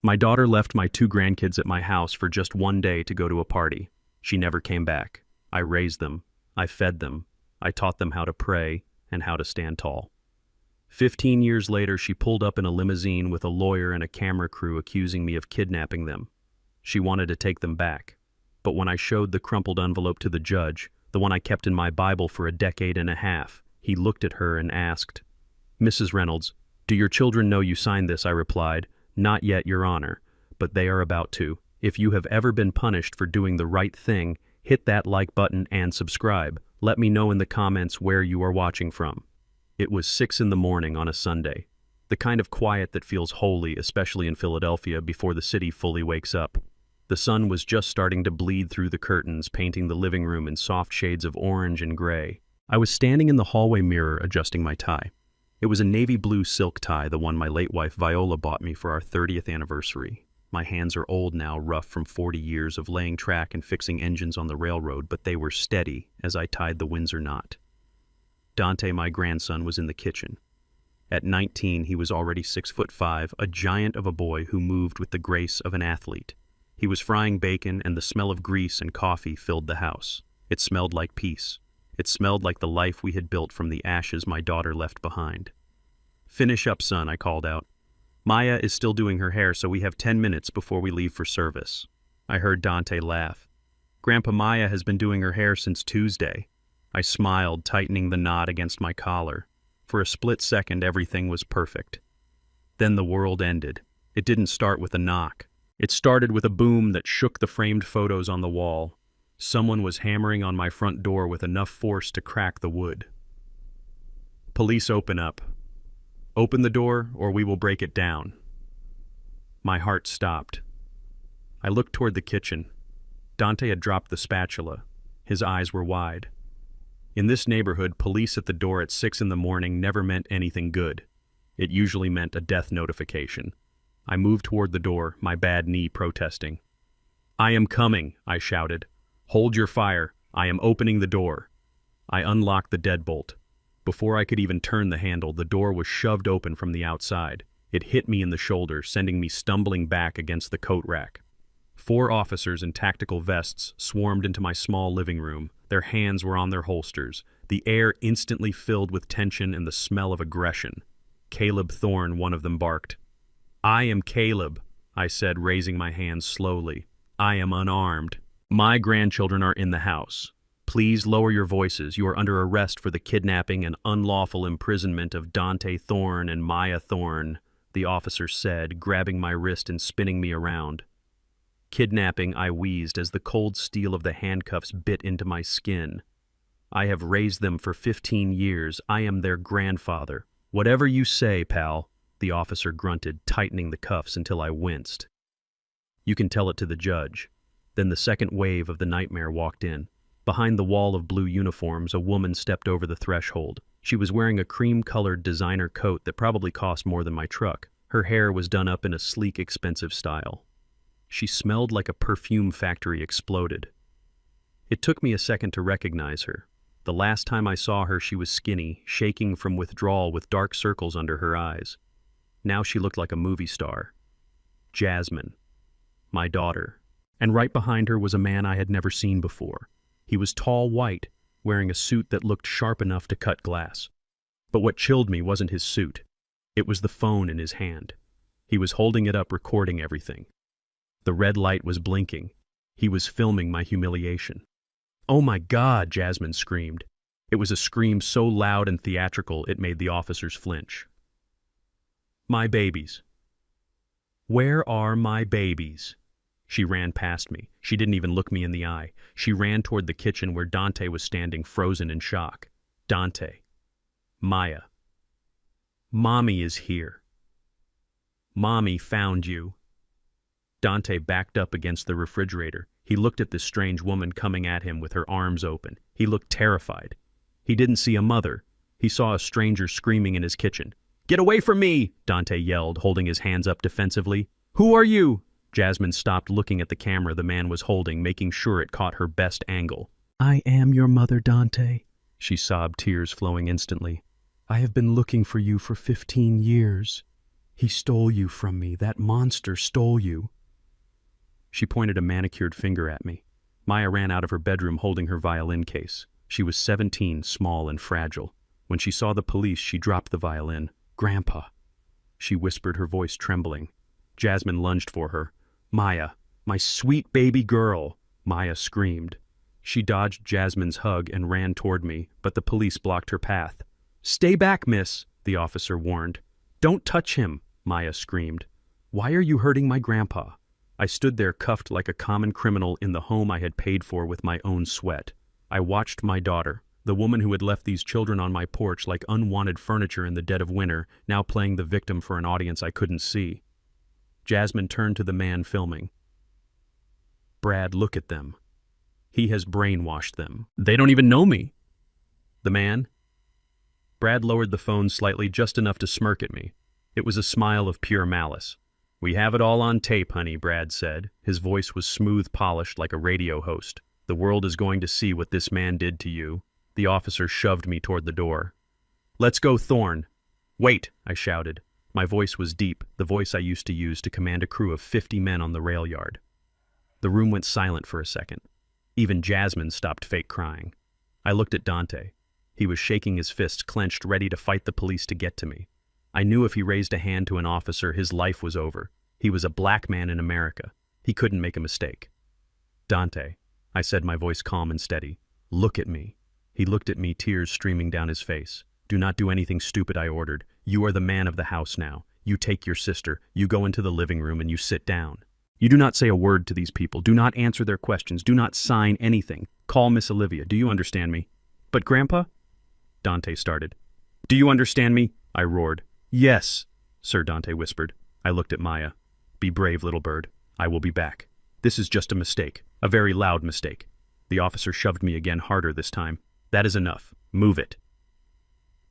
My daughter left my two grandkids at my house for just one day to go to a party. She never came back. I raised them. I fed them. I taught them how to pray and how to stand tall. 15 years later, she pulled up in a limousine with a lawyer and a camera crew accusing me of kidnapping them. She wanted to take them back. But when I showed the crumpled envelope to the judge, the one I kept in my Bible for a decade and a half, he looked at her and asked, "Mrs. Reynolds, do your children know you signed this?" I replied, "Not yet, Your Honor, but they are about to. If you have ever been punished for doing the right thing, hit that like button and subscribe. Let me know in the comments where you are watching from." It was 6 in the morning on a Sunday, the kind of quiet that feels holy, especially in Philadelphia, before the city fully wakes up. The sun was just starting to bleed through the curtains, painting the living room in soft shades of orange and gray. I was standing in the hallway mirror adjusting my tie. It was a navy blue silk tie, the one my late wife Viola bought me for our 30th anniversary. My hands are old now, rough from 40 years of laying track and fixing engines on the railroad, but they were steady as I tied the Windsor knot. Dante, my grandson, was in the kitchen. At 19, he was already 6'5", a giant of a boy who moved with the grace of an athlete. He was frying bacon, and the smell of grease and coffee filled the house. It smelled like peace. It smelled like the life we had built from the ashes my daughter left behind. "Finish up, son," I called out. "Maya is still doing her hair, so we have 10 minutes before we leave for service." I heard Dante laugh. "Grandpa, Maya has been doing her hair since Tuesday." I smiled, tightening the knot against my collar. For a split second, everything was perfect. Then the world ended. It didn't start with a knock. It started with a boom that shook the framed photos on the wall. Someone was hammering on my front door with enough force to crack the wood. "Police, open up. Open the door, or we will break it down." My heart stopped. I looked toward the kitchen. Dante had dropped the spatula. His eyes were wide. In this neighborhood, police at the door at 6 in the morning never meant anything good. It usually meant a death notification. I moved toward the door, my bad knee protesting. "I am coming," I shouted. "Hold your fire. I am opening the door." I unlocked the deadbolt. Before I could even turn the handle, the door was shoved open from the outside. It hit me in the shoulder, sending me stumbling back against the coat rack. 4 officers in tactical vests swarmed into my small living room. Their hands were on their holsters. The air instantly filled with tension and the smell of aggression. "Caleb Thorne," one of them barked. "I am Caleb," I said, raising my hands slowly. "I am unarmed. My grandchildren are in the house. Please lower your voices. You are under arrest for the kidnapping and unlawful imprisonment of Dante Thorne and Maya Thorne," the officer said, grabbing my wrist and spinning me around. "Kidnapping," I wheezed as the cold steel of the handcuffs bit into my skin. "I have raised them for 15 years. I am their grandfather." "Whatever you say, pal," the officer grunted, tightening the cuffs until I winced. "You can tell it to the judge." Then the second wave of the nightmare walked in. Behind the wall of blue uniforms, a woman stepped over the threshold. She was wearing a cream-colored designer coat that probably cost more than my truck. Her hair was done up in a sleek, expensive style. She smelled like a perfume factory exploded. It took me a second to recognize her. The last time I saw her, she was skinny, shaking from withdrawal with dark circles under her eyes. Now she looked like a movie star. Jasmine. My daughter. And right behind her was a man I had never seen before. He was tall white, wearing a suit that looked sharp enough to cut glass. But what chilled me wasn't his suit. It was the phone in his hand. He was holding it up, recording everything. The red light was blinking. He was filming my humiliation. "Oh my God!" Jasmine screamed. It was a scream so loud and theatrical it made the officers flinch. "My babies. Where are my babies?" She ran past me. She didn't even look me in the eye. She ran toward the kitchen where Dante was standing, frozen in shock. "Dante. Maya. Mommy is here. Mommy found you." Dante backed up against the refrigerator. He looked at this strange woman coming at him with her arms open. He looked terrified. He didn't see a mother. He saw a stranger screaming in his kitchen. "Get away from me!" Dante yelled, holding his hands up defensively. "Who are you?" Jasmine stopped looking at the camera the man was holding, making sure it caught her best angle. "I am your mother, Dante," she sobbed, tears flowing instantly. "I have been looking for you for 15 years. He stole you from me. That monster stole you. She pointed a manicured finger at me. Maya ran out of her bedroom holding her violin case. She was 17, small and fragile. When she saw the police, she dropped the violin. "Grandpa," she whispered, her voice trembling. Jasmine lunged for her. "Maya, my sweet baby girl," Maya screamed. She dodged Jasmine's hug and ran toward me, but the police blocked her path. "Stay back, miss," the officer warned. "Don't touch him," Maya screamed. "Why are you hurting my grandpa?" I stood there cuffed like a common criminal in the home I had paid for with my own sweat. I watched my daughter, the woman who had left these children on my porch like unwanted furniture in the dead of winter, now playing the victim for an audience I couldn't see. Jasmine turned to the man filming. "Brad, look at them. He has brainwashed them. They don't even know me." "The man?" Brad lowered the phone slightly, just enough to smirk at me. It was a smile of pure malice. "We have it all on tape, honey," Brad said. His voice was smooth, polished like a radio host. "The world is going to see what this man did to you." The officer shoved me toward the door. "Let's go, Thorne." "Wait," I shouted. My voice was deep, the voice I used to use to command a crew of 50 men on the rail yard. The room went silent for a second. Even Jasmine stopped fake crying. I looked at Dante. He was shaking his fists clenched, ready to fight the police to get to me. I knew if he raised a hand to an officer, his life was over. He was a black man in America. He couldn't make a mistake. "Dante," I said, my voice calm and steady, "look at me." He looked at me, tears streaming down his face. "Do not do anything stupid," I ordered. "You are the man of the house now. You take your sister, you go into the living room, and you sit down. You do not say a word to these people. Do not answer their questions. Do not sign anything. Call Miss Olivia. Do you understand me?" "But Grandpa?" Dante started. "Do you understand me?" I roared. "Yes," Sir Dante whispered. I looked at Maya. "Be brave, little bird. I will be back. This is just a mistake. A very loud mistake." The officer shoved me again, harder this time. "That is enough. Move it."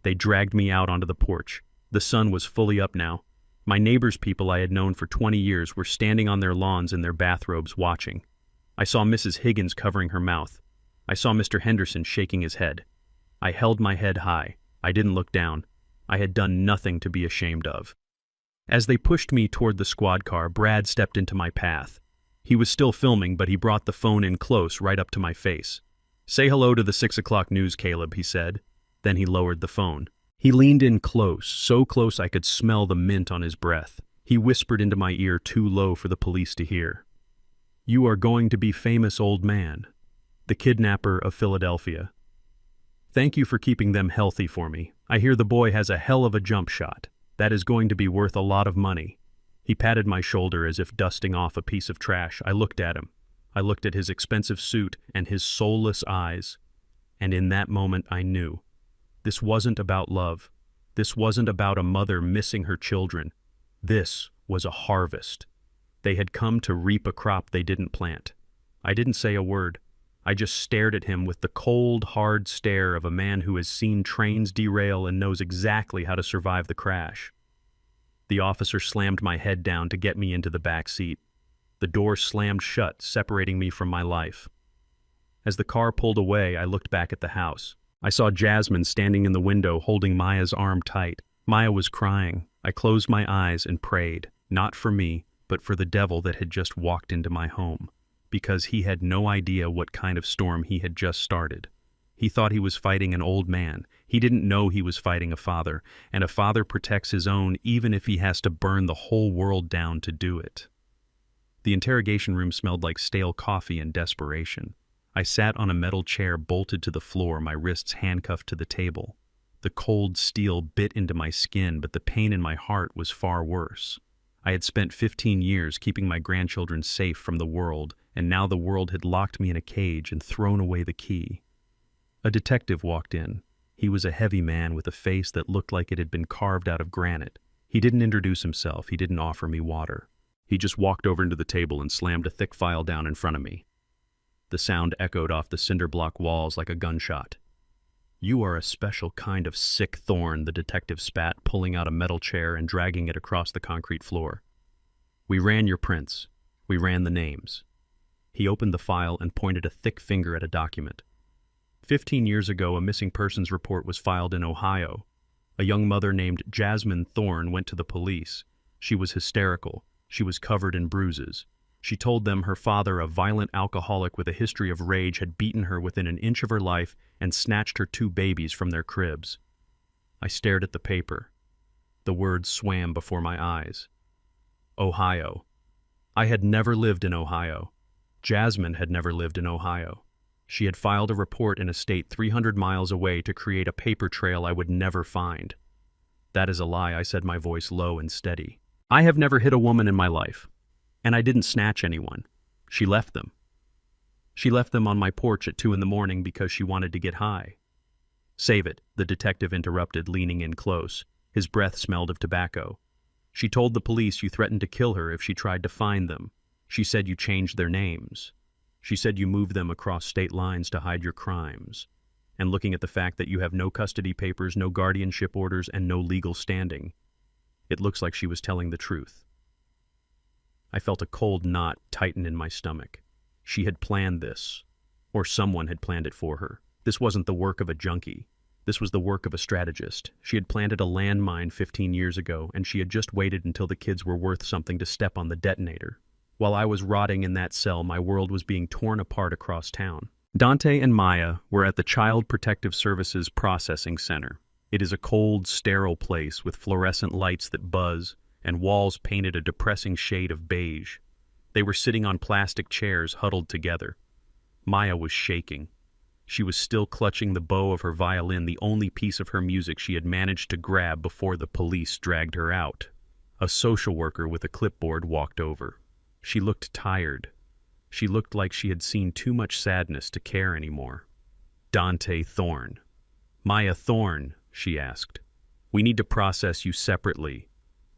They dragged me out onto the porch. The sun was fully up now. My neighbors' people I had known for 20 years were standing on their lawns in their bathrobes watching. I saw Mrs. Higgins covering her mouth. I saw Mr. Henderson shaking his head. I held my head high. I didn't look down. I had done nothing to be ashamed of. As they pushed me toward the squad car, Brad stepped into my path. He was still filming, but he brought the phone in close, right up to my face. "Say hello to the 6 o'clock news, Caleb," he said. Then he lowered the phone. He leaned in close, so close I could smell the mint on his breath. He whispered into my ear too low for the police to hear. "You are going to be famous, old man. The kidnapper of Philadelphia. Thank you for keeping them healthy for me. I hear the boy has a hell of a jump shot. That is going to be worth a lot of money." He patted my shoulder as if dusting off a piece of trash. I looked at him. I looked at his expensive suit and his soulless eyes. And in that moment I knew. This wasn't about love. This wasn't about a mother missing her children. This was a harvest. They had come to reap a crop they didn't plant. I didn't say a word. I just stared at him with the cold, hard stare of a man who has seen trains derail and knows exactly how to survive the crash. The officer slammed my head down to get me into the back seat. The door slammed shut, separating me from my life. As the car pulled away, I looked back at the house. I saw Jasmine standing in the window holding Maya's arm tight. Maya was crying. I closed my eyes and prayed, not for me, but for the devil that had just walked into my home, because he had no idea what kind of storm he had just started. He thought he was fighting an old man. He didn't know he was fighting a father, and a father protects his own even if he has to burn the whole world down to do it. The interrogation room smelled like stale coffee and desperation. I sat on a metal chair bolted to the floor, my wrists handcuffed to the table. The cold steel bit into my skin, but the pain in my heart was far worse. I had spent 15 years keeping my grandchildren safe from the world, and now the world had locked me in a cage and thrown away the key. A detective walked in. He was a heavy man with a face that looked like it had been carved out of granite. He didn't introduce himself. He didn't offer me water. He just walked over to the table and slammed a thick file down in front of me. The sound echoed off the cinder block walls like a gunshot. "You are a special kind of sick thorn," the detective spat, pulling out a metal chair and dragging it across the concrete floor. "We ran your prints. We ran the names." He opened the file and pointed a thick finger at a document. 15 years ago, a missing persons report was filed in Ohio. A young mother named Jasmine Thorne went to the police. She was hysterical. She was covered in bruises. She told them her father, a violent alcoholic with a history of rage, had beaten her within an inch of her life and snatched her 2 babies from their cribs. I stared at the paper. The words swam before my eyes. Ohio. I had never lived in Ohio. Jasmine had never lived in Ohio. She had filed a report in a state 300 miles away to create a paper trail I would never find. That is a lie, I said, my voice low and steady. I have never hit a woman in my life. And I didn't snatch anyone. She left them. She left them on my porch at 2 in the morning because she wanted to get high. Save it, the detective interrupted, leaning in close. His breath smelled of tobacco. She told the police you threatened to kill her if she tried to find them. She said you changed their names. She said you moved them across state lines to hide your crimes. And looking at the fact that you have no custody papers, no guardianship orders, and no legal standing, it looks like she was telling the truth. I felt a cold knot tighten in my stomach. She had planned this, or someone had planned it for her. This wasn't the work of a junkie. This was the work of a strategist. She had planted a landmine 15 years ago, and she had just waited until the kids were worth something to step on the detonator. While I was rotting in that cell, my world was being torn apart across town. Dante and Maya were at the Child Protective Services Processing Center. It is a cold, sterile place with fluorescent lights that buzz and walls painted a depressing shade of beige. They were sitting on plastic chairs huddled together. Maya was shaking. She was still clutching the bow of her violin, the only piece of her music she had managed to grab before the police dragged her out. A social worker with a clipboard walked over. She looked tired. She looked like she had seen too much sadness to care anymore. Dante Thorne. Maya Thorne, she asked. We need to process you separately.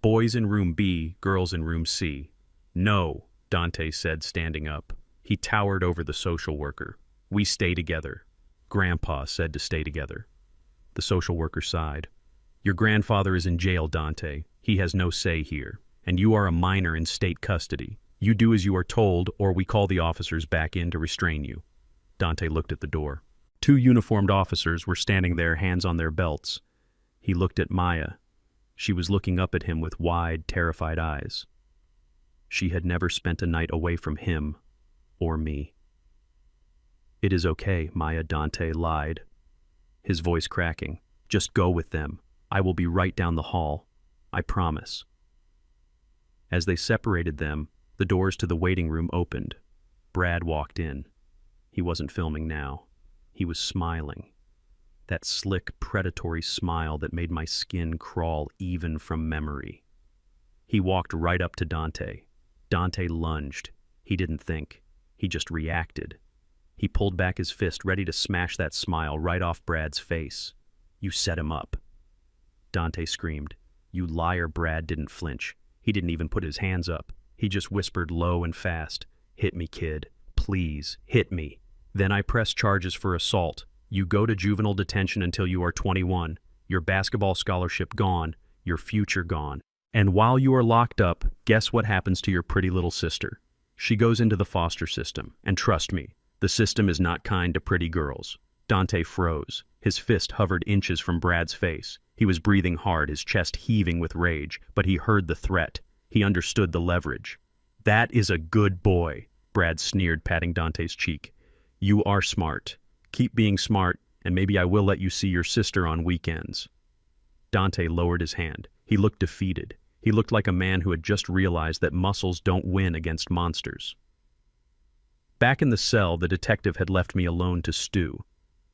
Boys in room B, girls in room C. No, Dante said, standing up. He towered over the social worker. We stay together. Grandpa said to stay together. The social worker sighed. Your grandfather is in jail, Dante. He has no say here. And you are a minor in state custody. You do as you are told, or we call the officers back in to restrain you. Dante looked at the door. 2 uniformed officers were standing there, hands on their belts. He looked at Maya. She was looking up at him with wide, terrified eyes. She had never spent a night away from him or me. It is okay, Maya, Dante lied, his voice cracking. Just go with them. I will be right down the hall. I promise. As they separated them, the doors to the waiting room opened. Brad walked in. He wasn't filming now. He was smiling. That slick, predatory smile that made my skin crawl even from memory. He walked right up to Dante. Dante lunged. He didn't think. He just reacted. He pulled back his fist, ready to smash that smile right off Brad's face. You set him up. Dante screamed. You liar. Brad didn't flinch. He didn't even put his hands up. He just whispered low and fast, hit me, kid. Please, hit me. Then I press charges for assault. You go to juvenile detention until you are 21. Your basketball scholarship gone. Your future gone. And while you are locked up, guess what happens to your pretty little sister? She goes into the foster system. And trust me, the system is not kind to pretty girls. Dante froze. His fist hovered inches from Brad's face. He was breathing hard, his chest heaving with rage, but he heard the threat. He understood the leverage. That is a good boy, Brad sneered, patting Dante's cheek. You are smart. Keep being smart, and maybe I will let you see your sister on weekends. Dante lowered his hand. He looked defeated. He looked like a man who had just realized that muscles don't win against monsters. Back in the cell, the detective had left me alone to stew.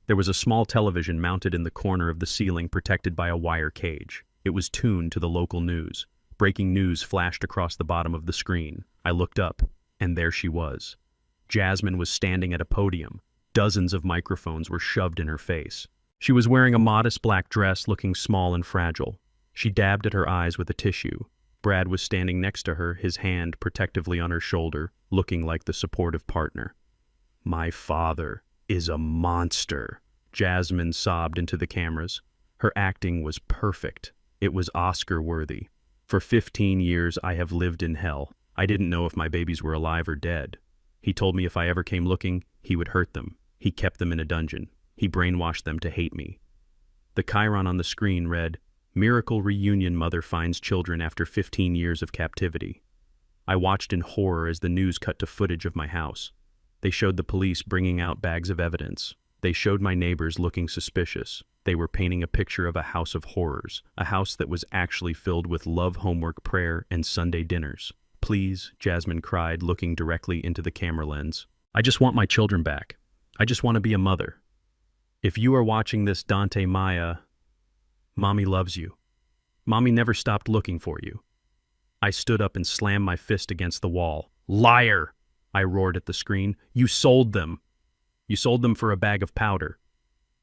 There was a small television mounted in the corner of the ceiling, protected by a wire cage. It was tuned to the local news. Breaking news flashed across the bottom of the screen. I looked up, and there she was. Jasmine was standing at a podium. Dozens of microphones were shoved in her face. She was wearing a modest black dress, looking small and fragile. She dabbed at her eyes with a tissue. Brad was standing next to her, his hand protectively on her shoulder, looking like the supportive partner. My father is a monster, Jasmine sobbed into the cameras. Her acting was perfect. It was Oscar-worthy. For 15 years, I have lived in hell. I didn't know if my babies were alive or dead. He told me if I ever came looking, he would hurt them. He kept them in a dungeon. He brainwashed them to hate me. The chyron on the screen read, Miracle reunion mother finds children after 15 years of captivity. I watched in horror as the news cut to footage of my house. They showed the police bringing out bags of evidence. They showed my neighbors looking suspicious. They were painting a picture of a house of horrors, a house that was actually filled with love, homework, prayer, and Sunday dinners. Please, Jasmine cried, looking directly into the camera lens. I just want my children back. I just want to be a mother. If you are watching this, Dante Maya, Mommy loves you. Mommy never stopped looking for you. I stood up and slammed my fist against the wall. Liar! I roared at the screen. You sold them. You sold them for a bag of powder.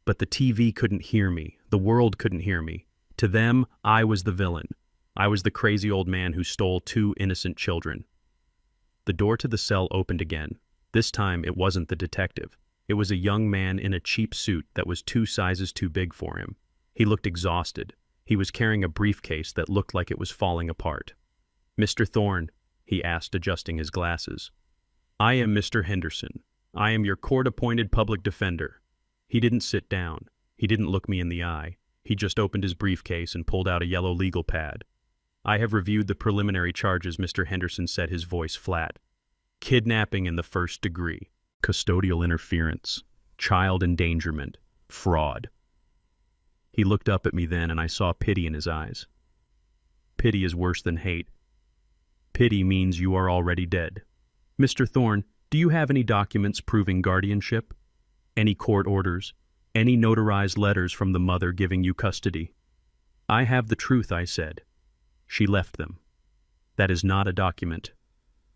But the TV couldn't hear me. The world couldn't hear me. To them, I was the villain. I was the crazy old man who stole 2 innocent children. The door to the cell opened again. This time, it wasn't the detective. It was a young man in a cheap suit that was 2 sizes too big for him. He looked exhausted. He was carrying a briefcase that looked like it was falling apart. Mr. Thorne, he asked, adjusting his glasses. I am Mr. Henderson. I am your court-appointed public defender. He didn't sit down. He didn't look me in the eye. He just opened his briefcase and pulled out a yellow legal pad. I have reviewed the preliminary charges, Mr. Henderson said, his voice flat. Kidnapping in the 1st degree, custodial interference, child endangerment, fraud. He looked up at me then, and I saw pity in his eyes. Pity is worse than hate. Pity means you are already dead. Mr. Thorne, do you have any documents proving guardianship? Any court orders? Any notarized letters from the mother giving you custody? I have the truth, I said. She left them. That is not a document.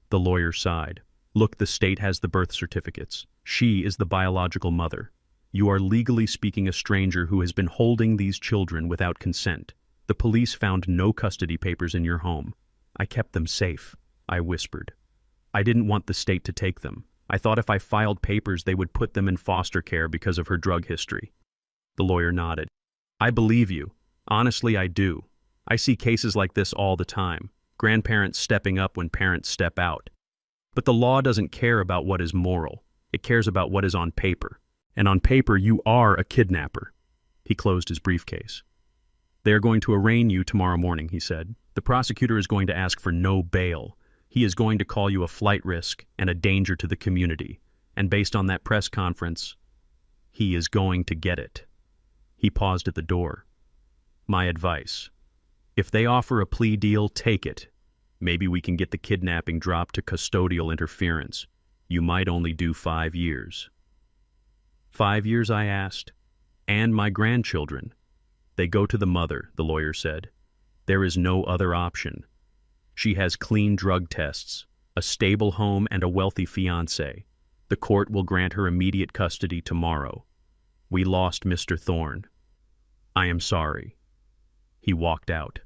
The lawyer sighed. Look, the state has the birth certificates. She is the biological mother. You are legally speaking a stranger who has been holding these children without consent. The police found no custody papers in your home. I kept them safe, I whispered. I didn't want the state to take them. I thought if I filed papers, they would put them in foster care because of her drug history. The lawyer nodded. I believe you. Honestly, I do. I see cases like this all the time. Grandparents stepping up when parents step out. But the law doesn't care about what is moral. It cares about what is on paper. And on paper, you are a kidnapper. He closed his briefcase. They are going to arraign you tomorrow morning, he said. The prosecutor is going to ask for no bail. He is going to call you a flight risk and a danger to the community. And based on that press conference, he is going to get it. He paused at the door. My advice. If they offer a plea deal, take it. Maybe we can get the kidnapping dropped to custodial interference. You might only do 5 years. 5 years, I asked. And my grandchildren. They go to the mother, the lawyer said. There is no other option. She has clean drug tests, a stable home, and a wealthy fiancé. The court will grant her immediate custody tomorrow. We lost Mr. Thorne. I am sorry. He walked out.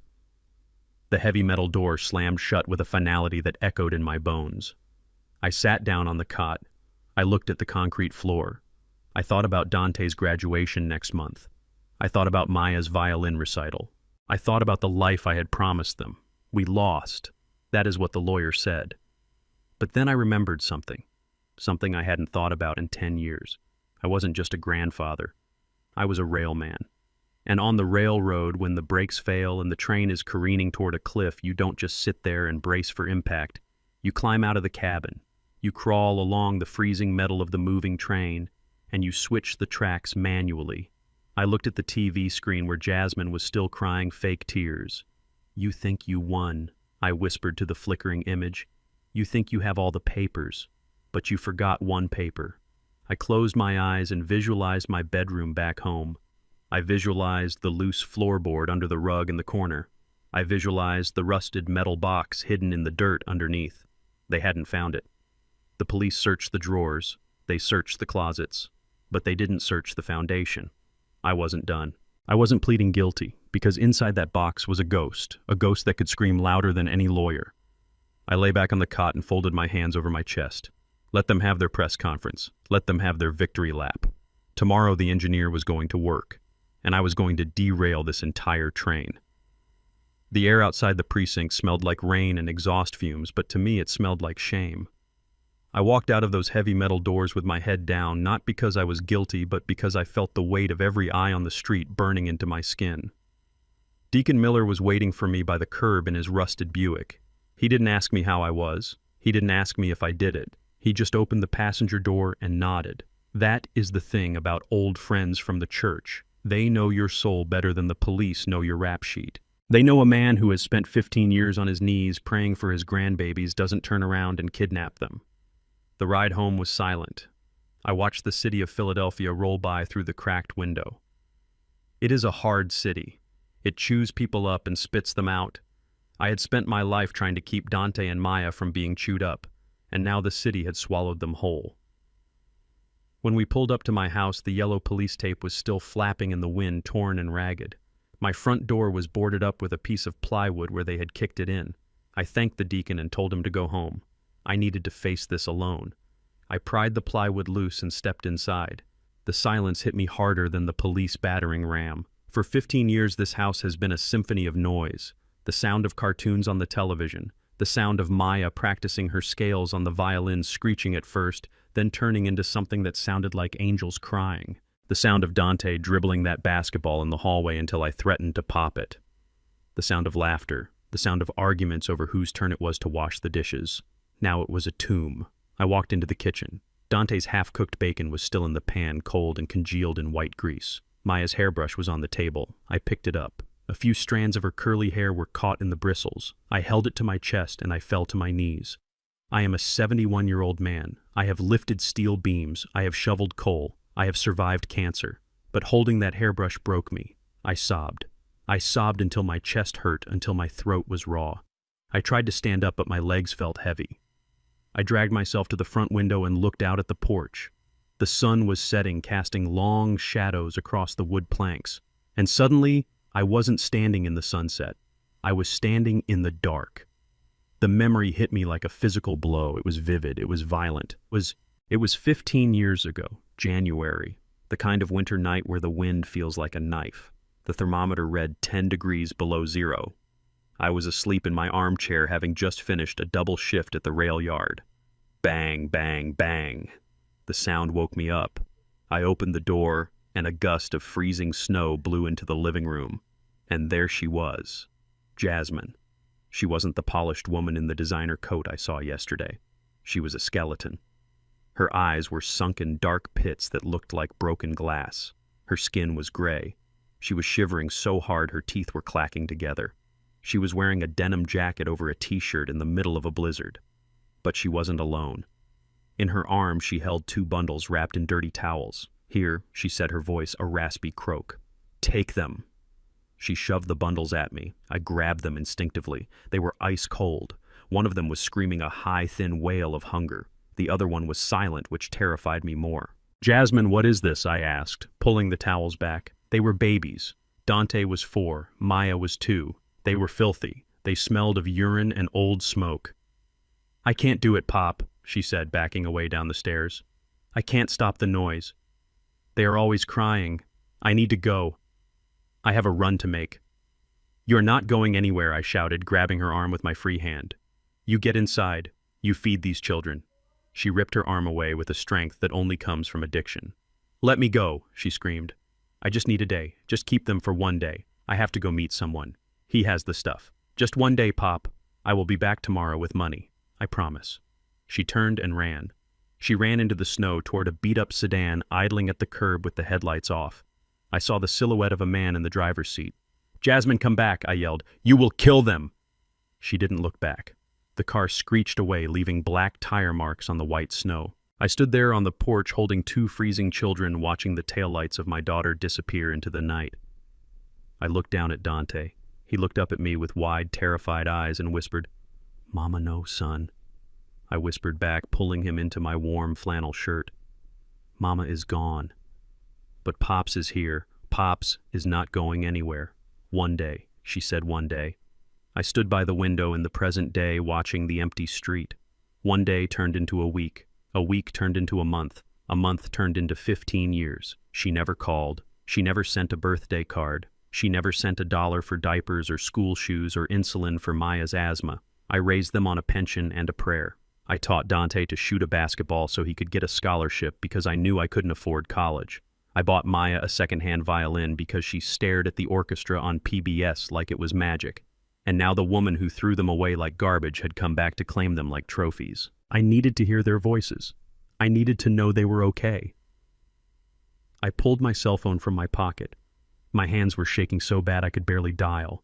The heavy metal door slammed shut with a finality that echoed in my bones. I sat down on the cot. I looked at the concrete floor. I thought about Dante's graduation next month. I thought about Maya's violin recital. I thought about the life I had promised them. We lost. That is what the lawyer said. But then I remembered something I hadn't thought about in 10 years. I wasn't just a grandfather. I was a railman. And on the railroad, when the brakes fail and the train is careening toward a cliff, you don't just sit there and brace for impact. You climb out of the cabin. You crawl along the freezing metal of the moving train, and you switch the tracks manually. I looked at the TV screen where Jasmine was still crying fake tears. You think you won, I whispered to the flickering image. You think you have all the papers, but you forgot one paper. I closed my eyes and visualized my bedroom back home. I visualized the loose floorboard under the rug in the corner. I visualized the rusted metal box hidden in the dirt underneath. They hadn't found it. The police searched the drawers. They searched the closets. But they didn't search the foundation. I wasn't done. I wasn't pleading guilty, because inside that box was a ghost that could scream louder than any lawyer. I lay back on the cot and folded my hands over my chest. Let them have their press conference. Let them have their victory lap. Tomorrow the engineer was going to work, and I was going to derail this entire train. The air outside the precinct smelled like rain and exhaust fumes, but to me it smelled like shame. I walked out of those heavy metal doors with my head down, not because I was guilty, but because I felt the weight of every eye on the street burning into my skin. Deacon Miller was waiting for me by the curb in his rusted Buick. He didn't ask me how I was. He didn't ask me if I did it. He just opened the passenger door and nodded. That is the thing about old friends from the church. They know your soul better than the police know your rap sheet. They know a man who has spent 15 years on his knees praying for his grandbabies doesn't turn around and kidnap them. The ride home was silent. I watched the city of Philadelphia roll by through the cracked window. It is a hard city. It chews people up and spits them out. I had spent my life trying to keep Dante and Maya from being chewed up, and now the city had swallowed them whole. When we pulled up to my house, the yellow police tape was still flapping in the wind, torn and ragged. My front door was boarded up with a piece of plywood where they had kicked it in. I thanked the deacon and told him to go home. I needed to face this alone. I pried the plywood loose and stepped inside. The silence hit me harder than the police battering ram. For 15 years, this house has been a symphony of noise. The sound of cartoons on the television, the sound of Maya practicing her scales on the violin, screeching at first, then turning into something that sounded like angels crying. The sound of Dante dribbling that basketball in the hallway until I threatened to pop it. The sound of laughter, the sound of arguments over whose turn it was to wash the dishes. Now it was a tomb. I walked into the kitchen. Dante's half-cooked bacon was still in the pan, cold and congealed in white grease. Maya's hairbrush was on the table. I picked it up. A few strands of her curly hair were caught in the bristles. I held it to my chest and I fell to my knees. I am a 71-year-old man. I have lifted steel beams. I have shoveled coal. I have survived cancer. But holding that hairbrush broke me. I sobbed. I sobbed until my chest hurt, until my throat was raw. I tried to stand up, but my legs felt heavy. I dragged myself to the front window and looked out at the porch. The sun was setting, casting long shadows across the wood planks. And suddenly, I wasn't standing in the sunset. I was standing in the dark. The memory hit me like a physical blow. It was vivid. It was violent. It was 15 years ago, January, the kind of winter night where the wind feels like a knife. The thermometer read 10 degrees below zero. I was asleep in my armchair, having just finished a double shift at the rail yard. Bang, bang, bang. The sound woke me up. I opened the door, and a gust of freezing snow blew into the living room. And there she was, Jasmine. She wasn't the polished woman in the designer coat I saw yesterday. She was a skeleton. Her eyes were sunken dark pits that looked like broken glass. Her skin was gray. She was shivering so hard her teeth were clacking together. She was wearing a denim jacket over a t-shirt in the middle of a blizzard. But she wasn't alone. In her arms she held 2 bundles wrapped in dirty towels. Here, she said, her voice a raspy croak. Take them. She shoved the bundles at me. I grabbed them instinctively. They were ice cold. One of them was screaming a high, thin wail of hunger. The other one was silent, which terrified me more. Jasmine, what is this? I asked, pulling the towels back. They were babies. Dante was 4. Maya was 2. They were filthy. They smelled of urine and old smoke. I can't do it, Pop, she said, backing away down the stairs. I can't stop the noise. They are always crying. I need to go. I have a run to make. You're not going anywhere, I shouted, grabbing her arm with my free hand. You get inside. You feed these children. She ripped her arm away with a strength that only comes from addiction. Let me go, she screamed. I just need a day. Just keep them for one day. I have to go meet someone. He has the stuff. Just one day, Pop. I will be back tomorrow with money. I promise. She turned and ran. She ran into the snow toward a beat-up sedan idling at the curb with the headlights off. I saw the silhouette of a man in the driver's seat. Jasmine, come back, I yelled. You will kill them. She didn't look back. The car screeched away, leaving black tire marks on the white snow. I stood there on the porch holding 2 freezing children, watching the taillights of my daughter disappear into the night. I looked down at Dante. He looked up at me with wide, terrified eyes and whispered, Mama, no, son. I whispered back, pulling him into my warm flannel shirt. Mama is gone. But Pops is here. Pops is not going anywhere. One day, she said, one day. I stood by the window in the present day, watching the empty street. One day turned into a week turned into a month turned into 15 years. She never called. She never sent a birthday card. She never sent $1 for diapers or school shoes or insulin for Maya's asthma. I raised them on a pension and a prayer. I taught Dante to shoot a basketball so he could get a scholarship because I knew I couldn't afford college. I bought Maya a secondhand violin because she stared at the orchestra on PBS like it was magic. And now the woman who threw them away like garbage had come back to claim them like trophies. I needed to hear their voices. I needed to know they were okay. I pulled my cell phone from my pocket. My hands were shaking so bad I could barely dial.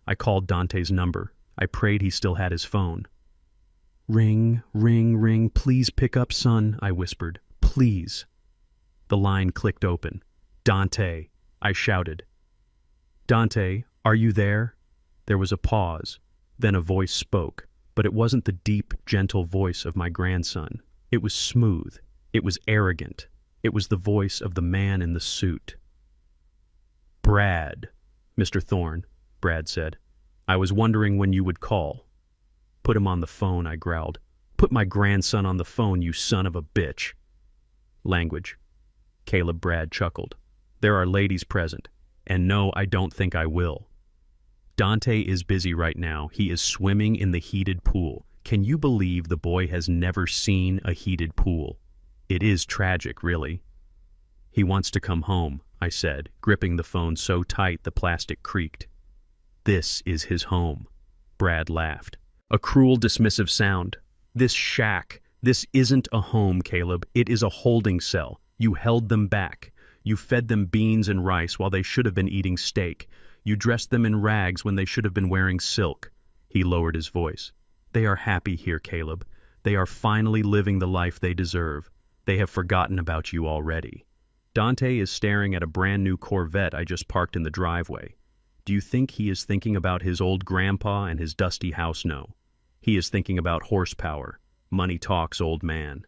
I called Dante's number. I prayed he still had his phone. "Ring, ring, ring, please pick up, son," I whispered. "Please." The line clicked open. "Dante," I shouted. "Dante, are you there?" There was a pause. Then a voice spoke, but it wasn't the deep, gentle voice of my grandson. It was smooth. It was arrogant. It was the voice of the man in the suit. "Brad, Mr. Thorne," Brad said. "I was wondering when you would call." "Put him on the phone," I growled. "Put my grandson on the phone, you son of a bitch." Language. Caleb Brad chuckled. "There are ladies present. And no, I don't think I will." "Dante is busy right now. He is swimming in the heated pool. Can you believe the boy has never seen a heated pool? It is tragic, really." "He wants to come home," I said, gripping the phone so tight the plastic creaked. "This is his home." Brad laughed. A cruel, dismissive sound. "This shack. This isn't a home, Caleb. It is a holding cell. You held them back. You fed them beans and rice while they should have been eating steak. You dressed them in rags when they should have been wearing silk." He lowered his voice. "They are happy here, Caleb. They are finally living the life they deserve. They have forgotten about you already." Dante is staring at a brand new Corvette I just parked in the driveway. Do you think he is thinking about his old grandpa and his dusty house? No. He is thinking about horsepower. Money talks, old man.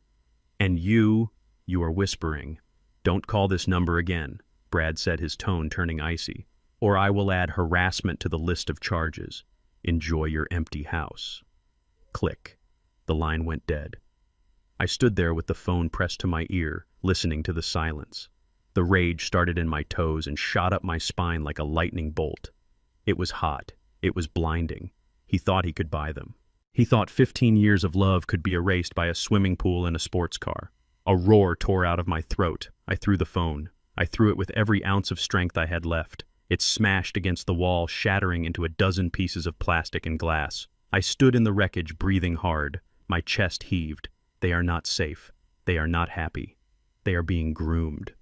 "And you are whispering. Don't call this number again," Brad said, his tone turning icy, "or I will add harassment to the list of charges. Enjoy your empty house." Click. The line went dead. I stood there with the phone pressed to my ear, listening to the silence. The rage started in my toes and shot up my spine like a lightning bolt. It was hot. It was blinding. He thought he could buy them. He thought 15 years of love could be erased by a swimming pool and a sports car. A roar tore out of my throat. I threw the phone. I threw it with every ounce of strength I had left. It smashed against the wall, shattering into a dozen pieces of plastic and glass. I stood in the wreckage, breathing hard. My chest heaved. They are not safe. They are not happy. They are being groomed.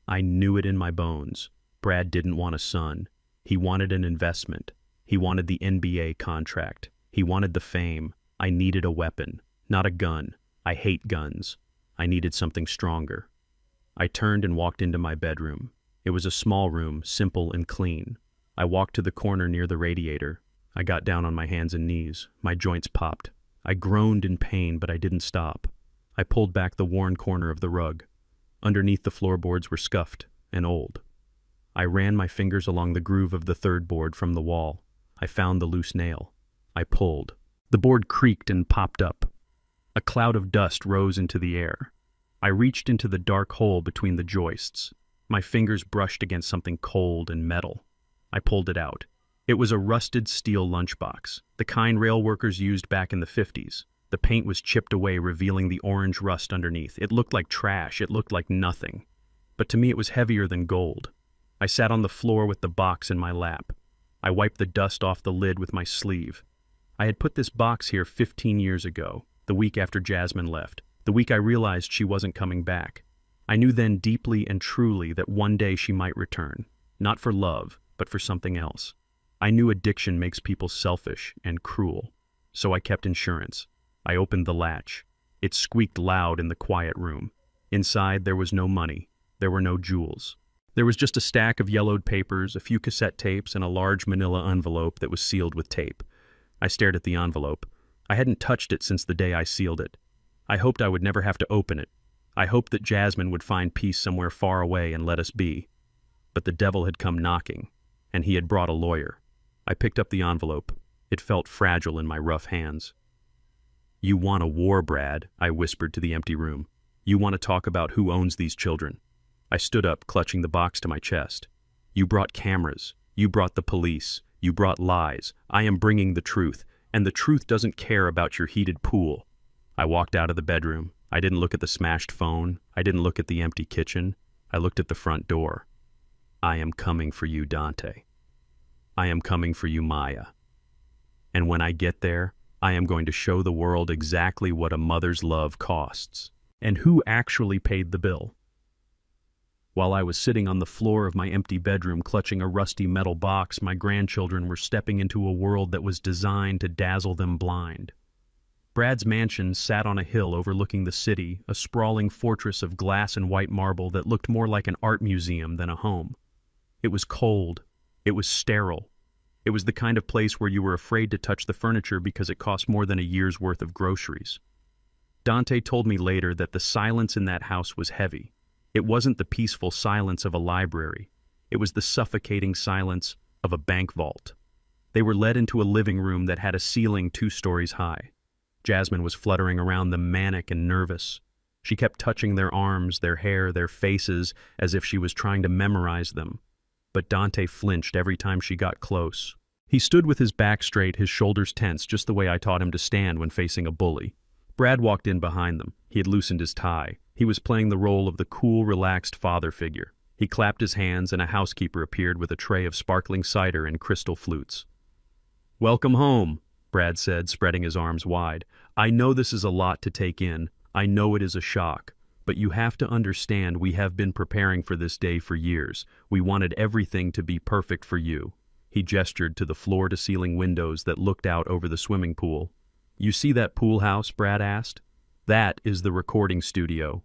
I knew it in my bones. Brad didn't want a son. He wanted an investment. He wanted the NBA contract. He wanted the fame. I needed a weapon, not a gun. I hate guns. I needed something stronger. I turned and walked into my bedroom. It was a small room, simple and clean. I walked to the corner near the radiator. I got down on my hands and knees. My joints popped. I groaned in pain, but I didn't stop. I pulled back the worn corner of the rug. Underneath, the floorboards were scuffed and old. I ran my fingers along the groove of the third board from the wall. I found the loose nail. I pulled. The board creaked and popped up. A cloud of dust rose into the air. I reached into the dark hole between the joists. My fingers brushed against something cold and metal. I pulled it out. It was a rusted steel lunchbox, the kind rail workers used back in the 50s. The paint was chipped away, revealing the orange rust underneath. It looked like trash. It looked like nothing. But to me, it was heavier than gold. I sat on the floor with the box in my lap. I wiped the dust off the lid with my sleeve. I had put this box here 15 years ago, the week after Jasmine left, the week I realized she wasn't coming back. I knew then deeply and truly that one day she might return, not for love, but for something else. I knew addiction makes people selfish and cruel, so I kept insurance. I opened the latch. It squeaked loud in the quiet room. Inside, there was no money. There were no jewels. There was just a stack of yellowed papers, a few cassette tapes, and a large manila envelope that was sealed with tape. I stared at the envelope. I hadn't touched it since the day I sealed it. I hoped I would never have to open it. I hoped that Jasmine would find peace somewhere far away and let us be. But the devil had come knocking, and he had brought a lawyer. I picked up the envelope. It felt fragile in my rough hands. "You want a war, Brad," I whispered to the empty room. "You want to talk about who owns these children." I stood up, clutching the box to my chest. "You brought cameras. You brought the police. You brought lies. I am bringing the truth, and the truth doesn't care about your heated pool." I walked out of the bedroom. I didn't look at the smashed phone. I didn't look at the empty kitchen. I looked at the front door. I am coming for you, Dante. I am coming for you, Maya. And when I get there, I am going to show the world exactly what a mother's love costs, and who actually paid the bill. While I was sitting on the floor of my empty bedroom clutching a rusty metal box, my grandchildren were stepping into a world that was designed to dazzle them blind. Brad's mansion sat on a hill overlooking the city, a sprawling fortress of glass and white marble that looked more like an art museum than a home. It was cold. It was sterile. It was the kind of place where you were afraid to touch the furniture because it cost more than a year's worth of groceries. Dante told me later that the silence in that house was heavy. It wasn't the peaceful silence of a library. It was the suffocating silence of a bank vault. They were led into a living room that had a ceiling 2 stories high. Jasmine was fluttering around them, manic and nervous. She kept touching their arms, their hair, their faces, as if she was trying to memorize them. But Dante flinched every time she got close. He stood with his back straight, his shoulders tense, just the way I taught him to stand when facing a bully. Brad walked in behind them. He had loosened his tie. He was playing the role of the cool, relaxed father figure. He clapped his hands, and a housekeeper appeared with a tray of sparkling cider and crystal flutes. "Welcome home," Brad said, spreading his arms wide. "I know this is a lot to take in. I know it is a shock. But you have to understand we have been preparing for this day for years. We wanted everything to be perfect for you." He gestured to the floor-to-ceiling windows that looked out over the swimming pool. "You see that pool house?" Brad asked. "That is the recording studio.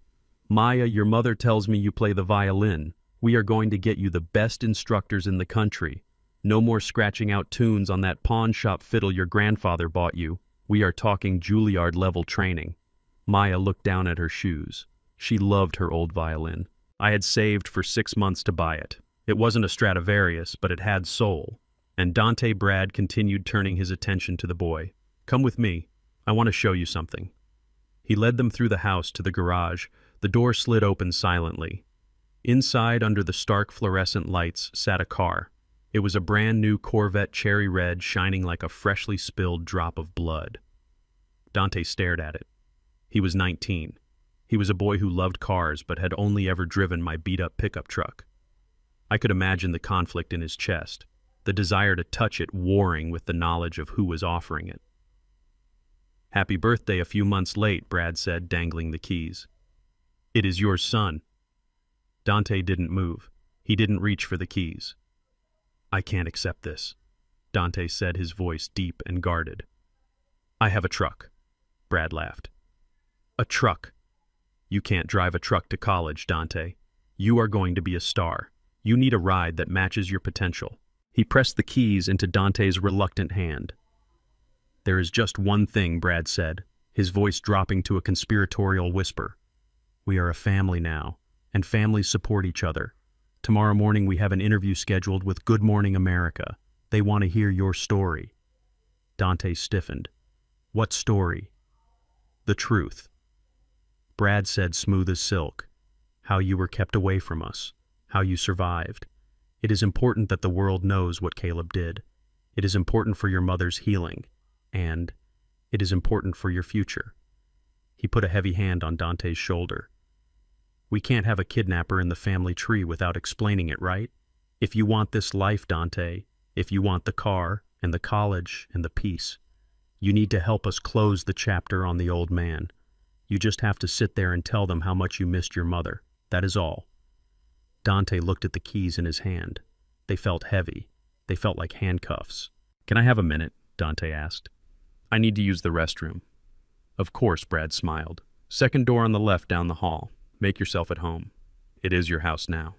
Maya, your mother tells me you play the violin. We are going to get you the best instructors in the country. No more scratching out tunes on that pawn shop fiddle your grandfather bought you. We are talking Juilliard-level training." Maya looked down at her shoes. She loved her old violin. I had saved for 6 months to buy it. It wasn't a Stradivarius, but it had soul. And Dante Brad continued turning his attention to the boy. "Come with me. I want to show you something." He led them through the house to the garage. The door slid open silently. Inside, under the stark fluorescent lights, sat a car. It was a brand-new Corvette cherry red, shining like a freshly spilled drop of blood. Dante stared at it. He was 19. He was a boy who loved cars but had only ever driven my beat-up pickup truck. I could imagine the conflict in his chest, the desire to touch it warring with the knowledge of who was offering it. "Happy birthday a few months late," Brad said, dangling the keys. "It is your son." Dante didn't move. He didn't reach for the keys. "I can't accept this," Dante said, his voice deep and guarded. "I have a truck." Brad laughed. "A truck? You can't drive a truck to college, Dante. You are going to be a star. You need a ride that matches your potential." He pressed the keys into Dante's reluctant hand. "There is just one thing," Brad said, his voice dropping to a conspiratorial whisper. "We are a family now, and families support each other. Tomorrow morning we have an interview scheduled with Good Morning America. They want to hear your story." Dante stiffened. "What story?" "The truth." Brad said, smooth as silk. "How you were kept away from us. How you survived. It is important that the world knows what Caleb did. It is important for your mother's healing. And it is important for your future." He put a heavy hand on Dante's shoulder. "We can't have a kidnapper in the family tree without explaining it, right? If you want this life, Dante, if you want the car and the college and the peace, you need to help us close the chapter on the old man. You just have to sit there and tell them how much you missed your mother. That is all." Dante looked at the keys in his hand. They felt heavy. They felt like handcuffs. "Can I have a minute?" Dante asked. "I need to use the restroom." "Of course," Brad smiled. "Second door on the left down the hall. Make yourself at home. It is your house now."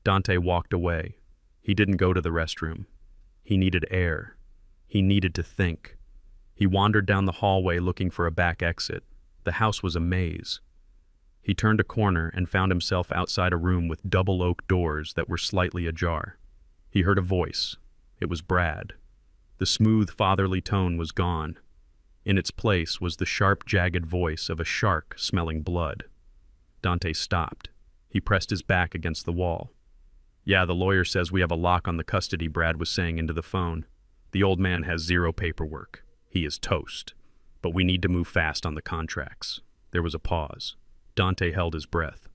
Dante walked away. He didn't go to the restroom. He needed air. He needed to think. He wandered down the hallway looking for a back exit. The house was a maze. He turned a corner and found himself outside a room with double oak doors that were slightly ajar. He heard a voice. It was Brad. The smooth, fatherly tone was gone. In its place was the sharp, jagged voice of a shark smelling blood. Dante stopped. He pressed his back against the wall. "Yeah, the lawyer says we have a lock on the custody," Brad was saying into the phone. "The old man has zero paperwork. He is toast. But we need to move fast on the contracts." There was a pause. Dante held his breath.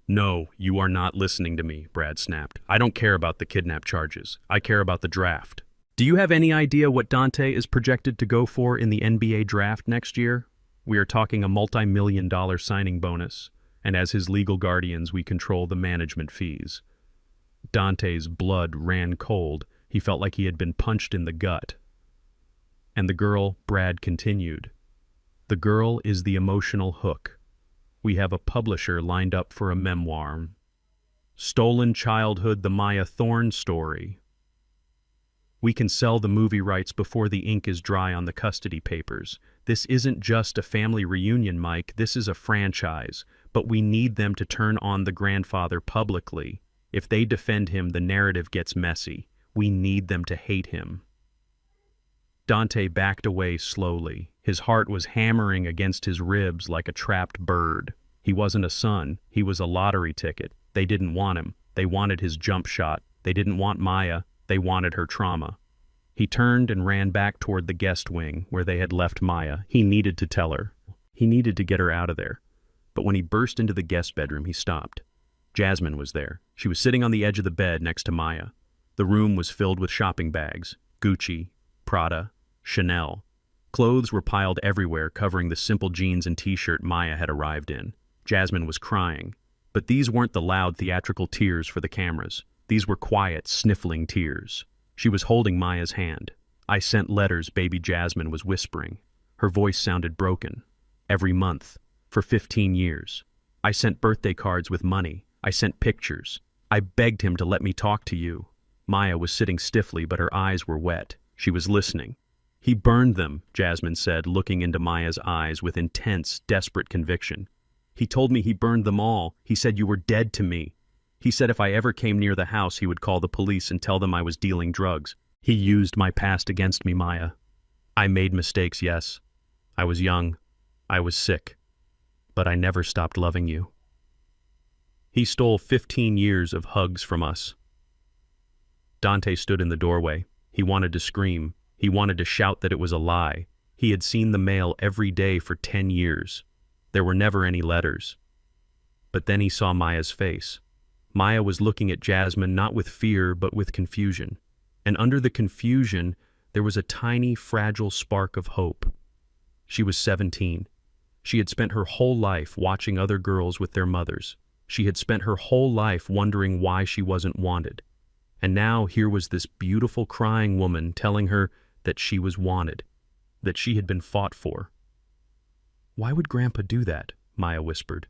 No, you are not listening to me, Brad snapped. I don't care about the kidnap charges. I care about the draft. Do you have any idea what Dante is projected to go for in the NBA draft next year? We are talking a multi-million-dollar signing bonus, and as his legal guardians, we control the management fees. Dante's blood ran cold. He felt like he had been punched in the gut. And the girl, Brad continued. The girl is the emotional hook. We have a publisher lined up for a memoir. Stolen Childhood, the Maya Thorne story. We can sell the movie rights before the ink is dry on the custody papers. This isn't just a family reunion, Mike. This is a franchise. But we need them to turn on the grandfather publicly. If they defend him, the narrative gets messy. We need them to hate him. Dante backed away slowly. His heart was hammering against his ribs like a trapped bird. He wasn't a son. He was a lottery ticket. They didn't want him. They wanted his jump shot. They didn't want Maya. They wanted her trauma. He turned and ran back toward the guest wing where they had left Maya. He needed to tell her. He needed to get her out of there. But when he burst into the guest bedroom, he stopped. Jasmine was there. She was sitting on the edge of the bed next to Maya. The room was filled with shopping bags. Gucci, Prada, Chanel. Clothes were piled everywhere, covering the simple jeans and t-shirt Maya had arrived in. Jasmine was crying. But these weren't the loud theatrical tears for the cameras. These were quiet, sniffling tears. She was holding Maya's hand. I sent letters, baby Jasmine was whispering. Her voice sounded broken. Every month. For 15 years. I sent birthday cards with money. I sent pictures. I begged him to let me talk to you. Maya was sitting stiffly, but her eyes were wet. She was listening. He burned them, Jasmine said, looking into Maya's eyes with intense, desperate conviction. He told me he burned them all. He said you were dead to me. He said if I ever came near the house, he would call the police and tell them I was dealing drugs. He used my past against me, Maya. I made mistakes, yes. I was young. I was sick. But I never stopped loving you. He stole 15 years of hugs from us. Dante stood in the doorway. He wanted to scream. He wanted to shout that it was a lie. He had seen the mail every day for 10 years. There were never any letters. But then he saw Maya's face. Maya was looking at Jasmine not with fear but with confusion. And under the confusion, there was a tiny, fragile spark of hope. She was 17. She had spent her whole life watching other girls with their mothers. She had spent her whole life wondering why she wasn't wanted. And now here was this beautiful crying woman telling her that she was wanted, that she had been fought for. Why would Grandpa do that? Maya whispered.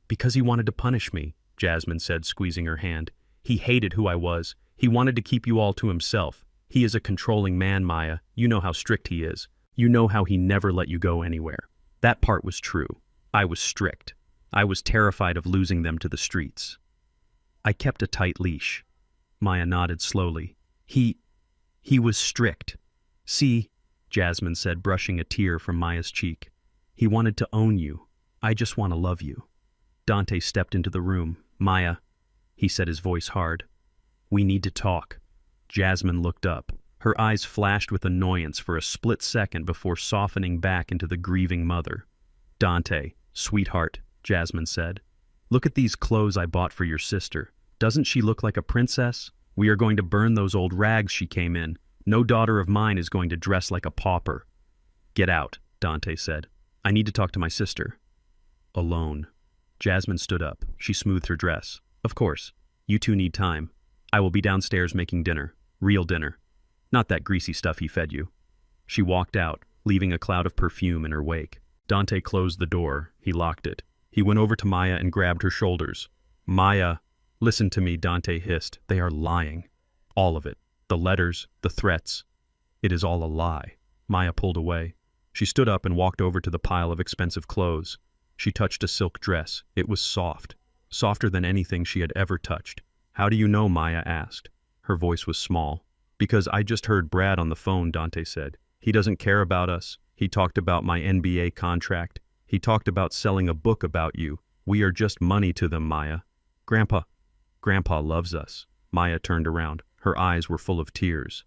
Because he wanted to punish me, Jasmine said, squeezing her hand. He hated who I was. He wanted to keep you all to himself. He is a controlling man, Maya. You know how strict he is. You know how he never let you go anywhere. That part was true. I was strict. I was terrified of losing them to the streets. I kept a tight leash. Maya nodded slowly. He was strict. See, Jasmine said, brushing a tear from Maya's cheek. He wanted to own you. I just want to love you. Dante stepped into the room. Maya, he said, his voice hard. We need to talk. Jasmine looked up. Her eyes flashed with annoyance for a split second before softening back into the grieving mother. Dante, sweetheart, Jasmine said. Look at these clothes I bought for your sister. Doesn't she look like a princess? We are going to burn those old rags she came in. No daughter of mine is going to dress like a pauper. Get out, Dante said. I need to talk to my sister. Alone. Jasmine stood up. She smoothed her dress. Of course. You two need time. I will be downstairs making dinner. Real dinner. Not that greasy stuff he fed you. She walked out, leaving a cloud of perfume in her wake. Dante closed the door. He locked it. He went over to Maya and grabbed her shoulders. Maya, listen to me, Dante hissed. They are lying. All of it. The letters, the threats. It is all a lie. Maya pulled away. She stood up and walked over to the pile of expensive clothes. She touched a silk dress. It was soft. Softer than anything she had ever touched. How do you know? Maya asked. Her voice was small. Because I just heard Brad on the phone, Dante said. He doesn't care about us. He talked about my NBA contract. He talked about selling a book about you. We are just money to them, Maya. Grandpa loves us. Maya turned around. Her eyes were full of tears.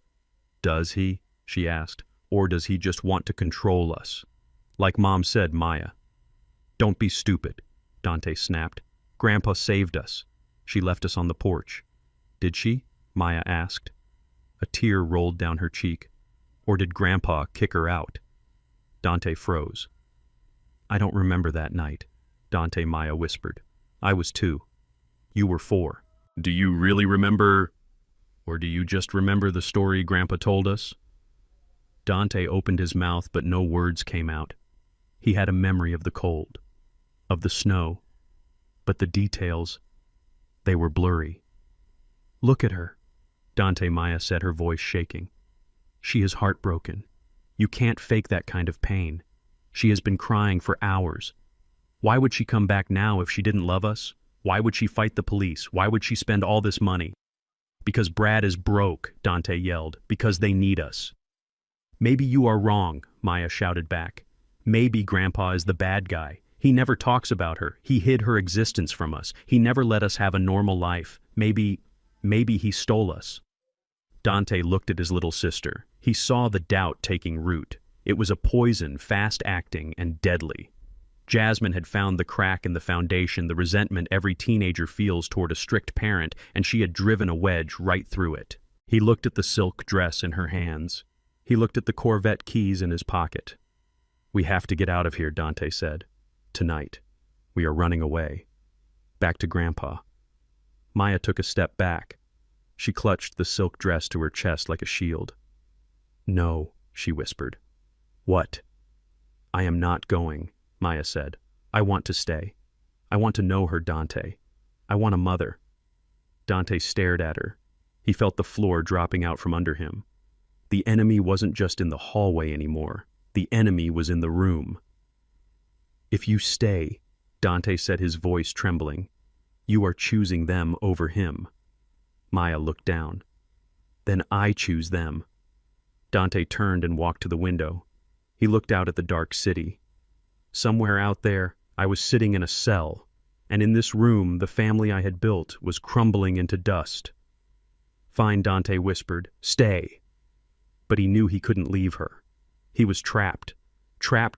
Does he? She asked. Or does he just want to control us? Like Mom said, Maya. Don't be stupid, Dante snapped. Grandpa saved us. She left us on the porch. Did she? Maya asked. A tear rolled down her cheek. Or did Grandpa kick her out? Dante froze. I don't remember that night, Dante, Maya whispered. I was 2. You were 4. Do you really remember, or do you just remember the story Grandpa told us? Dante opened his mouth, but no words came out. He had a memory of the cold, of the snow, but the details, they were blurry. Look at her, Dante, Maya said, her voice shaking. She is heartbroken. You can't fake that kind of pain. She has been crying for hours. Why would she come back now if she didn't love us? Why would she fight the police? Why would she spend all this money? Because Brad is broke, Dante yelled. Because they need us. Maybe you are wrong, Maya shouted back. Maybe Grandpa is the bad guy. He never talks about her. He hid her existence from us. He never let us have a normal life. Maybe he stole us. Dante looked at his little sister. He saw the doubt taking root. It was a poison, fast-acting and deadly. Jasmine had found the crack in the foundation, the resentment every teenager feels toward a strict parent, and she had driven a wedge right through it. He looked at the silk dress in her hands. He looked at the Corvette keys in his pocket. We have to get out of here, Dante said. Tonight. We are running away. Back to Grandpa. Maya took a step back. She clutched the silk dress to her chest like a shield. No, she whispered. What? I am not going, Maya said. I want to stay. I want to know her, Dante. I want a mother. Dante stared at her. He felt the floor dropping out from under him. The enemy wasn't just in the hallway anymore. The enemy was in the room. If you stay, Dante said, his voice trembling, you are choosing them over him. Maya looked down. Then I choose them. Dante turned and walked to the window. He looked out at the dark city. Somewhere out there, I was sitting in a cell, and in this room, the family I had built was crumbling into dust. Fine, Dante whispered. Stay. But he knew he couldn't leave her. He was trapped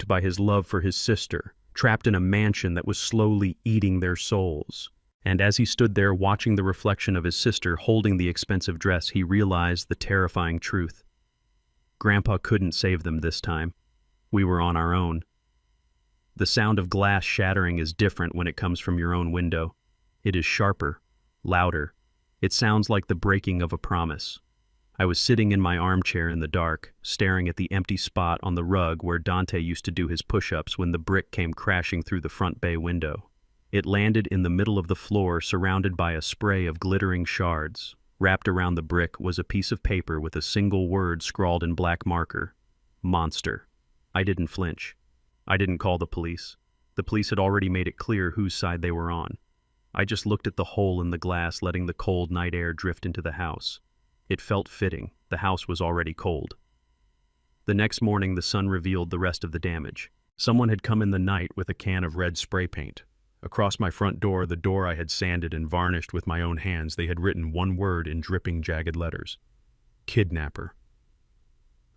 by his love for his sister, trapped in a mansion that was slowly eating their souls. And as he stood there watching the reflection of his sister holding the expensive dress, he realized the terrifying truth. Grandpa couldn't save them this time. We were on our own. The sound of glass shattering is different when it comes from your own window. It is sharper, louder. It sounds like the breaking of a promise. I was sitting in my armchair in the dark, staring at the empty spot on the rug where Dante used to do his push-ups when the brick came crashing through the front bay window. It landed in the middle of the floor, surrounded by a spray of glittering shards. Wrapped around the brick was a piece of paper with a single word scrawled in black marker. Monster. I didn't flinch. I didn't call the police. The police had already made it clear whose side they were on. I just looked at the hole in the glass, letting the cold night air drift into the house. It felt fitting. The house was already cold. The next morning, the sun revealed the rest of the damage. Someone had come in the night with a can of red spray paint. Across my front door, the door I had sanded and varnished with my own hands, they had written one word in dripping, jagged letters. Kidnapper.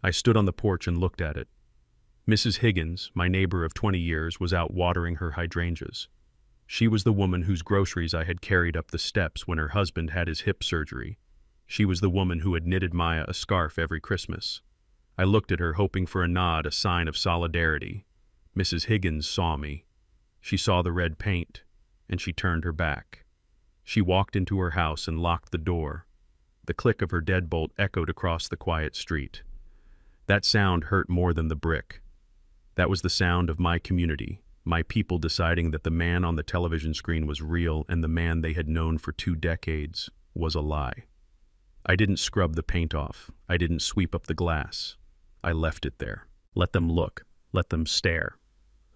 I stood on the porch and looked at it. Mrs. Higgins, my neighbor of 20 years, was out watering her hydrangeas. She was the woman whose groceries I had carried up the steps when her husband had his hip surgery. She was the woman who had knitted Maya a scarf every Christmas. I looked at her, hoping for a nod, a sign of solidarity. Mrs. Higgins saw me. She saw the red paint, and she turned her back. She walked into her house and locked the door. The click of her deadbolt echoed across the quiet street. That sound hurt more than the brick. That was the sound of my community, my people deciding that the man on the television screen was real and the man they had known for 2 decades was a lie. I didn't scrub the paint off. I didn't sweep up the glass. I left it there. Let them look. Let them stare.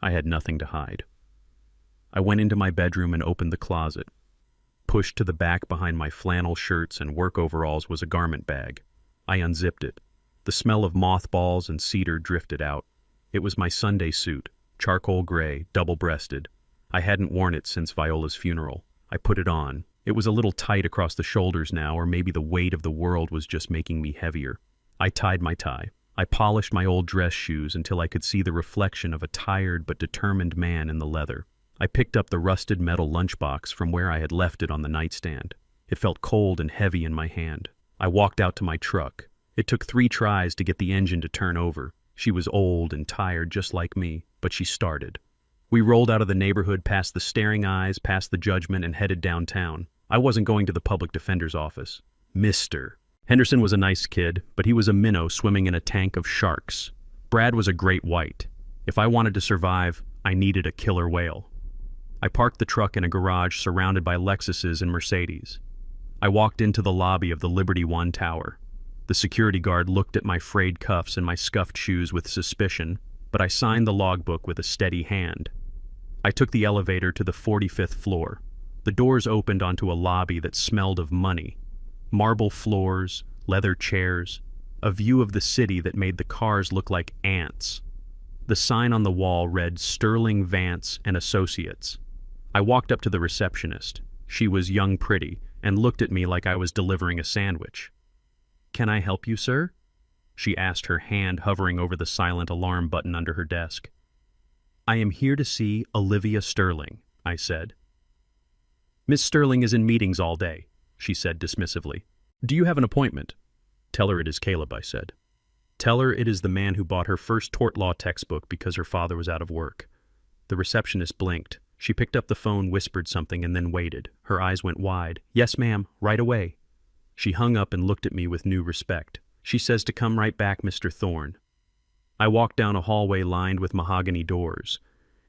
I had nothing to hide. I went into my bedroom and opened the closet. Pushed to the back behind my flannel shirts and work overalls was a garment bag. I unzipped it. The smell of mothballs and cedar drifted out. It was my Sunday suit, charcoal gray, double-breasted. I hadn't worn it since Viola's funeral. I put it on. It was a little tight across the shoulders now, or maybe the weight of the world was just making me heavier. I tied my tie. I polished my old dress shoes until I could see the reflection of a tired but determined man in the leather. I picked up the rusted metal lunchbox from where I had left it on the nightstand. It felt cold and heavy in my hand. I walked out to my truck. It took 3 tries to get the engine to turn over. She was old and tired just like me, but she started. We rolled out of the neighborhood, past the staring eyes, past the judgment, and headed downtown. I wasn't going to the public defender's office. Mr. Henderson was a nice kid, but he was a minnow swimming in a tank of sharks. Brad was a great white. If I wanted to survive, I needed a killer whale. I parked the truck in a garage surrounded by Lexuses and Mercedes. I walked into the lobby of the Liberty One Tower. The security guard looked at my frayed cuffs and my scuffed shoes with suspicion, but I signed the logbook with a steady hand. I took the elevator to the 45th floor. The doors opened onto a lobby that smelled of money. Marble floors, leather chairs, a view of the city that made the cars look like ants. The sign on the wall read Sterling Vance and Associates. I walked up to the receptionist. She was young pretty and looked at me like I was delivering a sandwich. "Can I help you, sir?" she asked, her hand hovering over the silent alarm button under her desk. "I am here to see Olivia Sterling," I said. "Miss Sterling is in meetings all day," she said dismissively. "Do you have an appointment?" "Tell her it is Caleb," I said. "Tell her it is the man who bought her first tort law textbook because her father was out of work." The receptionist blinked. She picked up the phone, whispered something, and then waited. Her eyes went wide. "Yes, ma'am, right away." She hung up and looked at me with new respect. "She says to come right back, Mr. Thorne." I walked down a hallway lined with mahogany doors.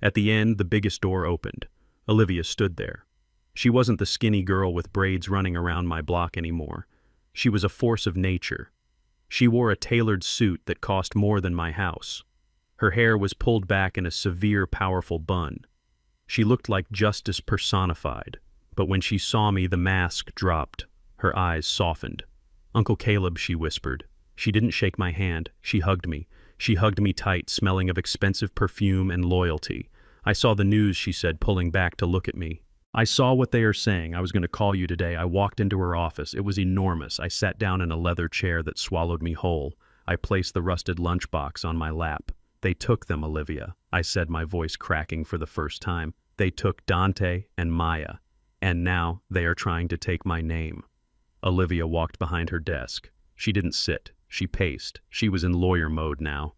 At the end, the biggest door opened. Olivia stood there. She wasn't the skinny girl with braids running around my block anymore. She was a force of nature. She wore a tailored suit that cost more than my house. Her hair was pulled back in a severe, powerful bun. She looked like justice personified, but when she saw me, the mask dropped. Her eyes softened. "Uncle Caleb," she whispered. She didn't shake my hand. She hugged me. She hugged me tight, smelling of expensive perfume and loyalty. "I saw the news," she said, pulling back to look at me. "I saw what they are saying. I was going to call you today." I walked into her office. It was enormous. I sat down in a leather chair that swallowed me whole. I placed the rusted lunchbox on my lap. "They took them, Olivia," I said, my voice cracking for the first time. "They took Dante and Maya, and now they are trying to take my name." Olivia walked behind her desk. She didn't sit. She paced. She was in lawyer mode now.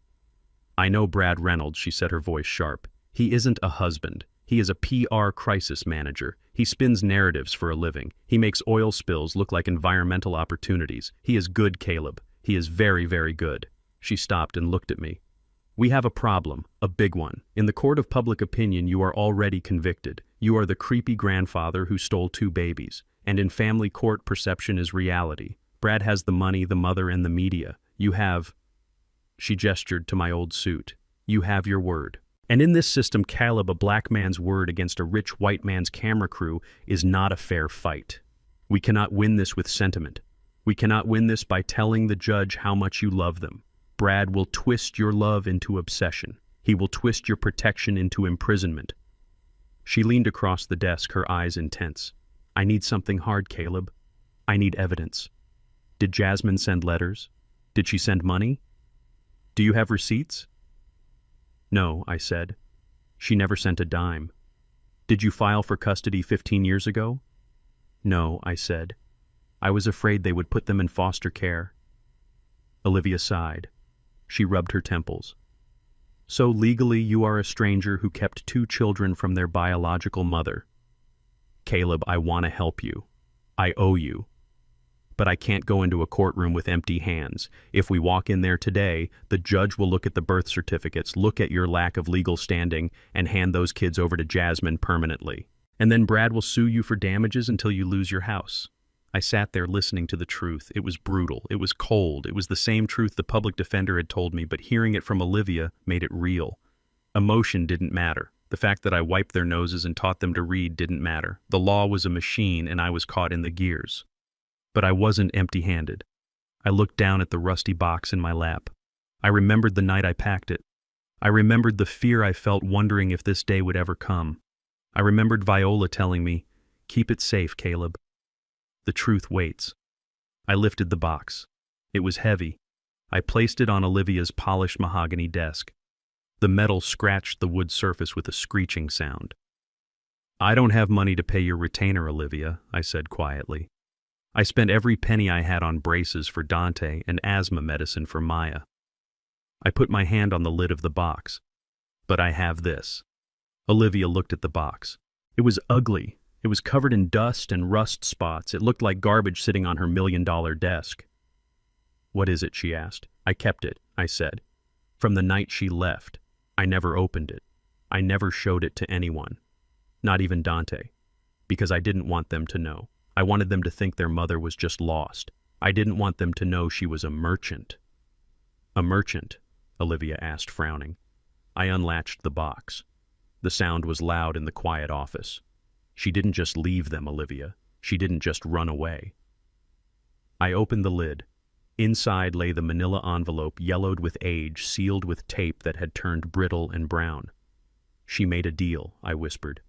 "I know Brad Reynolds," she said, her voice sharp. "He isn't a husband. He is a PR crisis manager. He spins narratives for a living. He makes oil spills look like environmental opportunities. He is good, Caleb. He is very, very good." She stopped and looked at me. "We have a problem, a big one. In the court of public opinion, you are already convicted. You are the creepy grandfather who stole 2 babies. And in family court, perception is reality. Brad has the money, the mother, and the media. You have—" She gestured to my old suit. "You have your word. And in this system, Caleb, a black man's word against a rich white man's camera crew is not a fair fight. We cannot win this with sentiment. We cannot win this by telling the judge how much you love them. Brad will twist your love into obsession. He will twist your protection into imprisonment." She leaned across the desk, her eyes intense. "I need something hard, Caleb. I need evidence. Did Jasmine send letters? Did she send money? Do you have receipts?" "No," I said. "She never sent a dime." "Did you file for custody 15 years ago?" "No," I said. "I was afraid they would put them in foster care." Olivia sighed. She rubbed her temples. "So legally you are a stranger who kept 2 children from their biological mother. Caleb, I want to help you. I owe you. But I can't go into a courtroom with empty hands. If we walk in there today, the judge will look at the birth certificates, look at your lack of legal standing, and hand those kids over to Jasmine permanently. And then Brad will sue you for damages until you lose your house." I sat there listening to the truth. It was brutal. It was cold. It was the same truth the public defender had told me, but hearing it from Olivia made it real. Emotion didn't matter. The fact that I wiped their noses and taught them to read didn't matter. The law was a machine, and I was caught in the gears. But I wasn't empty-handed. I looked down at the rusty box in my lap. I remembered the night I packed it. I remembered the fear I felt, wondering if this day would ever come. I remembered Viola telling me, "Keep it safe, Caleb. The truth waits." I lifted the box. It was heavy. I placed it on Olivia's polished mahogany desk. The metal scratched the wood surface with a screeching sound. I don't have money to pay your retainer, Olivia, I said quietly. I spent every penny I had on braces for Dante and asthma medicine for Maya. I put my hand on the lid of the box. But I have this. Olivia looked at the box. It was ugly. It was covered in dust and rust spots. It looked like garbage sitting on her $1 million desk. What is it? She asked. I kept it, I said. From the night she left. I never opened it. I never showed it to anyone. Not even Dante. Because I didn't want them to know. I wanted them to think their mother was just lost. I didn't want them to know she was a merchant. A merchant? Olivia asked, frowning. I unlatched the box. The sound was loud in the quiet office. She didn't just leave them, Olivia. She didn't just run away. I opened the lid. Inside lay the manila envelope, yellowed with age, sealed with tape that had turned brittle and brown. She made a deal, I whispered.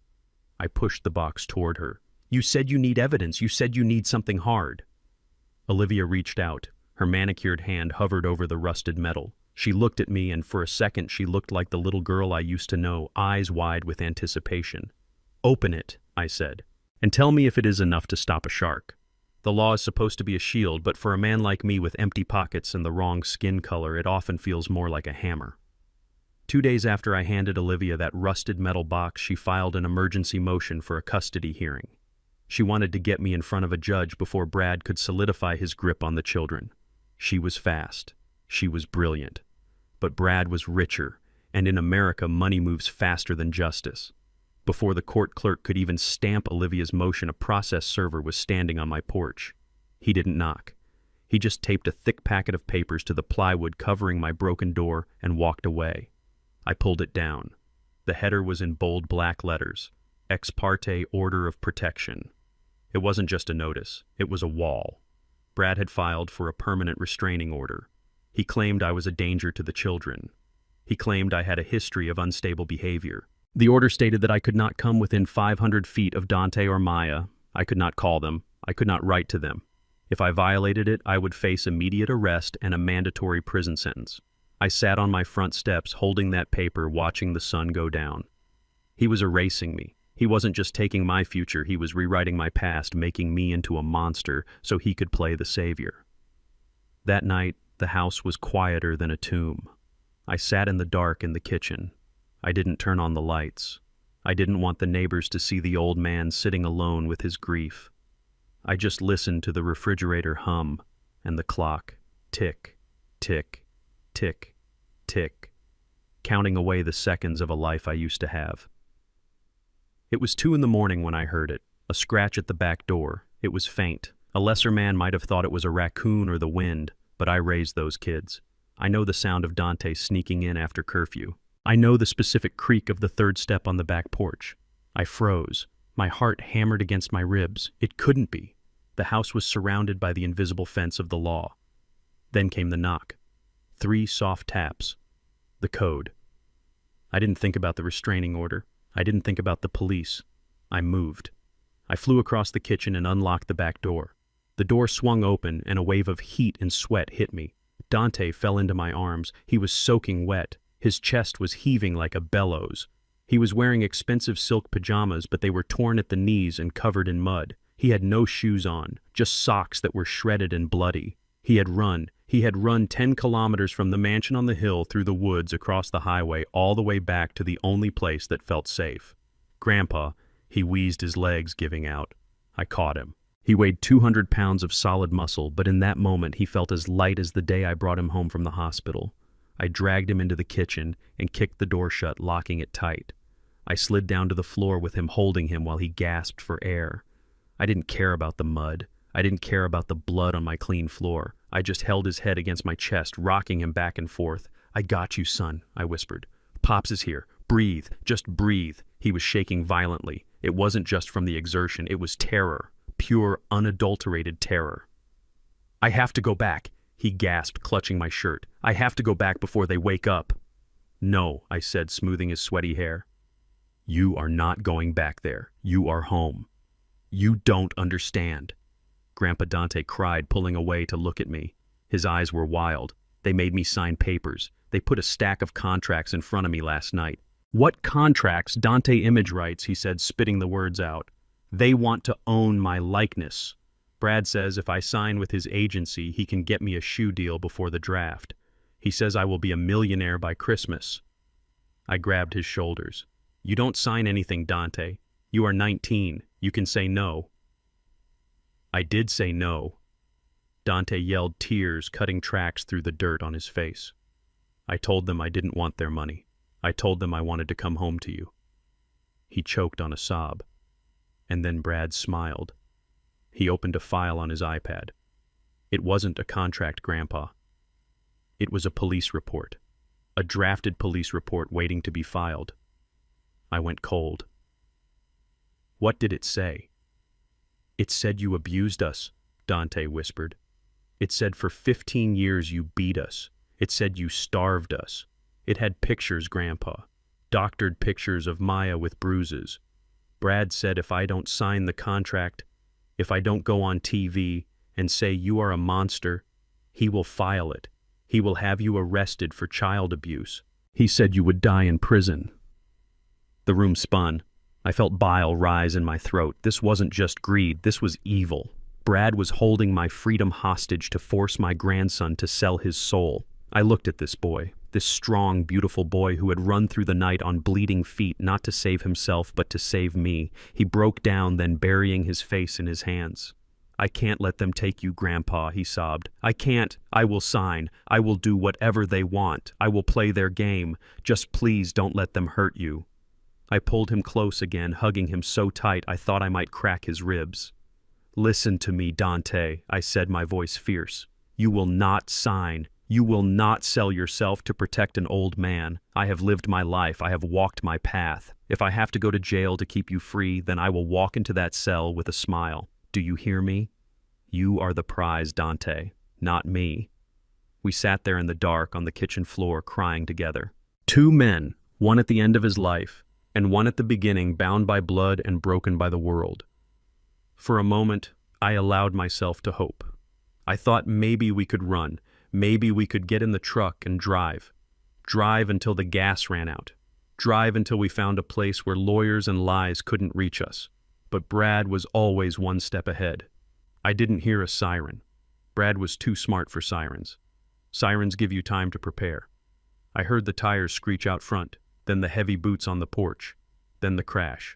I pushed the box toward her. You said you need evidence. You said you need something hard. Olivia reached out. Her manicured hand hovered over the rusted metal. She looked at me, and for a second she looked like the little girl I used to know, eyes wide with anticipation. Open it, I said, and tell me if it is enough to stop a shark. The law is supposed to be a shield, but for a man like me with empty pockets and the wrong skin color, it often feels more like a hammer. 2 days after I handed Olivia that rusted metal box, she filed an emergency motion for a custody hearing. She wanted to get me in front of a judge before Brad could solidify his grip on the children. She was fast. She was brilliant. But Brad was richer, and in America, money moves faster than justice. Before the court clerk could even stamp Olivia's motion, a process server was standing on my porch. He didn't knock. He just taped a thick packet of papers to the plywood covering my broken door and walked away. I pulled it down. The header was in bold black letters. Ex parte order of protection. It wasn't just a notice. It was a wall. Brad had filed for a permanent restraining order. He claimed I was a danger to the children. He claimed I had a history of unstable behavior. The order stated that I could not come within 500 feet of Dante or Maya. I could not call them. I could not write to them. If I violated it, I would face immediate arrest and a mandatory prison sentence. I sat on my front steps holding that paper, watching the sun go down. He was erasing me. He wasn't just taking my future, he was rewriting my past, making me into a monster so he could play the savior. That night, the house was quieter than a tomb. I sat in the dark in the kitchen. I didn't turn on the lights. I didn't want the neighbors to see the old man sitting alone with his grief. I just listened to the refrigerator hum and the clock tick, tick, tick, tick, counting away the seconds of a life I used to have. It was 2 a.m. when I heard it, a scratch at the back door. It was faint. A lesser man might have thought it was a raccoon or the wind, but I raised those kids. I know the sound of Dante sneaking in after curfew. I know the specific creak of the third step on the back porch. I froze. My heart hammered against my ribs. It couldn't be. The house was surrounded by the invisible fence of the law. Then came the knock. 3 soft taps. The code. I didn't think about the restraining order. I didn't think about the police. I moved. I flew across the kitchen and unlocked the back door. The door swung open and a wave of heat and sweat hit me. Dante fell into my arms. He was soaking wet. His chest was heaving like a bellows. He was wearing expensive silk pajamas, but they were torn at the knees and covered in mud. He had no shoes on, just socks that were shredded and bloody. He had run 10 kilometers from the mansion on the hill through the woods across the highway all the way back to the only place that felt safe. Grandpa, he wheezed, his legs giving out. I caught him. He weighed 200 pounds of solid muscle, but in that moment he felt as light as the day I brought him home from the hospital. I dragged him into the kitchen and kicked the door shut, locking it tight. I slid down to the floor with him holding him while he gasped for air. I didn't care about the mud. I didn't care about the blood on my clean floor. I just held his head against my chest, rocking him back and forth. I got you, son, I whispered. Pops is here. Breathe. Just breathe. He was shaking violently. It wasn't just from the exertion. It was terror. Pure, unadulterated terror. I have to go back, he gasped, clutching my shirt. I have to go back before they wake up. No, I said, smoothing his sweaty hair. You are not going back there. You are home. You don't understand. Grandpa Dante cried, pulling away to look at me. His eyes were wild. They made me sign papers. They put a stack of contracts in front of me last night. What contracts? Dante Image writes, he said, spitting the words out. They want to own my likeness. Brad says if I sign with his agency, he can get me a shoe deal before the draft. He says I will be a millionaire by Christmas. I grabbed his shoulders. You don't sign anything, Dante. You are 19. You can say no. I did say no. Dante yelled, tears cutting tracks through the dirt on his face. I told them I didn't want their money. I told them I wanted to come home to you. He choked on a sob. And then Brad smiled. He opened a file on his iPad. It wasn't a contract, Grandpa. It was a police report. A drafted police report waiting to be filed. I went cold. What did it say? It said you abused us, Dante whispered. It said for 15 years you beat us. It said you starved us. It had pictures, Grandpa. Doctored pictures of Maya with bruises. Brad said if I don't sign the contract, if I don't go on TV and say you are a monster, he will file it. He will have you arrested for child abuse. He said you would die in prison. The room spun. I felt bile rise in my throat. This wasn't just greed, this was evil. Brad was holding my freedom hostage to force my grandson to sell his soul. I looked at this boy, this strong, beautiful boy who had run through the night on bleeding feet, not to save himself, but to save me. He broke down, then burying his face in his hands. I can't let them take you, Grandpa, he sobbed. I can't. I will sign. I will do whatever they want. I will play their game. Just please don't let them hurt you. I pulled him close again, hugging him so tight I thought I might crack his ribs. Listen to me, Dante, I said, my voice fierce. You will not sign. You will not sell yourself to protect an old man. I have lived my life. I have walked my path. If I have to go to jail to keep you free, then I will walk into that cell with a smile. Do you hear me? You are the prize, Dante, not me. We sat there in the dark on the kitchen floor crying together. Two men, one at the end of his life, and one at the beginning, bound by blood and broken by the world. For a moment, I allowed myself to hope. I thought maybe we could run. Maybe we could get in the truck and drive. Drive until the gas ran out. Drive until we found a place where lawyers and lies couldn't reach us. But Brad was always one step ahead. I didn't hear a siren. Brad was too smart for sirens. Sirens give you time to prepare. I heard the tires screech out front, then the heavy boots on the porch, then the crash.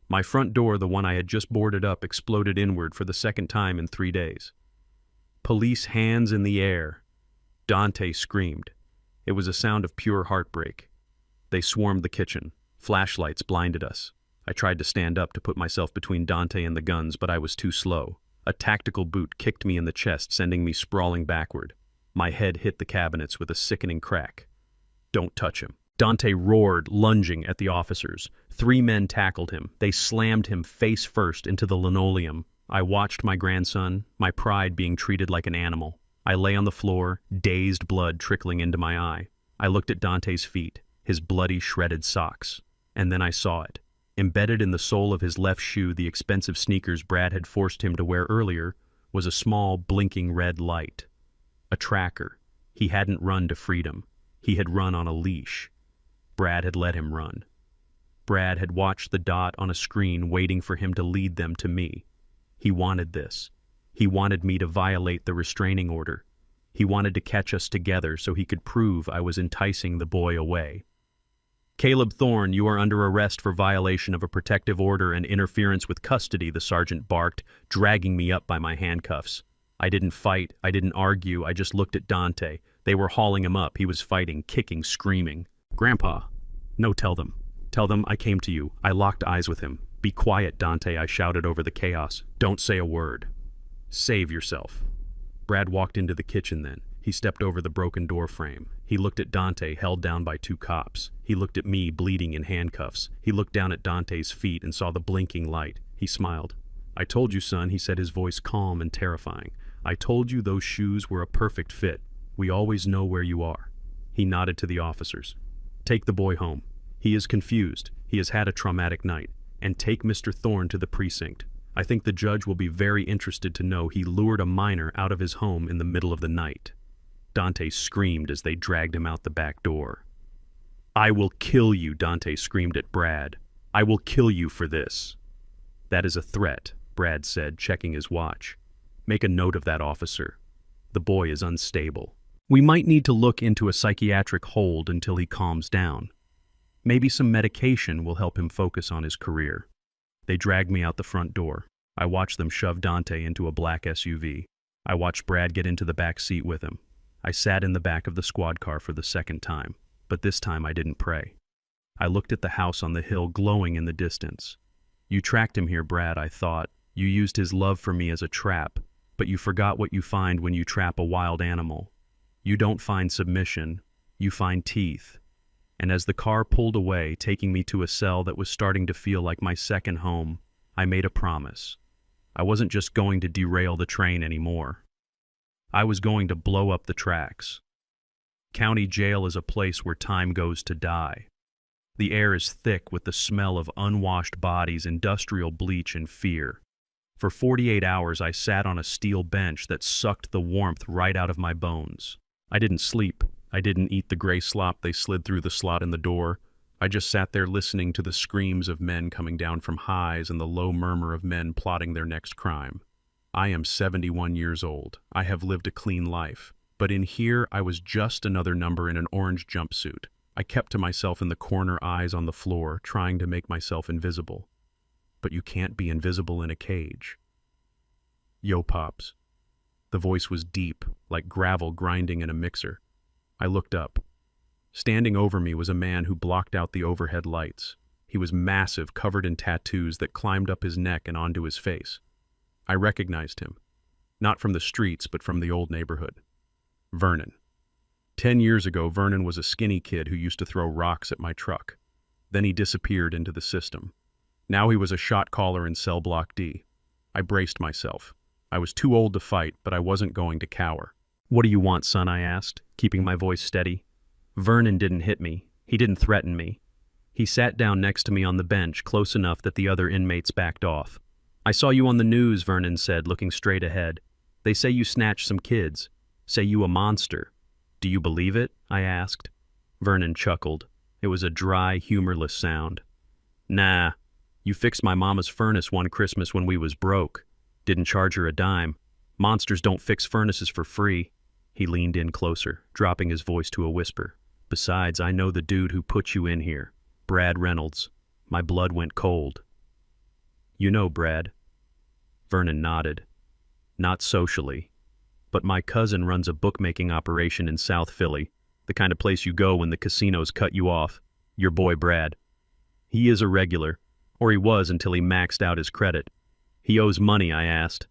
My front door, the one I had just boarded up, exploded inward for the second time in 3 days. Police hands in the air. Dante screamed. It was a sound of pure heartbreak. They swarmed the kitchen. Flashlights blinded us. I tried to stand up to put myself between Dante and the guns, but I was too slow. A tactical boot kicked me in the chest, sending me sprawling backward. My head hit the cabinets with a sickening crack. Don't touch him. Dante roared, lunging at the officers. 3 men tackled him. They slammed him face first into the linoleum. I watched my grandson, my pride being treated like an animal. I lay on the floor, dazed, blood trickling into my eye. I looked at Dante's feet, his bloody, shredded socks. And then I saw it. Embedded in the sole of his left shoe, the expensive sneakers Brad had forced him to wear earlier, was a small, blinking red light. A tracker. He hadn't run to freedom. He had run on a leash. Brad had let him run. Brad had watched the dot on a screen waiting for him to lead them to me. He wanted this. He wanted me to violate the restraining order. He wanted to catch us together so he could prove I was enticing the boy away. Caleb Thorne, you are under arrest for violation of a protective order and interference with custody, the sergeant barked, dragging me up by my handcuffs. I didn't fight. I didn't argue. I just looked at Dante. They were hauling him up. He was fighting, kicking, screaming. Grandpa. No, tell them. Tell them I came to you. I locked eyes with him. Be quiet, Dante, I shouted over the chaos. Don't say a word. Save yourself. Brad walked into the kitchen then. He stepped over the broken door frame. He looked at Dante, held down by 2 cops. He looked at me, bleeding in handcuffs. He looked down at Dante's feet and saw the blinking light. He smiled. I told you, son, he said, his voice calm and terrifying. I told you those shoes were a perfect fit. We always know where you are. He nodded to the officers. Take the boy home. He is confused. He has had a traumatic night. And take Mr. Thorne to the precinct. I think the judge will be very interested to know he lured a minor out of his home in the middle of the night. Dante screamed as they dragged him out the back door. "I will kill you," Dante screamed at Brad. "I will kill you for this." "That is a threat," Brad said, checking his watch. "Make a note of that, officer. The boy is unstable. We might need to look into a psychiatric hold until he calms down. Maybe some medication will help him focus on his career." They dragged me out the front door. I watched them shove Dante into a black SUV. I watched Brad get into the back seat with him. I sat in the back of the squad car for the second time, but this time I didn't pray. I looked at the house on the hill glowing in the distance. "You tracked him here, Brad," I thought. "You used his love for me as a trap, but you forgot what you find when you trap a wild animal. You don't find submission, you find teeth." And as the car pulled away, taking me to a cell that was starting to feel like my second home, I made a promise. I wasn't just going to derail the train anymore. I was going to blow up the tracks. County jail is a place where time goes to die. The air is thick with the smell of unwashed bodies, industrial bleach, and fear. For 48 hours I sat on a steel bench that sucked the warmth right out of my bones. I didn't sleep. I didn't eat the gray slop they slid through the slot in the door. I just sat there listening to the screams of men coming down from highs and the low murmur of men plotting their next crime. I am 71 years old. I have lived a clean life. But in here, I was just another number in an orange jumpsuit. I kept to myself in the corner, eyes on the floor, trying to make myself invisible. But you can't be invisible in a cage. "Yo, Pops." The voice was deep, like gravel grinding in a mixer. I looked up. Standing over me was a man who blocked out the overhead lights. He was massive, covered in tattoos that climbed up his neck and onto his face. I recognized him, not from the streets, but from the old neighborhood. Vernon. 10 years ago, Vernon was a skinny kid who used to throw rocks at my truck. Then he disappeared into the system. Now he was a shot caller in cell block D. I braced myself. I was too old to fight, but I wasn't going to cower. "What do you want, son?" I asked, keeping my voice steady. Vernon didn't hit me. He didn't threaten me. He sat down next to me on the bench, close enough that the other inmates backed off. "I saw you on the news," Vernon said, looking straight ahead. "They say you snatched some kids. Say you a monster. Do you believe it?" I asked. Vernon chuckled. It was a dry, humorless sound. "Nah. You fixed my mama's furnace one Christmas when we was broke. Didn't charge her a dime. Monsters don't fix furnaces for free." He leaned in closer, dropping his voice to a whisper. "Besides, I know the dude who put you in here. Brad Reynolds." My blood went cold. "You know Brad?" Vernon nodded. "Not socially. But my cousin runs a bookmaking operation in South Philly, the kind of place you go when the casinos cut you off. Your boy Brad. He is a regular, or he was until he maxed out his credit. He owes money," I asked.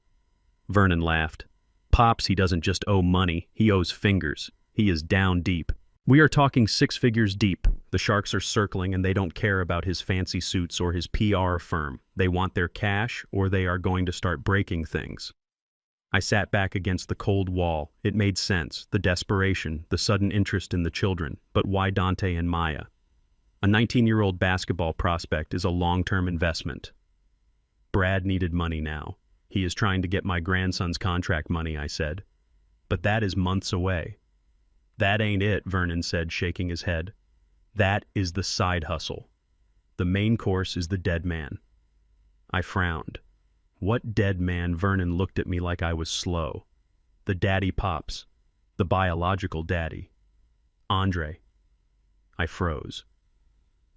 Vernon laughed. "Pops, he doesn't just owe money, he owes fingers. He is down deep. We are talking 6 figures deep. The sharks are circling and they don't care about his fancy suits or his PR firm. They want their cash or they are going to start breaking things." I sat back against the cold wall. It made sense, the desperation, the sudden interest in the children. But why Dante and Maya? A 19-year-old basketball prospect is a long-term investment. Brad needed money now. "He is trying to get my grandson's contract money," I said. "But that is months away." "That ain't it," Vernon said, shaking his head. "That is the side hustle. The main course is the dead man." I frowned. What dead man? Vernon looked at me like I was slow. "The daddy Pops. The biological daddy. Andre." I froze.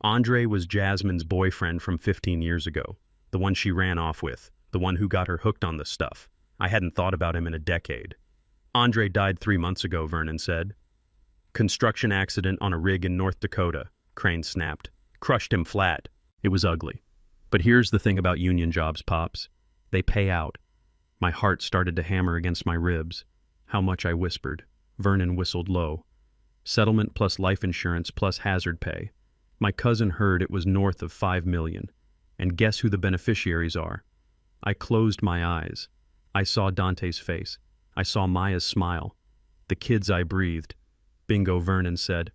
Andre was Jasmine's boyfriend from 15 years ago, the one she ran off with, the one who got her hooked on the stuff. I hadn't thought about him in a decade. "Andre died 3 months ago," Vernon said. "Construction accident on a rig in North Dakota," Crane snapped. "Crushed him flat. It was ugly. But here's the thing about union jobs, Pops. They pay out." My heart started to hammer against my ribs. "How much?" I whispered. Vernon whistled low. "Settlement plus life insurance plus hazard pay. My cousin heard it was north of 5 million. And guess who the beneficiaries are?" I closed my eyes. I saw Dante's face. I saw Maya's smile. "The kids," I breathed. "Bingo," Vernon said.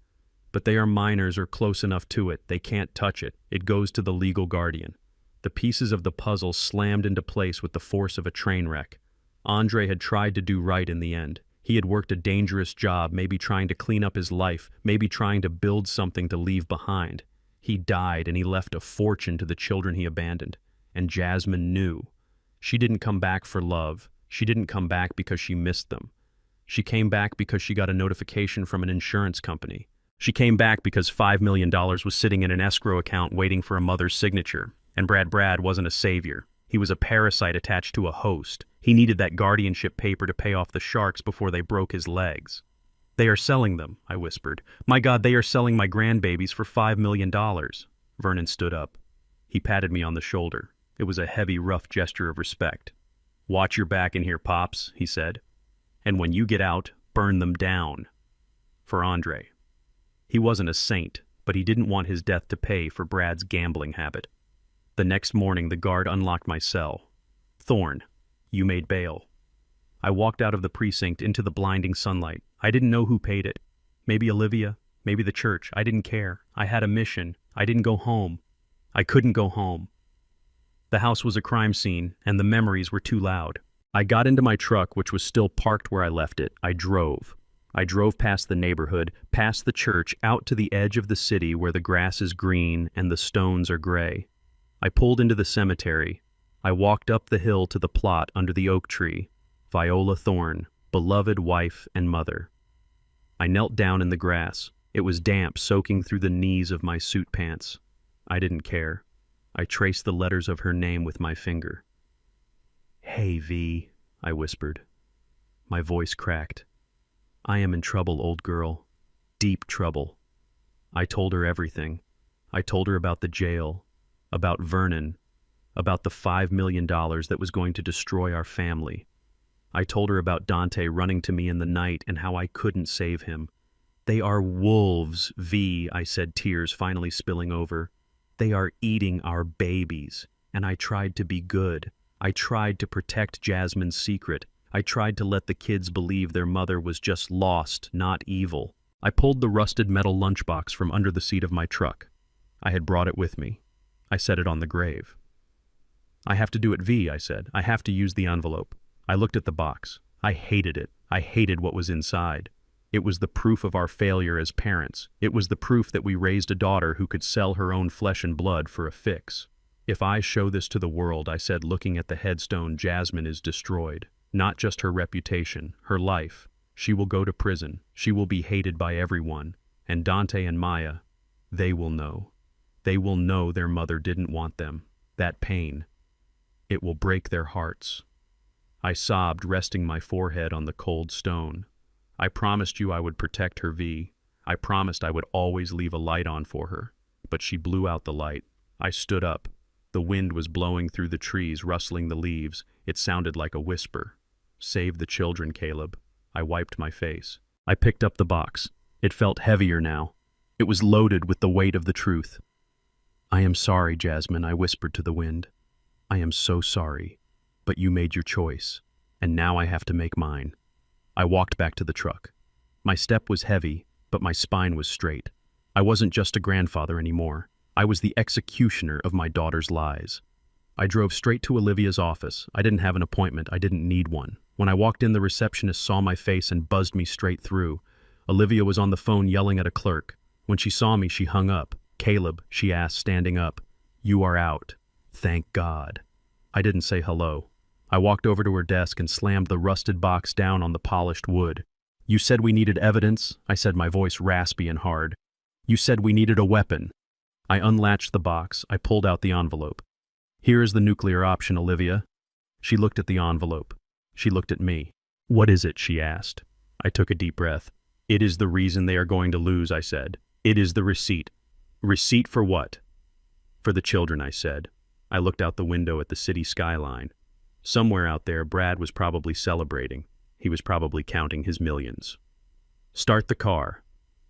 "But they are minors or close enough to it. They can't touch it. It goes to the legal guardian." The pieces of the puzzle slammed into place with the force of a train wreck. Andre had tried to do right in the end. He had worked a dangerous job, maybe trying to clean up his life, maybe trying to build something to leave behind. He died and he left a fortune to the children he abandoned. And Jasmine knew. She didn't come back for love. She didn't come back because she missed them. She came back because she got a notification from an insurance company. She came back because $5 million was sitting in an escrow account waiting for a mother's signature. And Brad wasn't a savior. He was a parasite attached to a host. He needed that guardianship paper to pay off the sharks before they broke his legs. "They are selling them," I whispered. "My God, they are selling my grandbabies for $5 million. Vernon stood up. He patted me on the shoulder. It was a heavy, rough gesture of respect. "Watch your back in here, Pops," he said. "And when you get out, burn them down." For Andre. He wasn't a saint, but he didn't want his death to pay for Brad's gambling habit. The next morning, the guard unlocked my cell. "Thorne, you made bail." I walked out of the precinct into the blinding sunlight. I didn't know who paid it. Maybe Olivia, maybe the church. I didn't care. I had a mission. I didn't go home. I couldn't go home. The house was a crime scene, and the memories were too loud. I got into my truck, which was still parked where I left it. I drove. I drove past the neighborhood, past the church, out to the edge of the city where the grass is green and the stones are gray. I pulled into the cemetery. I walked up the hill to the plot under the oak tree. Viola Thorne, beloved wife and mother. I knelt down in the grass. It was damp, soaking through the knees of my suit pants. I didn't care. I traced the letters of her name with my finger. "Hey, V," I whispered. My voice cracked. "I am in trouble, old girl. Deep trouble." I told her everything. I told her about the jail, about Vernon, about the $5 million that was going to destroy our family. I told her about Dante running to me in the night and how I couldn't save him. "They are wolves, V," I said, tears finally spilling over. "They are eating our babies." And I tried to be good. I tried to protect Jasmine's secret. I tried to let the kids believe their mother was just lost, not evil. I pulled the rusted metal lunchbox from under the seat of my truck. I had brought it with me. I set it on the grave. "I have to do it, V," I said. "I have to use the envelope." I looked at the box. I hated it. I hated what was inside. It was the proof of our failure as parents. It was the proof that we raised a daughter who could sell her own flesh and blood for a fix. "If I show this to the world," I said, looking at the headstone, "Jasmine is destroyed. Not just her reputation, her life. She will go to prison. She will be hated by everyone. And Dante and Maya, they will know. They will know their mother didn't want them. That pain. It will break their hearts." I sobbed, resting my forehead on the cold stone. "I promised you I would protect her, V. I promised I would always leave a light on for her." But she blew out the light. I stood up. The wind was blowing through the trees, rustling the leaves. It sounded like a whisper. "Save the children, Caleb." I wiped my face. I picked up the box. It felt heavier now. It was loaded with the weight of the truth. "I am sorry, Jasmine," I whispered to the wind. "I am so sorry. But you made your choice, and now I have to make mine." I walked back to the truck. My step was heavy, but my spine was straight. I wasn't just a grandfather anymore. I was the executioner of my daughter's lies. I drove straight to Olivia's office. I didn't have an appointment. I didn't need one. When I walked in, the receptionist saw my face and buzzed me straight through. Olivia was on the phone yelling at a clerk. When she saw me, she hung up. "Caleb," she asked, standing up. "You are out." "Thank God." I didn't say hello. I walked over to her desk and slammed the rusted box down on the polished wood. "You said we needed evidence," I said, my voice raspy and hard. "You said we needed a weapon." I unlatched the box. I pulled out the envelope. "Here is the nuclear option, Olivia." She looked at the envelope. She looked at me. "What is it?" she asked. I took a deep breath. "It is the reason they are going to lose," I said. "It is the receipt." "Receipt for what?" "For the children," I said. I looked out the window at the city skyline. Somewhere out there, Brad was probably celebrating. He was probably counting his millions. "Start the car."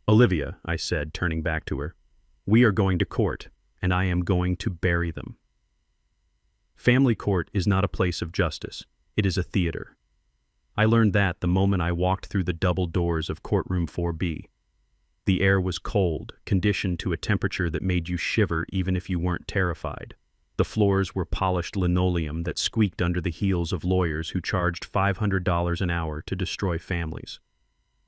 "Olivia," I said, turning back to her, "we are going to court, and I am going to bury them." Family court is not a place of justice. It is a theater. I learned that the moment I walked through the double doors of courtroom 4B. The air was cold, conditioned to a temperature that made you shiver even if you weren't terrified. The floors were polished linoleum that squeaked under the heels of lawyers who charged $500 an hour to destroy families.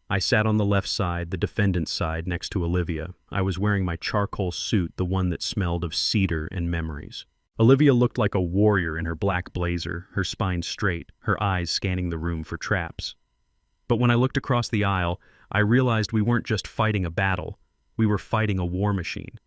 I sat on the left side, the defendant's side, next to Olivia. I was wearing my charcoal suit, the one that smelled of cedar and memories. Olivia looked like a warrior in her black blazer, her spine straight, her eyes scanning the room for traps. But when I looked across the aisle, I realized we weren't just fighting a battle, we were fighting a war machine.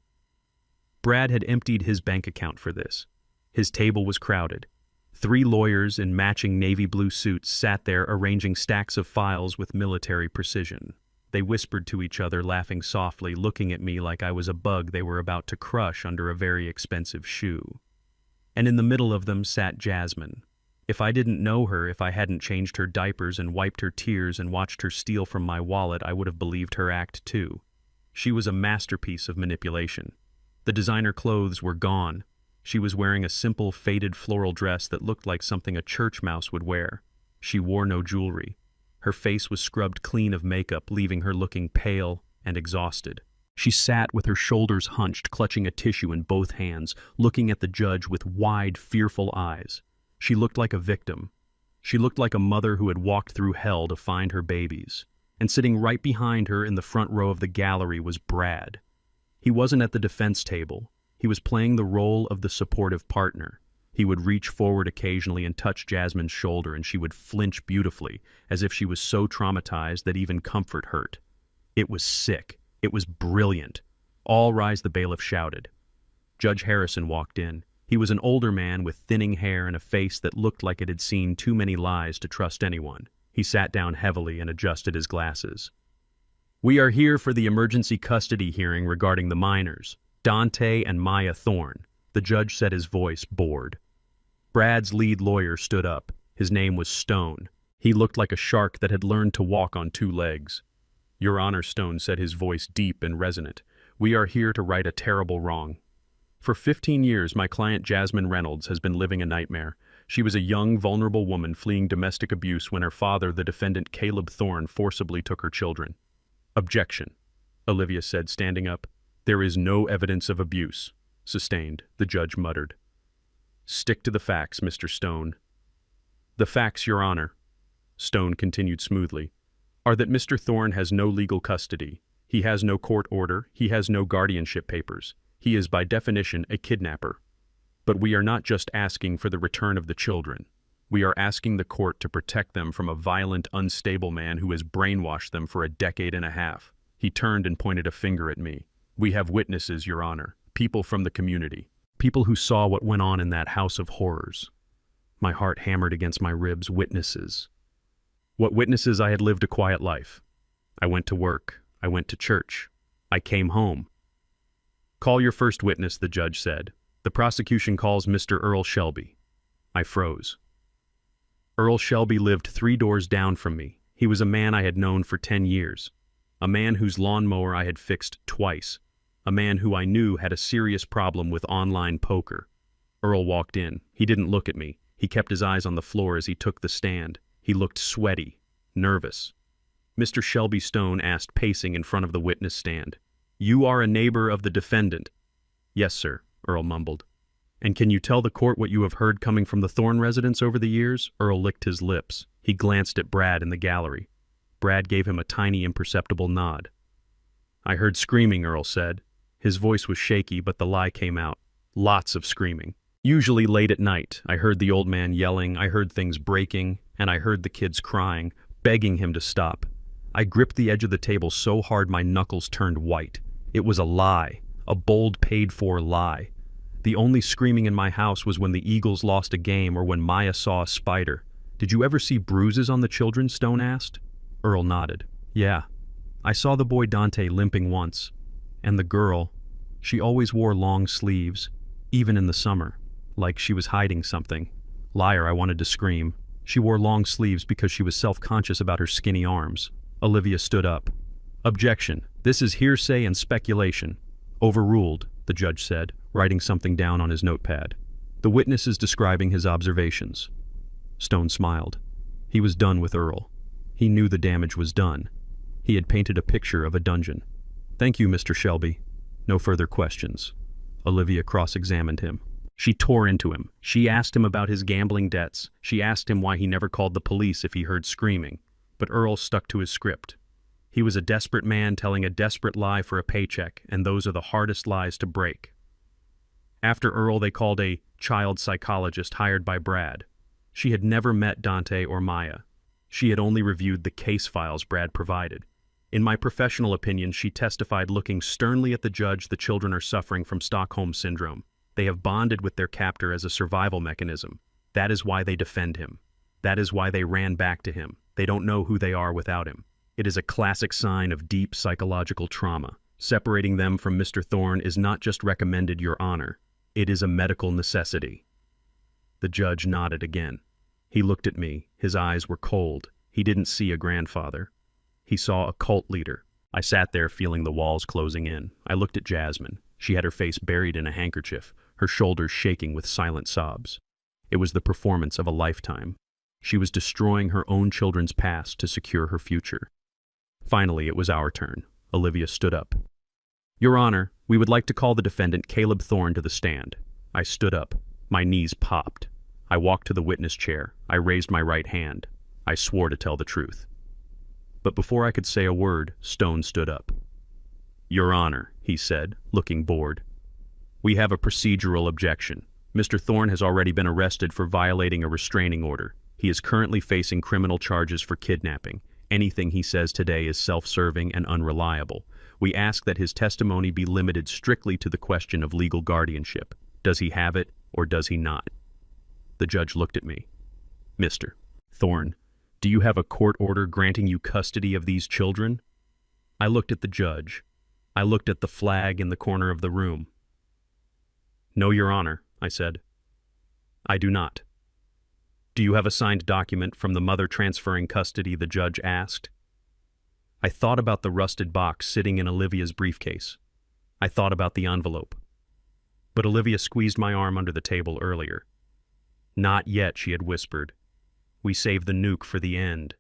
Brad had emptied his bank account for this. His table was crowded. 3 lawyers in matching navy blue suits sat there arranging stacks of files with military precision. They whispered to each other, laughing softly, looking at me like I was a bug they were about to crush under a very expensive shoe. And in the middle of them sat Jasmine. If I didn't know her, if I hadn't changed her diapers and wiped her tears and watched her steal from my wallet, I would have believed her act too. She was a masterpiece of manipulation. The designer clothes were gone. She was wearing a simple, faded floral dress that looked like something a church mouse would wear. She wore no jewelry. Her face was scrubbed clean of makeup, leaving her looking pale and exhausted. She sat with her shoulders hunched, clutching a tissue in both hands, looking at the judge with wide, fearful eyes. She looked like a victim. She looked like a mother who had walked through hell to find her babies. And sitting right behind her in the front row of the gallery was Brad. He wasn't at the defense table. He was playing the role of the supportive partner. He would reach forward occasionally and touch Jasmine's shoulder, and she would flinch beautifully, as if she was so traumatized that even comfort hurt. It was sick. It was brilliant. "All rise," the bailiff shouted. Judge Harrison walked in. He was an older man with thinning hair and a face that looked like it had seen too many lies to trust anyone. He sat down heavily and adjusted his glasses. "We are here for the emergency custody hearing regarding the minors, Dante and Maya Thorne." The judge said, his voice bored. Brad's lead lawyer stood up. His name was Stone. He looked like a shark that had learned to walk on 2 legs. "Your Honor," Stone said, his voice deep and resonant, "we are here to right a terrible wrong. For 15 years, my client Jasmine Reynolds has been living a nightmare. She was a young, vulnerable woman fleeing domestic abuse when her father, the defendant Caleb Thorne, forcibly took her children." "Objection," Olivia said, standing up. "There is no evidence of abuse." "Sustained," the judge muttered. "Stick to the facts, Mr. Stone." "The facts, Your Honor," Stone continued smoothly, "are that Mr. Thorne has no legal custody. He has no court order. He has no guardianship papers. He is by definition a kidnapper. But we are not just asking for the return of the children. We are asking the court to protect them from a violent, unstable man who has brainwashed them for a decade and a half." He turned and pointed a finger at me. "We have witnesses, Your Honor, people from the community, people who saw what went on in that house of horrors." My heart hammered against my ribs. Witnesses. What witnesses? I had lived a quiet life. I went to work. I went to church. I came home. "Call your first witness," the judge said. "The prosecution calls Mr. Earl Shelby." I froze. Earl Shelby lived 3 doors down from me. He was a man I had known for 10 years. A man whose lawnmower I had fixed twice. A man who I knew had a serious problem with online poker. Earl walked in. He didn't look at me. He kept his eyes on the floor as he took the stand. He looked sweaty, nervous. Mr. Shelby Stone asked, pacing in front of the witness stand. "You are a neighbor of the defendant?" "Yes, sir," Earl mumbled. "And can you tell the court what you have heard coming from the Thorne residence over the years?" Earl licked his lips. He glanced at Brad in the gallery. Brad gave him a tiny, imperceptible nod. "I heard screaming," Earl said. His voice was shaky, but the lie came out. "Lots of screaming. Usually late at night. I heard the old man yelling, I heard things breaking, and I heard the kids crying, begging him to stop. I gripped the edge of the table so hard my knuckles turned white. It was a lie, a bold, paid-for lie. The only screaming in my house was when the Eagles lost a game or when Maya saw a spider. "Did you ever see bruises on the children?" Stone asked. Earl nodded. "Yeah. I saw the boy Dante limping once. And the girl, she always wore long sleeves, even in the summer, like she was hiding something. Liar," I wanted to scream. "She wore long sleeves because she was self-conscious about her skinny arms." Olivia stood up. "Objection. This is hearsay and speculation." "Overruled," the judge said, writing something down on his notepad. "The witness is describing his observations." Stone smiled. He was done with Earl. He knew the damage was done. He had painted a picture of a dungeon. "Thank you, Mr. Shelby." No further questions. Olivia cross-examined him. She tore into him. She asked him about his gambling debts. She asked him why he never called the police if he heard screaming. But Earl stuck to his script. He was a desperate man telling a desperate lie for a paycheck, and those are the hardest lies to break. After Earl, they called a child psychologist hired by Brad. She had never met Dante or Maya. She had only reviewed the case files Brad provided. In my professional opinion, she testified looking sternly at the judge, the children are suffering from Stockholm Syndrome. They have bonded with their captor as a survival mechanism. That is why they defend him. That is why they ran back to him. They don't know who they are without him. It is a classic sign of deep psychological trauma. Separating them from Mr. Thorne is not just recommended, Your Honor. It is a medical necessity. The judge nodded again. He looked at me. His eyes were cold. He didn't see a grandfather. He saw a cult leader. I sat there feeling the walls closing in. I looked at Jasmine. She had her face buried in a handkerchief, her shoulders shaking with silent sobs. It was the performance of a lifetime. She was destroying her own children's past to secure her future. Finally, it was our turn. Olivia stood up. Your Honor, we would like to call the defendant Caleb Thorne to the stand. I stood up. My knees popped. I walked to the witness chair. I raised my right hand. I swore to tell the truth. But before I could say a word, Stone stood up. Your Honor, he said, looking bored. We have a procedural objection. Mr. Thorne has already been arrested for violating a restraining order. He is currently facing criminal charges for kidnapping. Anything he says today is self-serving and unreliable. We ask that his testimony be limited strictly to the question of legal guardianship. Does he have it, or does he not? The judge looked at me. Mr. Thorne, do you have a court order granting you custody of these children? I looked at the judge. I looked at the flag in the corner of the room. No, Your Honor, I said. I do not. Do you have a signed document from the mother transferring custody? The judge asked. I thought about the rusted box sitting in Olivia's briefcase. I thought about the envelope. But Olivia squeezed my arm under the table earlier. Not yet, she had whispered. We save the nuke for the end.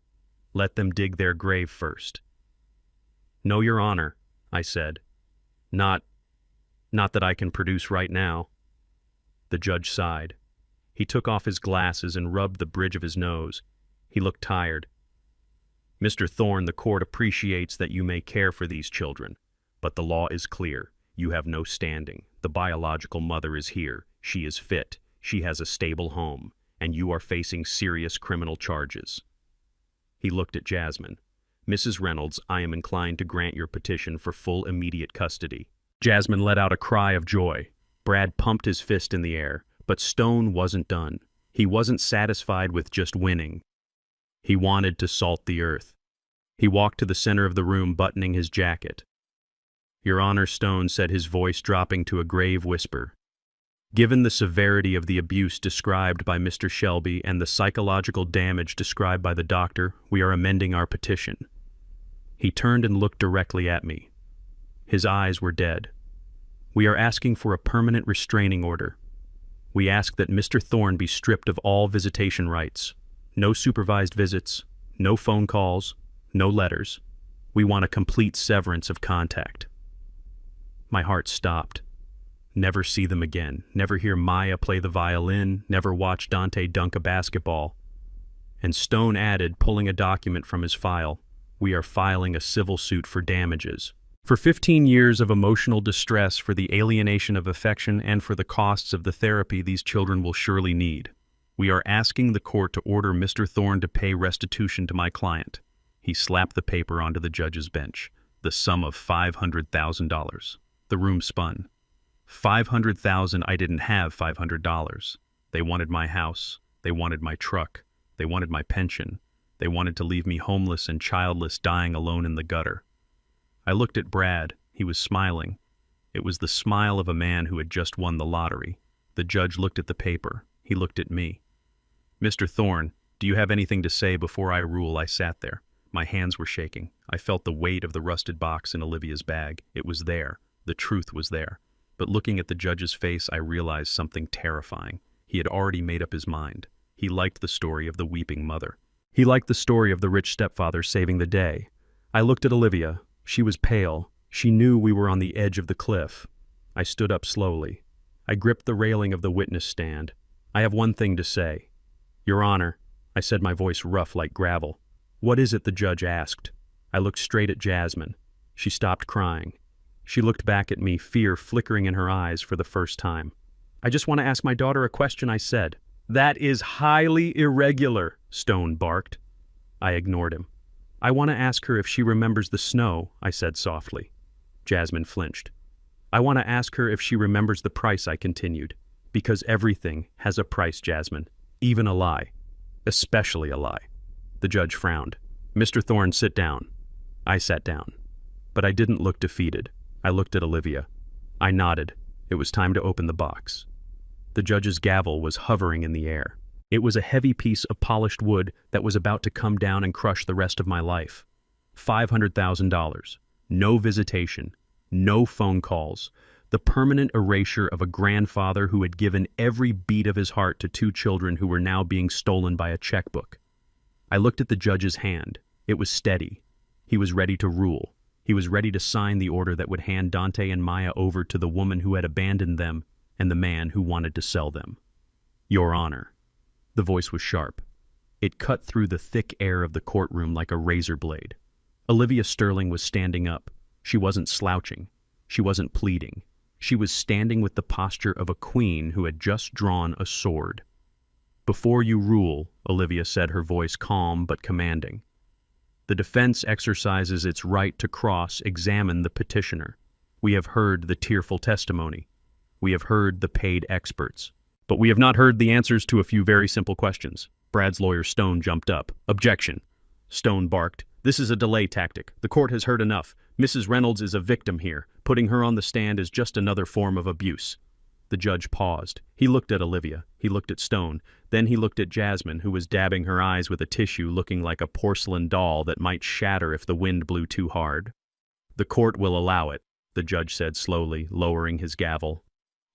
Let them dig their grave first. No, Your Honor, I said. Not that I can produce right now. The judge sighed. He took off his glasses and rubbed the bridge of his nose. He looked tired. Mr. Thorne, the court appreciates that you may care for these children, but the law is clear. You have no standing. The biological mother is here. She is fit. She has a stable home, and you are facing serious criminal charges. He looked at Jasmine. Mrs. Reynolds, I am inclined to grant your petition for full immediate custody. Jasmine let out a cry of joy. Brad pumped his fist in the air, but Stone wasn't done. He wasn't satisfied with just winning. He wanted to salt the earth. He walked to the center of the room, buttoning his jacket. Your Honor, Stone said, his voice dropping to a grave whisper. Given the severity of the abuse described by Mr. Shelby and the psychological damage described by the doctor, we are amending our petition. He turned and looked directly at me. His eyes were dead. We are asking for a permanent restraining order. We ask that Mr. Thorne be stripped of all visitation rights. No supervised visits, no phone calls, no letters. We want a complete severance of contact. My heart stopped. Never see them again. Never hear Maya play the violin. Never watch Dante dunk a basketball. And Stone added, pulling a document from his file, we are filing a civil suit for damages. For 15 years of emotional distress, for the alienation of affection, and for the costs of the therapy these children will surely need. We are asking the court to order Mr. Thorne to pay restitution to my client. He slapped the paper onto the judge's bench. The sum of $500,000. The room spun. $500,000. I didn't have $500. They wanted my house. They wanted my truck. They wanted my pension. They wanted to leave me homeless and childless, dying alone in the gutter. I looked at Brad. He was smiling. It was the smile of a man who had just won the lottery. The judge looked at the paper. He looked at me. Mr. Thorne, do you have anything to say before I rule? I sat there. My hands were shaking. I felt the weight of the rusted box in Olivia's bag. It was there. The truth was there. But looking at the judge's face, I realized something terrifying. He had already made up his mind. He liked the story of the weeping mother. He liked the story of the rich stepfather saving the day. I looked at Olivia. She was pale. She knew we were on the edge of the cliff. I stood up slowly. I gripped the railing of the witness stand. "I have one thing to say." "Your Honor," I said, my voice rough like gravel. "What is it?" the judge asked. I looked straight at Jasmine. She stopped crying. She looked back at me, fear flickering in her eyes for the first time. "I just want to ask my daughter a question," I said. "That is highly irregular," Stone barked. I ignored him. "I want to ask her if she remembers the snow," I said softly. Jasmine flinched. "I want to ask her if she remembers the price," I continued. "Because everything has a price, Jasmine. Even a lie. Especially a lie." The judge frowned. "Mr. Thorne, sit down." I sat down. But I didn't look defeated. I looked at Olivia. I nodded. It was time to open the box. The judge's gavel was hovering in the air. It was a heavy piece of polished wood that was about to come down and crush the rest of my life. $500,000. No visitation. No phone calls. The permanent erasure of a grandfather who had given every beat of his heart to 2 children who were now being stolen by a checkbook. I looked at the judge's hand. It was steady. He was ready to rule. He was ready to sign the order that would hand Dante and Maya over to the woman who had abandoned them and the man who wanted to sell them. "Your Honor." The voice was sharp. It cut through the thick air of the courtroom like a razor blade. Olivia Sterling was standing up. She wasn't slouching. She wasn't pleading. She was standing with the posture of a queen who had just drawn a sword. "Before you rule," Olivia said, her voice calm but commanding, "the defense exercises its right to cross-examine the petitioner. We have heard the tearful testimony. We have heard the paid experts. But we have not heard the answers to a few very simple questions." Brad's lawyer Stone jumped up. "Objection." Stone barked. "This is a delay tactic. The court has heard enough. Mrs. Reynolds is a victim here. Putting her on the stand is just another form of abuse." The judge paused. He looked at Olivia. He looked at Stone. Then he looked at Jasmine, who was dabbing her eyes with a tissue looking like a porcelain doll that might shatter if the wind blew too hard. "The court will allow it," the judge said slowly, lowering his gavel.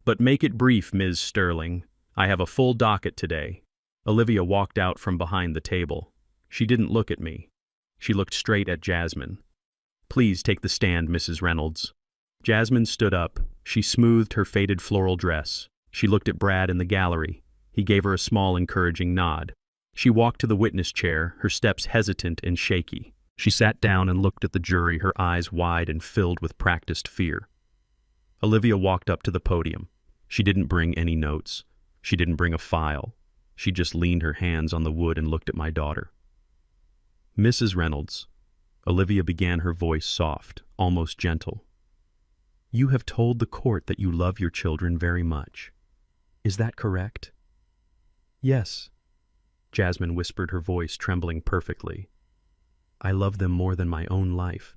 "But make it brief, Ms. Sterling. I have a full docket today." Olivia walked out from behind the table. She didn't look at me. She looked straight at Jasmine. "Please take the stand, Mrs. Reynolds." Jasmine stood up. She smoothed her faded floral dress. She looked at Brad in the gallery. He gave her a small, encouraging nod. She walked to the witness chair, her steps hesitant and shaky. She sat down and looked at the jury, her eyes wide and filled with practiced fear. Olivia walked up to the podium. She didn't bring any notes. She didn't bring a file. She just leaned her hands on the wood and looked at my daughter. "Mrs. Reynolds," Olivia began, her voice soft, almost gentle. "You have told the court that you love your children very much. Is that correct?" "Yes," Jasmine whispered, her voice trembling perfectly. "I love them more than my own life.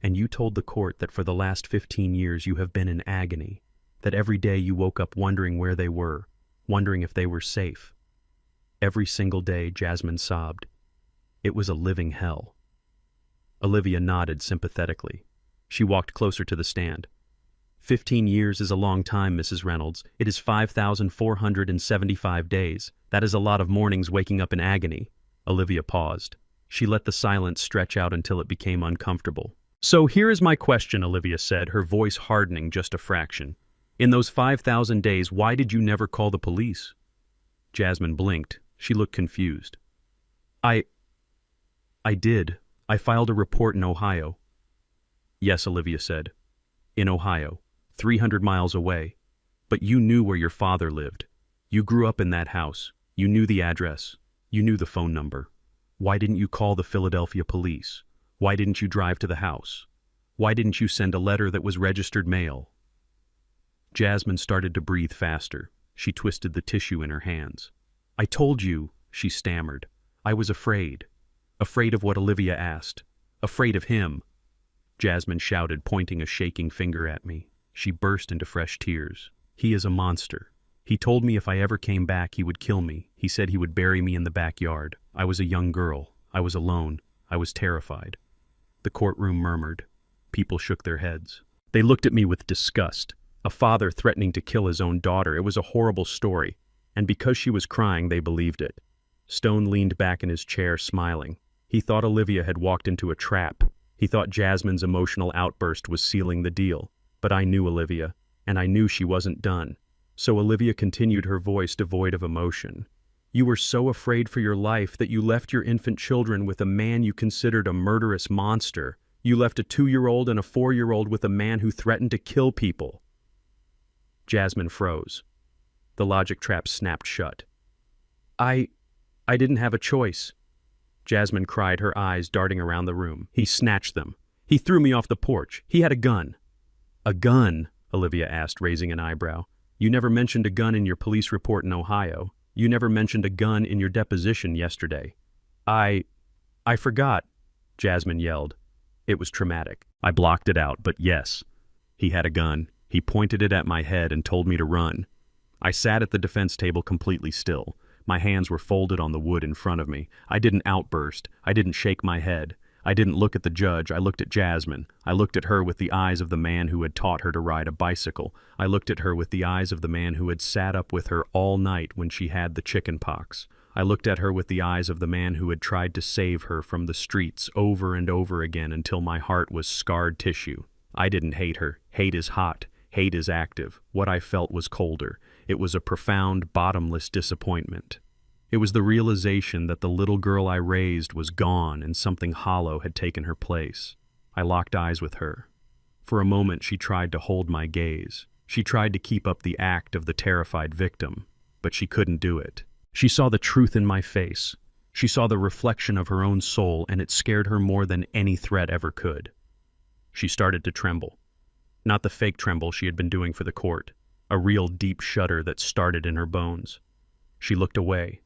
And you told the court that for the last 15 years you have been in agony, that every day you woke up wondering where they were, wondering if they were safe." "Every single day," Jasmine sobbed. "It was a living hell." Olivia nodded sympathetically. She walked closer to the stand. 15 years is a long time, Mrs. Reynolds. It is 5,475 days. That is a lot of mornings waking up in agony." Olivia paused. She let the silence stretch out until it became uncomfortable. "So here is my question," Olivia said, her voice hardening just a fraction. "In those 5,000 days, why did you never call the police?" Jasmine blinked. She looked confused. I did. I filed a report in Ohio." "Yes," Olivia said. "In Ohio. 300 miles away. But you knew where your father lived. You grew up in that house. You knew the address. You knew the phone number. Why didn't you call the Philadelphia police? Why didn't you drive to the house? Why didn't you send a letter that was registered mail?" Jasmine started to breathe faster. She twisted the tissue in her hands. "I told you," she stammered. "I was afraid. Afraid of what Olivia asked. Afraid of him." Jasmine shouted, pointing a shaking finger at me. She burst into fresh tears. "He is a monster. He told me if I ever came back, he would kill me. He said he would bury me in the backyard. I was a young girl. I was alone. I was terrified." The courtroom murmured. People shook their heads. They looked at me with disgust. A father threatening to kill his own daughter. It was a horrible story. And because she was crying, they believed it. Stone leaned back in his chair, smiling. He thought Olivia had walked into a trap. He thought Jasmine's emotional outburst was sealing the deal. But I knew Olivia, and I knew she wasn't done. So Olivia continued, her voice devoid of emotion. You were so afraid for your life that you left your infant children with a man you considered a murderous monster. You left a 2-year-old and a 4-year-old with a man who threatened to kill people. Jasmine froze. The logic trap snapped shut. I didn't have a choice. Jasmine cried, her eyes darting around the room. He snatched them. He threw me off the porch. He had a gun. A gun? Olivia asked, raising an eyebrow. You never mentioned a gun in your police report in Ohio. You never mentioned a gun in your deposition yesterday. I forgot, Jasmine yelled. It was traumatic. I blocked it out, but yes. He had a gun. He pointed it at my head and told me to run. I sat at the defense table completely still. My hands were folded on the wood in front of me. I didn't outburst. I didn't shake my head. I didn't look at the judge. I looked at Jasmine. I looked at her with the eyes of the man who had taught her to ride a bicycle. I looked at her with the eyes of the man who had sat up with her all night when she had the chicken pox. I looked at her with the eyes of the man who had tried to save her from the streets over and over again until my heart was scarred tissue. I didn't hate her. Hate is hot. Hate is active. What I felt was colder. It was a profound, bottomless disappointment. It was the realization that the little girl I raised was gone and something hollow had taken her place. I locked eyes with her. For a moment she tried to hold my gaze. She tried to keep up the act of the terrified victim, but she couldn't do it. She saw the truth in my face. She saw the reflection of her own soul, and it scared her more than any threat ever could. She started to tremble. Not the fake tremble she had been doing for the court, a real deep shudder that started in her bones. She looked away.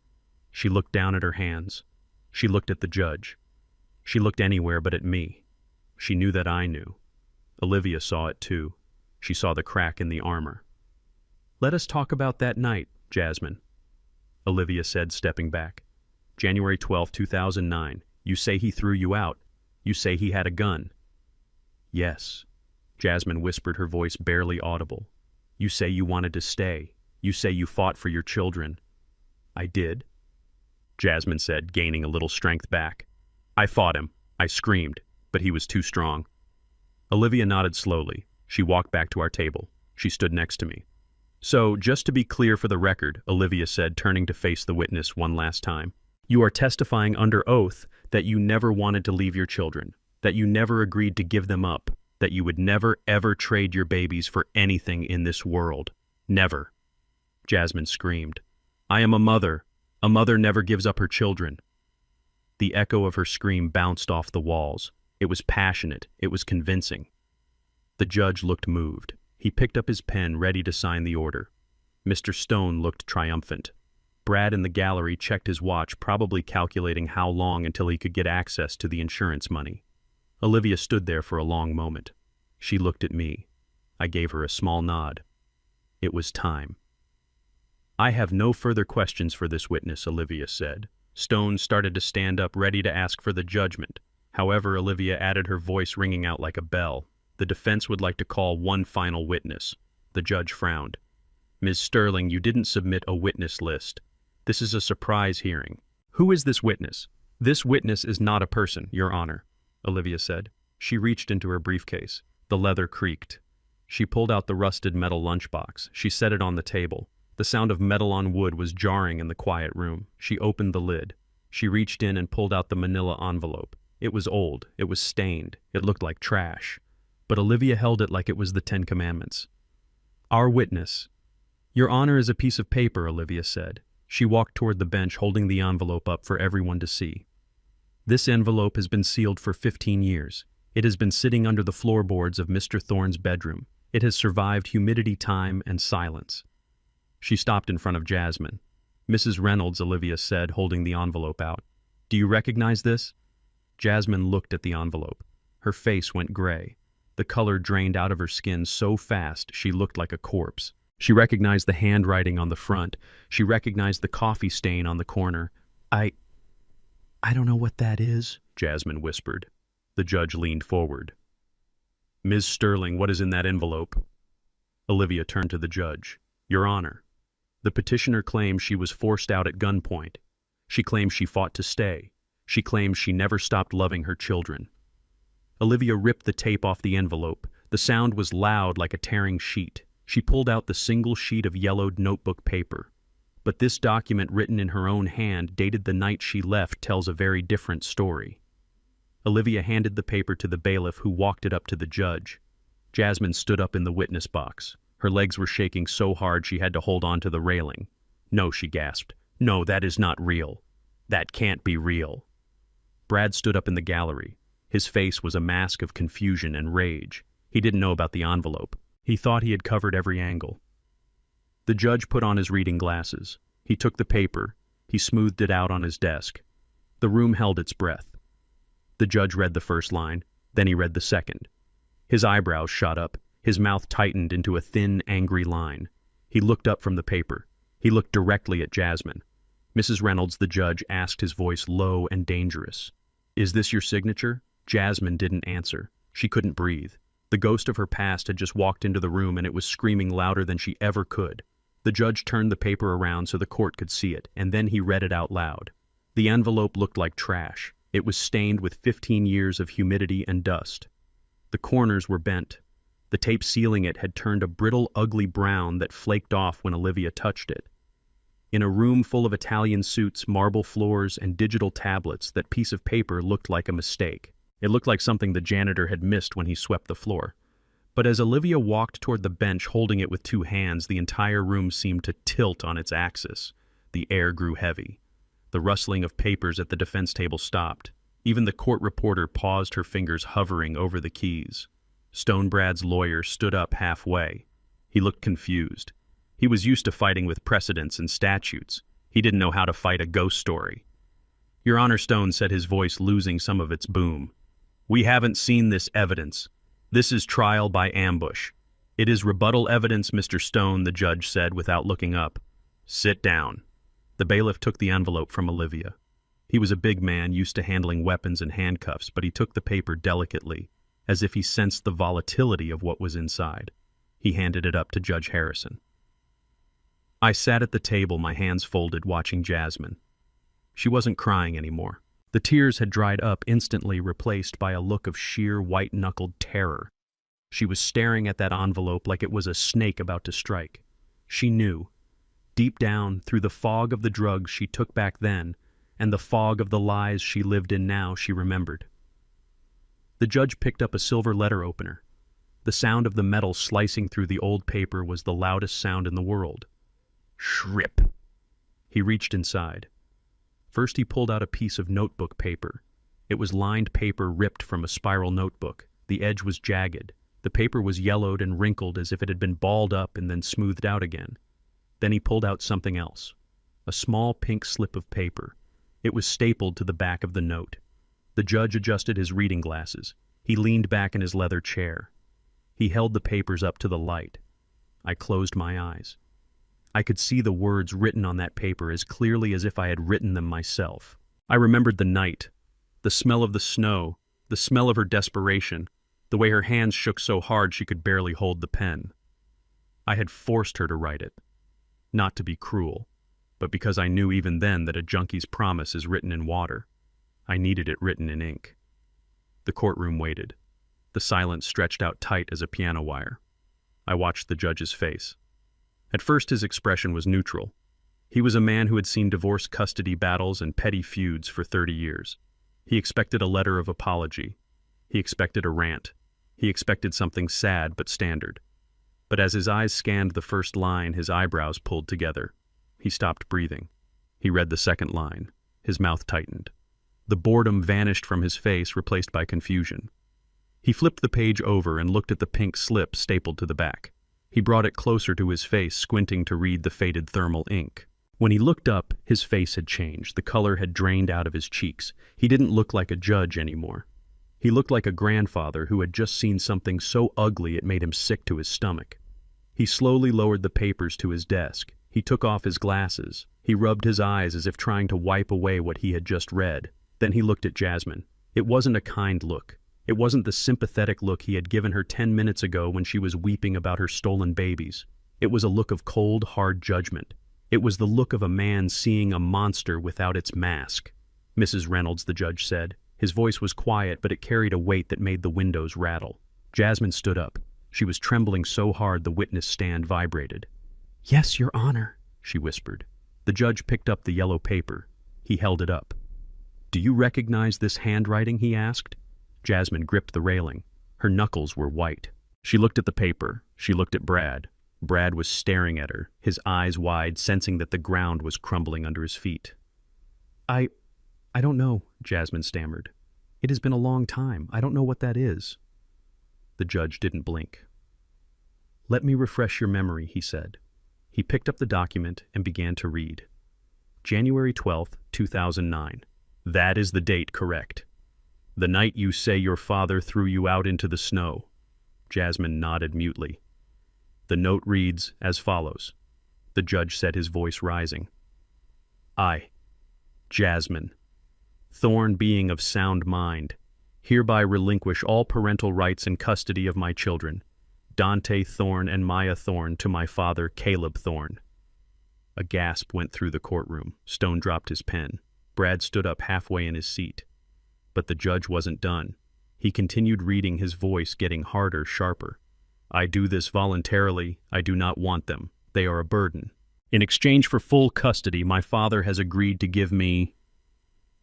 She looked down at her hands. She looked at the judge. She looked anywhere but at me. She knew that I knew. Olivia saw it too. She saw the crack in the armor. Let us talk about that night, Jasmine, Olivia said, stepping back. January 12, 2009. You say he threw you out. You say he had a gun. Yes, Jasmine whispered, her voice barely audible. You say you wanted to stay. You say you fought for your children. I did, Jasmine said, gaining a little strength back. I fought him. I screamed, but he was too strong. Olivia nodded slowly. She walked back to our table. She stood next to me. So, just to be clear for the record, Olivia said, turning to face the witness one last time, you are testifying under oath that you never wanted to leave your children, that you never agreed to give them up, that you would never ever trade your babies for anything in this world. Never. Jasmine screamed. I am a mother. A mother never gives up her children. The echo of her scream bounced off the walls. It was passionate. It was convincing. The judge looked moved. He picked up his pen, ready to sign the order. Mr. Stone looked triumphant. Brad in the gallery checked his watch, probably calculating how long until he could get access to the insurance money. Olivia stood there for a long moment. She looked at me. I gave her a small nod. It was time. I have no further questions for this witness, Olivia said. Stone started to stand up, ready to ask for the judgment. However, Olivia added, her voice ringing out like a bell. The defense would like to call one final witness. The judge frowned. Ms. Sterling, you didn't submit a witness list. This is a surprise hearing. Who is this witness? This witness is not a person, Your Honor, Olivia said. She reached into her briefcase. The leather creaked. She pulled out the rusted metal lunchbox. She set it on the table. The sound of metal on wood was jarring in the quiet room. She opened the lid. She reached in and pulled out the manila envelope. It was old. It was stained. It looked like trash. But Olivia held it like it was the 10 Commandments. Our witness. Your Honor is a piece of paper, Olivia said. She walked toward the bench, holding the envelope up for everyone to see. This envelope has been sealed for 15 years. It has been sitting under the floorboards of Mr. Thorne's bedroom. It has survived humidity, time, and silence. She stopped in front of Jasmine. Mrs. Reynolds, Olivia said, holding the envelope out. Do you recognize this? Jasmine looked at the envelope. Her face went gray. The color drained out of her skin so fast she looked like a corpse. She recognized the handwriting on the front. She recognized the coffee stain on the corner. I don't know what that is, Jasmine whispered. The judge leaned forward. Ms. Sterling, what is in that envelope? Olivia turned to the judge. Your Honor, the petitioner claims she was forced out at gunpoint. She claims she fought to stay. She claims she never stopped loving her children. Olivia ripped the tape off the envelope. The sound was loud like a tearing sheet. She pulled out the single sheet of yellowed notebook paper. But this document written in her own hand, dated the night she left, tells a very different story. Olivia handed the paper to the bailiff, who walked it up to the judge. Jasmine stood up in the witness box. Her legs were shaking so hard she had to hold on to the railing. "No," she gasped. "No, that is not real. That can't be real." Brad stood up in the gallery. His face was a mask of confusion and rage. He didn't know about the envelope. He thought he had covered every angle. The judge put on his reading glasses. He took the paper. He smoothed it out on his desk. The room held its breath. The judge read the first line, then he read the second. His eyebrows shot up. His mouth tightened into a thin, angry line. He looked up from the paper. He looked directly at Jasmine. "Mrs. Reynolds," the judge asked, his voice low and dangerous. "Is this your signature?" Jasmine didn't answer. She couldn't breathe. The ghost of her past had just walked into the room, and it was screaming louder than she ever could. The judge turned the paper around so the court could see it, and then he read it out loud. The envelope looked like trash. It was stained with 15 years of humidity and dust. The corners were bent. The tape sealing it had turned a brittle, ugly brown that flaked off when Olivia touched it. In a room full of Italian suits, marble floors, and digital tablets, that piece of paper looked like a mistake. It looked like something the janitor had missed when he swept the floor. But as Olivia walked toward the bench holding it with two hands, the entire room seemed to tilt on its axis. The air grew heavy. The rustling of papers at the defense table stopped. Even the court reporter paused, her fingers hovering over the keys. Stonebrad's lawyer stood up halfway. He looked confused. He was used to fighting with precedents and statutes. He didn't know how to fight a ghost story. "Your Honor," Stone said, his voice losing some of its boom. "We haven't seen this evidence. This is trial by ambush." "It is rebuttal evidence, Mr. Stone," the judge said without looking up. "Sit down." The bailiff took the envelope from Olivia. He was a big man, used to handling weapons and handcuffs, but he took the paper delicately, as if he sensed the volatility of what was inside. He handed it up to Judge Harrison. I sat at the table, my hands folded, watching Jasmine. She wasn't crying anymore. The tears had dried up, instantly replaced by a look of sheer white-knuckled terror. She was staring at that envelope like it was a snake about to strike. She knew. Deep down, through the fog of the drugs she took back then, and the fog of the lies she lived in now, she remembered. The judge picked up a silver letter opener. The sound of the metal slicing through the old paper was the loudest sound in the world. Shrip! He reached inside. First he pulled out a piece of notebook paper. It was lined paper ripped from a spiral notebook. The edge was jagged. The paper was yellowed and wrinkled as if it had been balled up and then smoothed out again. Then he pulled out something else. A small pink slip of paper. It was stapled to the back of the note. The judge adjusted his reading glasses. He leaned back in his leather chair. He held the papers up to the light. I closed my eyes. I could see the words written on that paper as clearly as if I had written them myself. I remembered the night, the smell of the snow, the smell of her desperation, the way her hands shook so hard she could barely hold the pen. I had forced her to write it. Not to be cruel, but because I knew even then that a junkie's promise is written in water. I needed it written in ink. The courtroom waited. The silence stretched out tight as a piano wire. I watched the judge's face. At first his expression was neutral. He was a man who had seen divorce custody battles and petty feuds for 30 years. He expected a letter of apology. He expected a rant. He expected something sad but standard. But as his eyes scanned the first line, his eyebrows pulled together. He stopped breathing. He read the second line. His mouth tightened. The boredom vanished from his face, replaced by confusion. He flipped the page over and looked at the pink slip stapled to the back. He brought it closer to his face, squinting to read the faded thermal ink. When he looked up, his face had changed. The color had drained out of his cheeks. He didn't look like a judge anymore. He looked like a grandfather who had just seen something so ugly it made him sick to his stomach. He slowly lowered the papers to his desk. He took off his glasses. He rubbed his eyes as if trying to wipe away what he had just read. Then he looked at Jasmine. It wasn't a kind look. It wasn't the sympathetic look he had given her 10 minutes ago when she was weeping about her stolen babies. It was a look of cold, hard judgment. It was the look of a man seeing a monster without its mask. "Mrs. Reynolds," the judge said. His voice was quiet, but it carried a weight that made the windows rattle. Jasmine stood up. She was trembling so hard the witness stand vibrated. "Yes, Your Honor," she whispered. The judge picked up the yellow paper. He held it up. "Do you recognize this handwriting?" he asked. Jasmine gripped the railing. Her knuckles were white. She looked at the paper. She looked at Brad. Brad was staring at her, his eyes wide, sensing that the ground was crumbling under his feet. I don't know," Jasmine stammered. "It has been a long time. I don't know what that is." The judge didn't blink. "Let me refresh your memory," he said. He picked up the document and began to read. January 12th, 2009. That is the date, correct? The night you say your father threw you out into the snow. Jasmine nodded mutely. The note reads as follows. The judge said, his voice rising. I, Jasmine, Thorne, being of sound mind, hereby relinquish all parental rights and custody of my children, Dante Thorne and Maya Thorne, to my father, Caleb Thorne. A gasp went through the courtroom. Stone dropped his pen. Brad stood up halfway in his seat. But the judge wasn't done. He continued reading, his voice getting harder, sharper. I do this voluntarily. I do not want them. They are a burden. In exchange for full custody, my father has agreed to give me...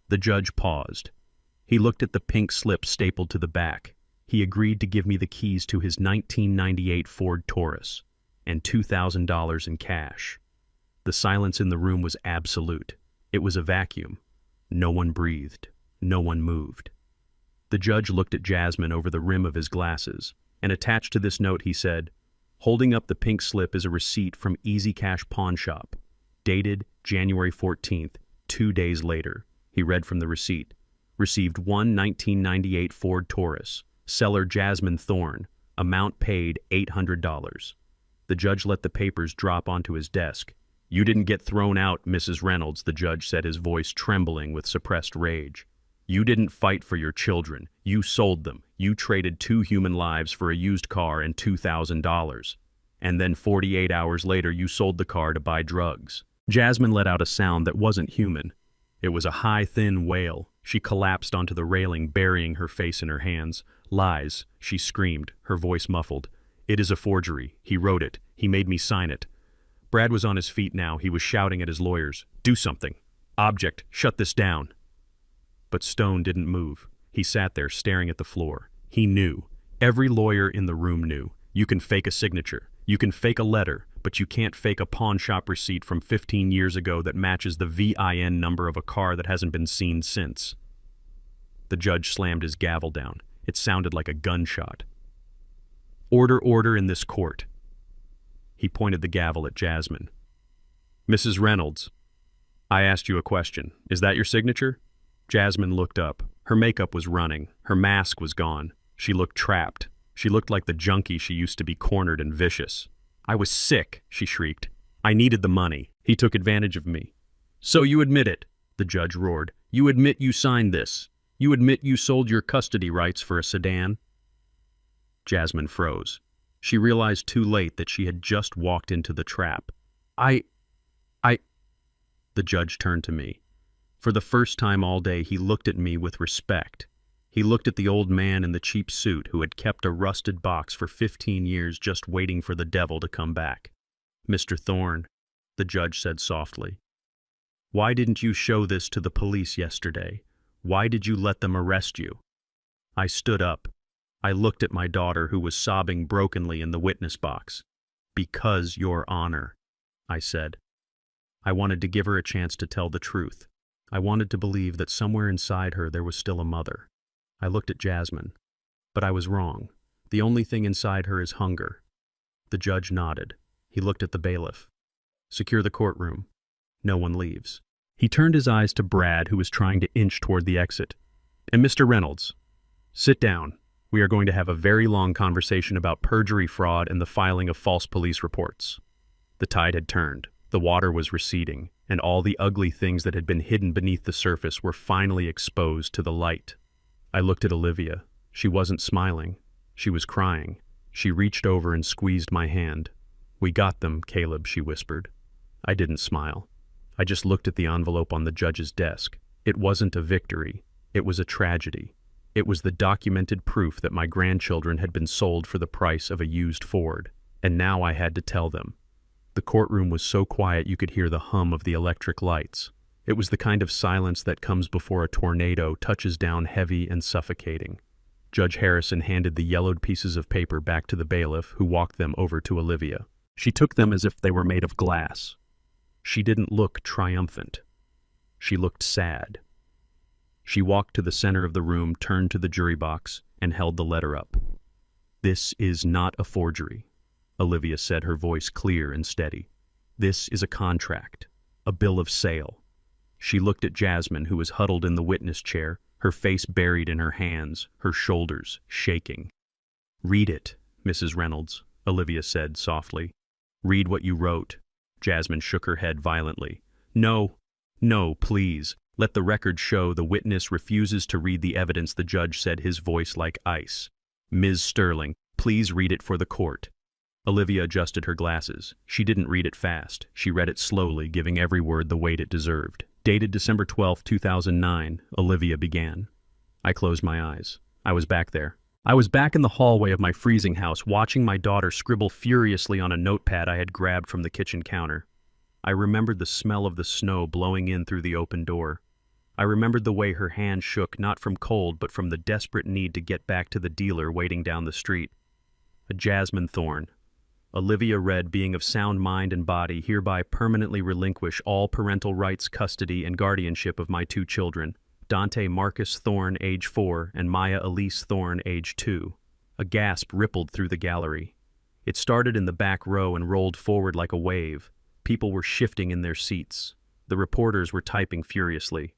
The judge paused. He looked at the pink slip stapled to the back. He agreed to give me the keys to his 1998 Ford Taurus and $2,000 in cash. The silence in the room was absolute. It was a vacuum. No one breathed. No one moved. The judge looked at Jasmine over the rim of his glasses, and attached to this note he said, holding up the pink slip is a receipt from Easy Cash Pawn Shop, dated January 14th, 2 days later. He read from the receipt. Received 1998 Ford Taurus. Seller Jasmine Thorne. Amount paid $800. The judge let the papers drop onto his desk. You didn't get thrown out, Mrs. Reynolds, the judge said, his voice trembling with suppressed rage. You didn't fight for your children. You sold them. You traded 2 human lives for a used car and $2,000. And then 48 hours later, you sold the car to buy drugs. Jasmine let out a sound that wasn't human. It was a high, thin wail. She collapsed onto the railing, burying her face in her hands. Lies, she screamed, her voice muffled. It is a forgery. He wrote it. He made me sign it. Brad was on his feet now. He was shouting at his lawyers. Do something. Object, shut this down. But Stone didn't move. He sat there staring at the floor. He knew. Every lawyer in the room knew. You can fake a signature. You can fake a letter, but you can't fake a pawn shop receipt from 15 years ago that matches the VIN number of a car that hasn't been seen since. The judge slammed his gavel down. It sounded like a gunshot. Order in this court. He pointed the gavel at Jasmine. Mrs. Reynolds, I asked you a question. Is that your signature? Jasmine looked up. Her makeup was running. Her mask was gone. She looked trapped. She looked like the junkie she used to be, cornered and vicious. I was sick, she shrieked. I needed the money. He took advantage of me. So you admit it, the judge roared. You admit you signed this. You admit you sold your custody rights for a sedan? Jasmine froze. She realized too late that she had just walked into the trap. The judge turned to me. For the first time all day, he looked at me with respect. He looked at the old man in the cheap suit who had kept a rusted box for 15 years just waiting for the devil to come back. Mr. Thorne, the judge said softly, why didn't you show this to the police yesterday? Why did you let them arrest you? I stood up. I looked at my daughter, who was sobbing brokenly in the witness box. Because, Your Honor, I said. I wanted to give her a chance to tell the truth. I wanted to believe that somewhere inside her there was still a mother. I looked at Jasmine. But I was wrong. The only thing inside her is hunger. The judge nodded. He looked at the bailiff. Secure the courtroom. No one leaves. He turned his eyes to Brad, who was trying to inch toward the exit. And Mr. Reynolds, sit down. We are going to have a very long conversation about perjury, fraud, and the filing of false police reports. The tide had turned. The water was receding, and all the ugly things that had been hidden beneath the surface were finally exposed to the light. I looked at Olivia. She wasn't smiling. She was crying. She reached over and squeezed my hand. We got them, Caleb, she whispered. I didn't smile. I just looked at the envelope on the judge's desk. It wasn't a victory. It was a tragedy. It was the documented proof that my grandchildren had been sold for the price of a used Ford, and now I had to tell them. The courtroom was so quiet you could hear the hum of the electric lights. It was the kind of silence that comes before a tornado touches down heavy and suffocating. Judge Harrison handed the yellowed pieces of paper back to the bailiff, who walked them over to Olivia. She took them as if they were made of glass. She didn't look triumphant. She looked sad. She walked to the center of the room, turned to the jury box, and held the letter up. "This is not a forgery," Olivia said, her voice clear and steady. "This is a contract, a bill of sale." She looked at Jasmine, who was huddled in the witness chair, her face buried in her hands, her shoulders shaking. "Read it, Mrs. Reynolds," Olivia said softly. "Read what you wrote." Jasmine shook her head violently. "No, no, please. Let the record show the witness refuses to read the evidence," the judge said, his voice like ice. "Ms. Sterling, please read it for the court." Olivia adjusted her glasses. She didn't read it fast. She read it slowly, giving every word the weight it deserved. Dated December 12, 2009, Olivia began. I closed my eyes. I was back there. I was back in the hallway of my freezing house, watching my daughter scribble furiously on a notepad I had grabbed from the kitchen counter. I remembered the smell of the snow blowing in through the open door. I remembered the way her hand shook, not from cold, but from the desperate need to get back to the dealer waiting down the street. A Jasmine Thorne. Olivia read, "Being of sound mind and body, hereby permanently relinquish all parental rights, custody, and guardianship of my 2 children, Dante Marcus Thorne, age 4, and Maya Elise Thorne, age 2. A gasp rippled through the gallery. It started in the back row and rolled forward like a wave. People were shifting in their seats. The reporters were typing furiously.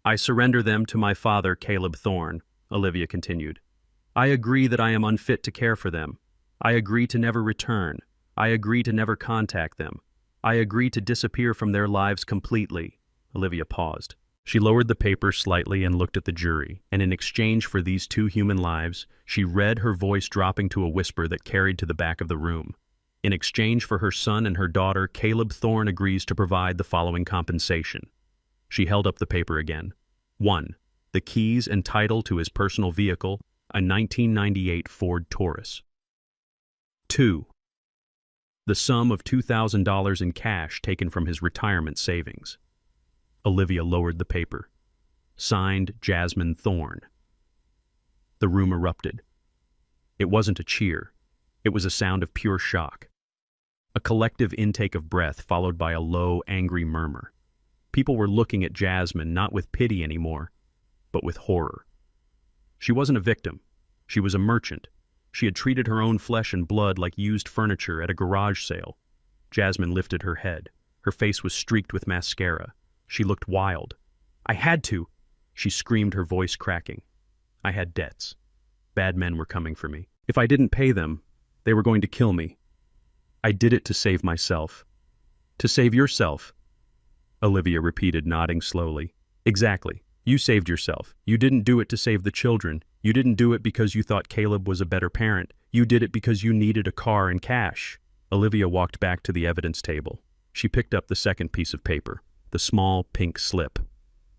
"I surrender them to my father, Caleb Thorne," Olivia continued. "I agree that I am unfit to care for them. I agree to never return. I agree to never contact them. I agree to disappear from their lives completely." Olivia paused. She lowered the paper slightly and looked at the jury, and in exchange for these 2 human lives, she read, her voice dropping to a whisper that carried to the back of the room. "In exchange for her son and her daughter, Caleb Thorne agrees to provide the following compensation." She held up the paper again. 1. The keys and title to his personal vehicle, a 1998 Ford Taurus. 2. The sum of $2,000 in cash taken from his retirement savings. Olivia lowered the paper. Signed, Jasmine Thorne. The room erupted. It wasn't a cheer. It was a sound of pure shock. A collective intake of breath followed by a low, angry murmur. People were looking at Jasmine not with pity anymore, but with horror. She wasn't a victim. She was a merchant. She had treated her own flesh and blood like used furniture at a garage sale. Jasmine lifted her head. Her face was streaked with mascara. She looked wild. "I had to!" She screamed, her voice cracking. "I had debts. Bad men were coming for me. If I didn't pay them, they were going to kill me. I did it to save myself." "To save yourself," Olivia repeated, nodding slowly. "Exactly. You saved yourself. You didn't do it to save the children. You didn't do it because you thought Caleb was a better parent. You did it because you needed a car and cash." Olivia walked back to the evidence table. She picked up the second piece of paper, the small pink slip.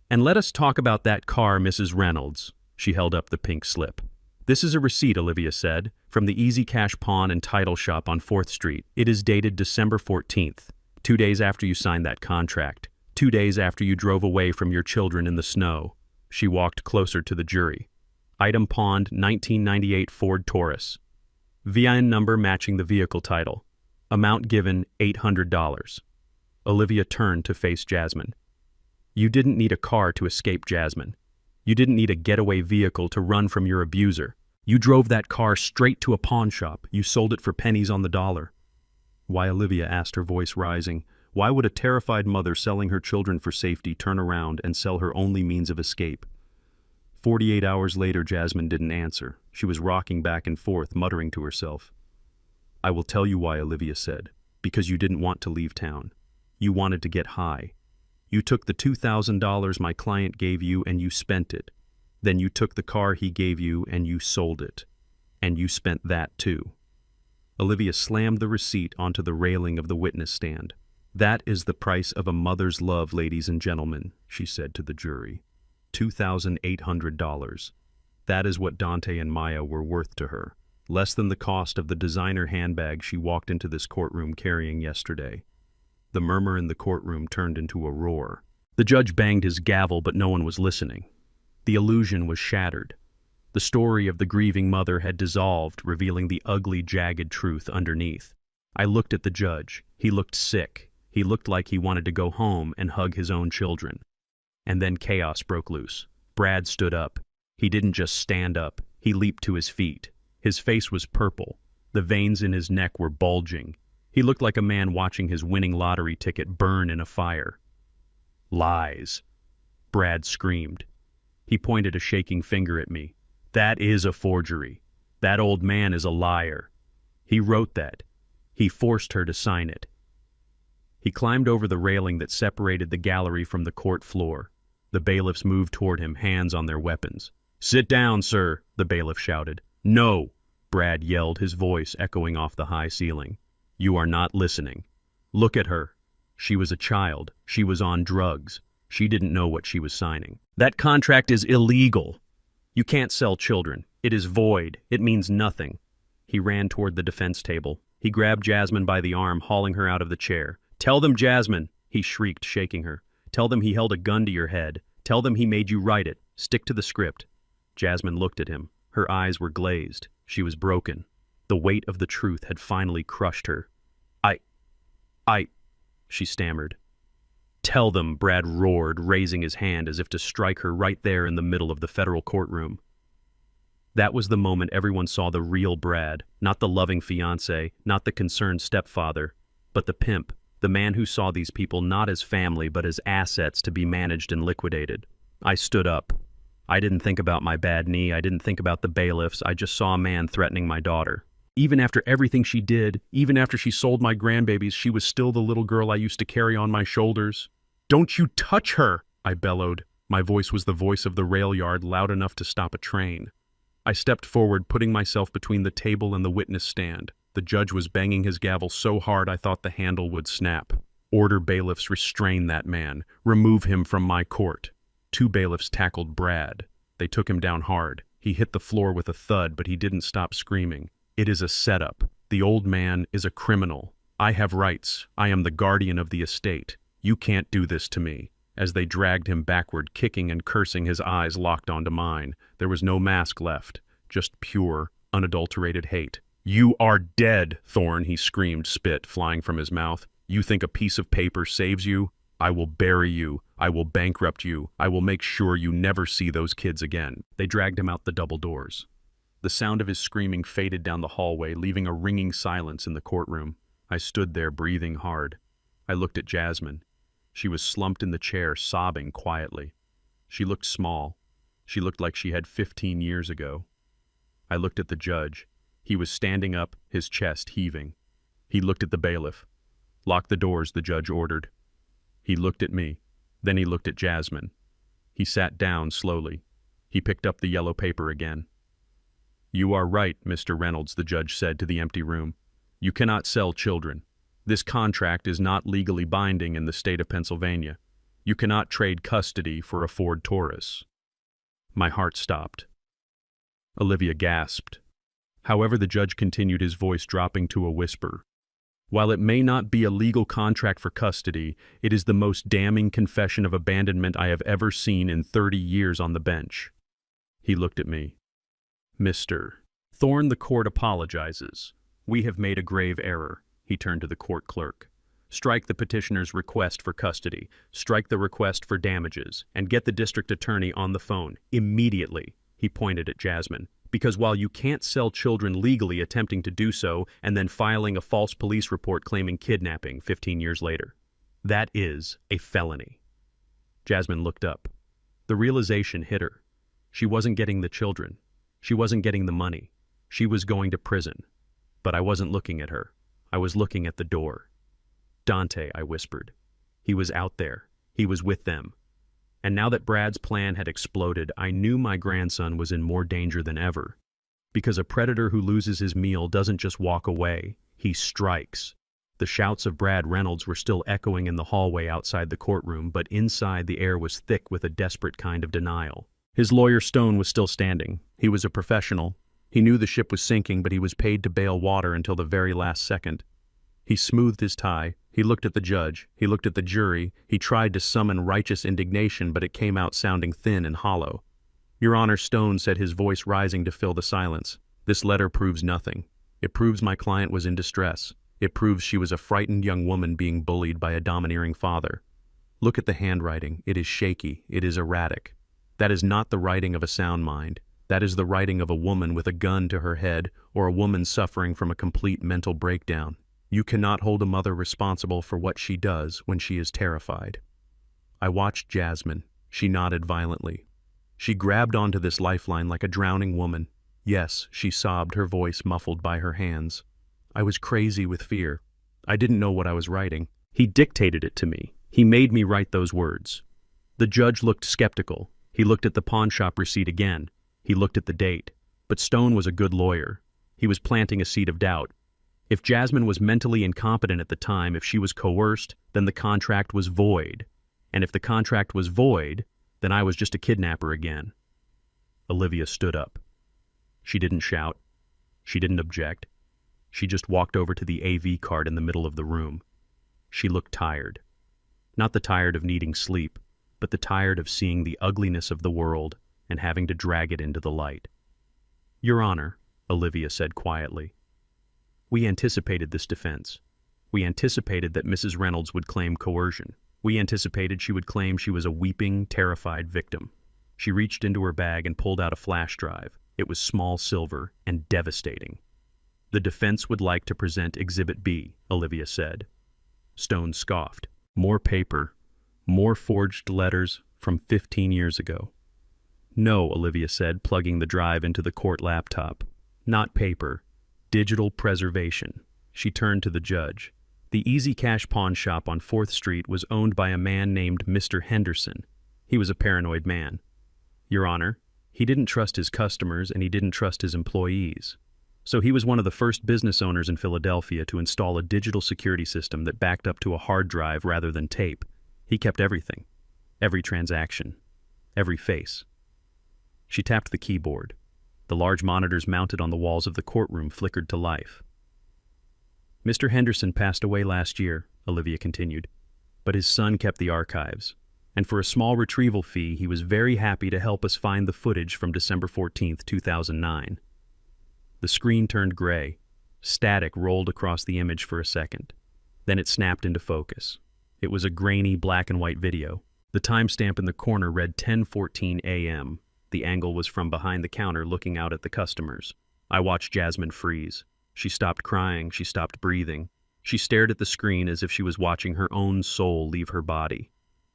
"And let us talk about that car, Mrs. Reynolds." She held up the pink slip. "This is a receipt," Olivia said, "from the Easy Cash Pawn and Title Shop on 4th Street. It is dated December 14th, 2 days after you signed that contract, 2 days after you drove away from your children in the snow." She walked closer to the jury. "Item pawned, 1998 Ford Taurus. VIN number matching the vehicle title. Amount given, $800. Olivia turned to face Jasmine. "You didn't need a car to escape, Jasmine. You didn't need a getaway vehicle to run from your abuser. You drove that car straight to a pawn shop. You sold it for pennies on the dollar." "Why," Olivia asked, her voice rising, "why would a terrified mother selling her children for safety turn around and sell her only means of escape?" 48 hours later, Jasmine didn't answer. She was rocking back and forth, muttering to herself. "I will tell you why," Olivia said. "Because you didn't want to leave town. You wanted to get high. You took the $2,000 my client gave you and you spent it. Then you took the car he gave you and you sold it. And you spent that too." Olivia slammed the receipt onto the railing of the witness stand. "That is the price of a mother's love, ladies and gentlemen," she said to the jury. $2,800. That is what Dante and Maya were worth to her. Less than the cost of the designer handbag she walked into this courtroom carrying yesterday. The murmur in the courtroom turned into a roar. The judge banged his gavel, but no one was listening. The illusion was shattered. The story of the grieving mother had dissolved, revealing the ugly, jagged truth underneath. I looked at the judge. He looked sick. He looked like he wanted to go home and hug his own children. And then chaos broke loose. Brad stood up. He didn't just stand up. He leaped to his feet. His face was purple. The veins in his neck were bulging. He looked like a man watching his winning lottery ticket burn in a fire. Lies. Brad screamed. He pointed a shaking finger at me. That is a forgery. That old man is a liar. He wrote that. He forced her to sign it. He climbed over the railing that separated the gallery from the court floor. The bailiffs moved toward him, hands on their weapons. "Sit down, sir," the bailiff shouted. "No," Brad yelled, his voice echoing off the high ceiling. "You are not listening. Look at her. She was a child. She was on drugs. She didn't know what she was signing. That contract is illegal. You can't sell children. It is void. It means nothing." He ran toward the defense table. He grabbed Jasmine by the arm, hauling her out of the chair. "Tell them, Jasmine," he shrieked, shaking her. "Tell them he held a gun to your head. Tell them he made you write it. Stick to the script." Jasmine looked at him. Her eyes were glazed. She was broken. The weight of the truth had finally crushed her. I, she stammered. "Tell them," Brad roared, raising his hand as if to strike her right there in the middle of the federal courtroom. That was the moment everyone saw the real Brad, not the loving fiancé, not the concerned stepfather, but the pimp, the man who saw these people not as family but as assets to be managed and liquidated. I stood up. I didn't think about my bad knee. I didn't think about the bailiffs. I just saw a man threatening my daughter. Even after everything she did, even after she sold my grandbabies, she was still the little girl I used to carry on my shoulders. "Don't you touch her!" I bellowed. My voice was the voice of the rail yard, loud enough to stop a train. I stepped forward, putting myself between the table and the witness stand. The judge was banging his gavel so hard I thought the handle would snap. "Order bailiffs, restrain that man. Remove him from my court." 2 bailiffs tackled Brad. They took him down hard. He hit the floor with a thud, but he didn't stop screaming. "It is a setup. The old man is a criminal. I have rights. I am the guardian of the estate. You can't do this to me." As they dragged him backward, kicking and cursing, his eyes locked onto mine. There was no mask left, just pure, unadulterated hate. "You are dead, Thorne," he screamed, spit flying from his mouth. "You think a piece of paper saves you? I will bury you. I will bankrupt you. I will make sure you never see those kids again." They dragged him out the double doors. The sound of his screaming faded down the hallway, leaving a ringing silence in the courtroom. I stood there, breathing hard. I looked at Jasmine. She was slumped in the chair, sobbing quietly. She looked small. She looked like she had 15 years ago. I looked at the judge. He was standing up, his chest heaving. He looked at the bailiff. "Lock the doors," the judge ordered. He looked at me. Then he looked at Jasmine. He sat down slowly. He picked up the yellow paper again. "You are right, Mr. Reynolds," the judge said to the empty room. "You cannot sell children. This contract is not legally binding in the state of Pennsylvania. You cannot trade custody for a Ford Taurus." My heart stopped. Olivia gasped. However, the judge continued, his voice dropping to a whisper. "While it may not be a legal contract for custody, it is the most damning confession of abandonment I have ever seen in 30 years on the bench." He looked at me. "Mr. Thorne, the court apologizes. We have made a grave error." He turned to the court clerk. "Strike the petitioner's request for custody, strike the request for damages, and get the district attorney on the phone, immediately." He pointed at Jasmine. "Because while you can't sell children legally attempting to do so and then filing a false police report claiming kidnapping 15 years later, that is a felony." Jasmine looked up. The realization hit her. She wasn't getting the children. She wasn't getting the money. She was going to prison. But I wasn't looking at her. I was looking at the door. "Dante," I whispered. He was out there. He was with them. And now that Brad's plan had exploded, I knew my grandson was in more danger than ever. Because a predator who loses his meal doesn't just walk away, he strikes. The shouts of Brad Reynolds were still echoing in the hallway outside the courtroom, but inside the air was thick with a desperate kind of denial. His lawyer Stone was still standing. He was a professional. He knew the ship was sinking, but he was paid to bail water until the very last second. He smoothed his tie. He looked at the judge. He looked at the jury. He tried to summon righteous indignation, but it came out sounding thin and hollow. "Your Honor," Stone said, his voice rising to fill the silence, "this letter proves nothing. It proves my client was in distress. It proves she was a frightened young woman being bullied by a domineering father. Look at the handwriting. It is shaky. It is erratic. That is not the writing of a sound mind. That is the writing of a woman with a gun to her head, or a woman suffering from a complete mental breakdown. You cannot hold a mother responsible for what she does when she is terrified." I watched Jasmine. She nodded violently. She grabbed onto this lifeline like a drowning woman. "Yes," she sobbed, her voice muffled by her hands. "I was crazy with fear. I didn't know what I was writing. He dictated it to me. He made me write those words." The judge looked skeptical. He looked at the pawnshop receipt again. He looked at the date. But Stone was a good lawyer. He was planting a seed of doubt. If Jasmine was mentally incompetent at the time, if she was coerced, then the contract was void. And if the contract was void, then I was just a kidnapper again. Olivia stood up. She didn't shout. She didn't object. She just walked over to the AV cart in the middle of the room. She looked tired. Not the tired of needing sleep, but the tired of seeing the ugliness of the world and having to drag it into the light. "Your Honor," Olivia said quietly, "we anticipated this defense. We anticipated that Mrs. Reynolds would claim coercion. We anticipated she would claim she was a weeping, terrified victim." She reached into her bag and pulled out a flash drive. It was small silver and devastating. "The defense would like to present Exhibit B," Olivia said. Stone scoffed. "More paper. More forged letters from 15 years ago." "No," Olivia said, plugging the drive into the court laptop. "Not paper. Digital preservation." She turned to the judge. The Easy Cash pawn shop on 4th Street was owned by a man named Mr. Henderson. He was a paranoid man. "Your Honor, he didn't trust his customers and he didn't trust his employees. So he was one of the first business owners in Philadelphia to install a digital security system that backed up to a hard drive rather than tape. He kept everything. Every transaction. Every face." She tapped the keyboard. The large monitors mounted on the walls of the courtroom flickered to life. "Mr. Henderson passed away last year," Olivia continued, "but his son kept the archives. And for a small retrieval fee, he was very happy to help us find the footage from December 14th, 2009. The screen turned gray. Static rolled across the image for a second. Then it snapped into focus. It was a grainy black and white video. The timestamp in the corner read 10:14 a.m. The angle was from behind the counter looking out at the customers. I watched Jasmine freeze. She stopped crying. She stopped breathing. She stared at the screen as if she was watching her own soul leave her body.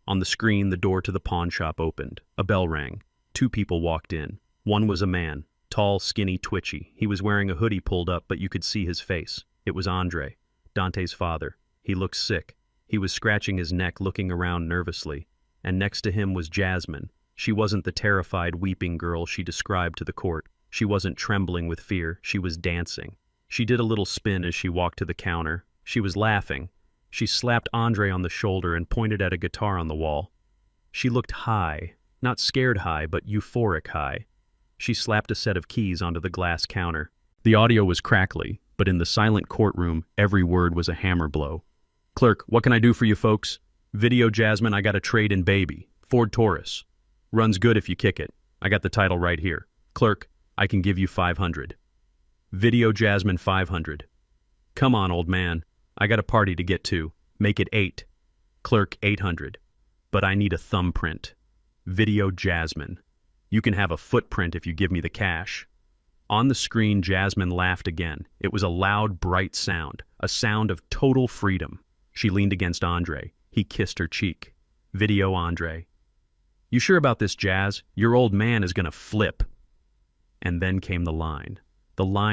On the screen, the door to the pawn shop opened. A bell rang. 2 people walked in. One was a man, tall, skinny, twitchy. He was wearing a hoodie pulled up, but you could see his face. It was Andre, Dante's father. He looked sick. He was scratching his neck, looking around nervously. And next to him was Jasmine. She wasn't the terrified, weeping girl she described to the court. She wasn't trembling with fear. She was dancing. She did a little spin as she walked to the counter. She was laughing. She slapped Andre on the shoulder and pointed at a guitar on the wall. She looked high, not scared high, but euphoric high. She slapped a set of keys onto the glass counter. The audio was crackly, but in the silent courtroom, every word was a hammer blow. "Clerk, what can I do for you folks? Video Jasmine, I got a trade in baby. Ford Taurus. Runs good if you kick it. I got the title right here. Clerk, I can give you 500. Video Jasmine 500. Come on, old man. I got a party to get to. Make it 8. Clerk 800. But I need a thumbprint. Video Jasmine. You can have a footprint if you give me the cash." On the screen, Jasmine laughed again. It was a loud, bright sound, a sound of total freedom. She leaned against Andre. He kissed her cheek. Video Andre. "You sure about this, Jazz? Your old man is gonna flip." And then came the line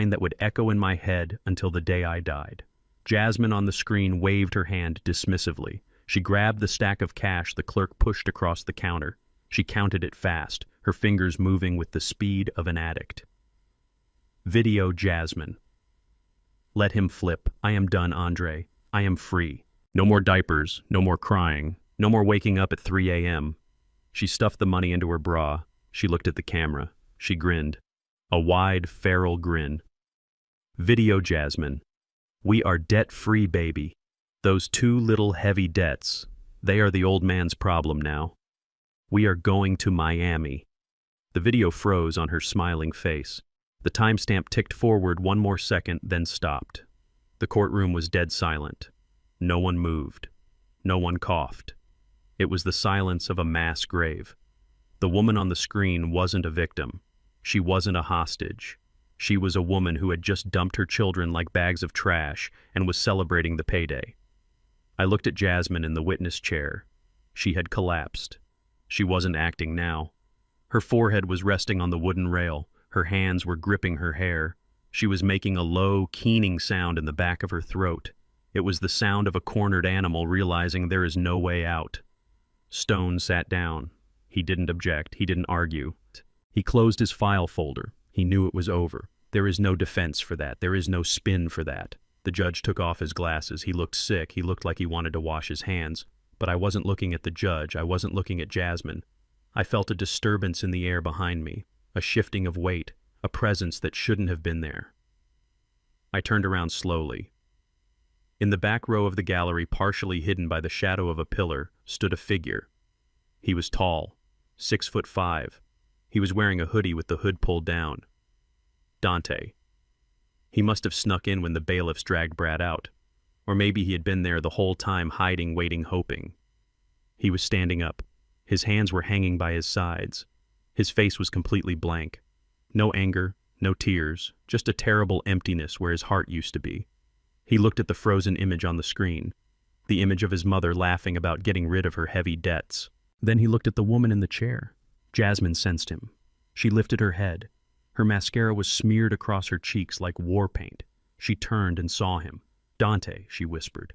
that would echo in my head until the day I died. Jasmine on the screen waved her hand dismissively. She grabbed the stack of cash the clerk pushed across the counter. She counted it fast, her fingers moving with the speed of an addict. Video Jasmine. "Let him flip. I am done, Andre. I am free. No more diapers, no more crying, no more waking up at 3 a.m. She stuffed the money into her bra. She looked at the camera. She grinned. A wide, feral grin. Video, Jasmine. We are debt-free, baby. Those two little heavy debts, they are the old man's problem now. We are going to Miami. The video froze on her smiling face. The timestamp ticked forward one more second, then stopped. The courtroom was dead silent. No one moved. No one coughed. It was the silence of a mass grave. The woman on the screen wasn't a victim. She wasn't a hostage. She was a woman who had just dumped her children like bags of trash and was celebrating the payday. I looked at Jasmine in the witness chair. She had collapsed. She wasn't acting now. Her forehead was resting on the wooden rail. Her hands were gripping her hair. She was making a low, keening sound in the back of her throat. It was the sound of a cornered animal realizing there is no way out. Stone sat down. He didn't object. He didn't argue. He closed his file folder. He knew it was over. There is no defense for that. There is no spin for that. The judge took off his glasses. He looked sick. He looked like he wanted to wash his hands. But I wasn't looking at the judge. I wasn't looking at Jasmine. I felt a disturbance in the air behind me, a shifting of weight, a presence that shouldn't have been there. I turned around slowly. In the back row of the gallery, partially hidden by the shadow of a pillar, stood a figure. He was tall, 6'5". He was wearing a hoodie with the hood pulled down. Dante. He must have snuck in when the bailiffs dragged Brad out. Or maybe he had been there the whole time, hiding, waiting, hoping. He was standing up. His hands were hanging by his sides. His face was completely blank. No anger, no tears, just a terrible emptiness where his heart used to be. He looked at the frozen image on the screen, the image of his mother laughing about getting rid of her heavy debts. Then he looked at the woman in the chair. Jasmine sensed him. She lifted her head. Her mascara was smeared across her cheeks like war paint. She turned and saw him. "Dante," she whispered.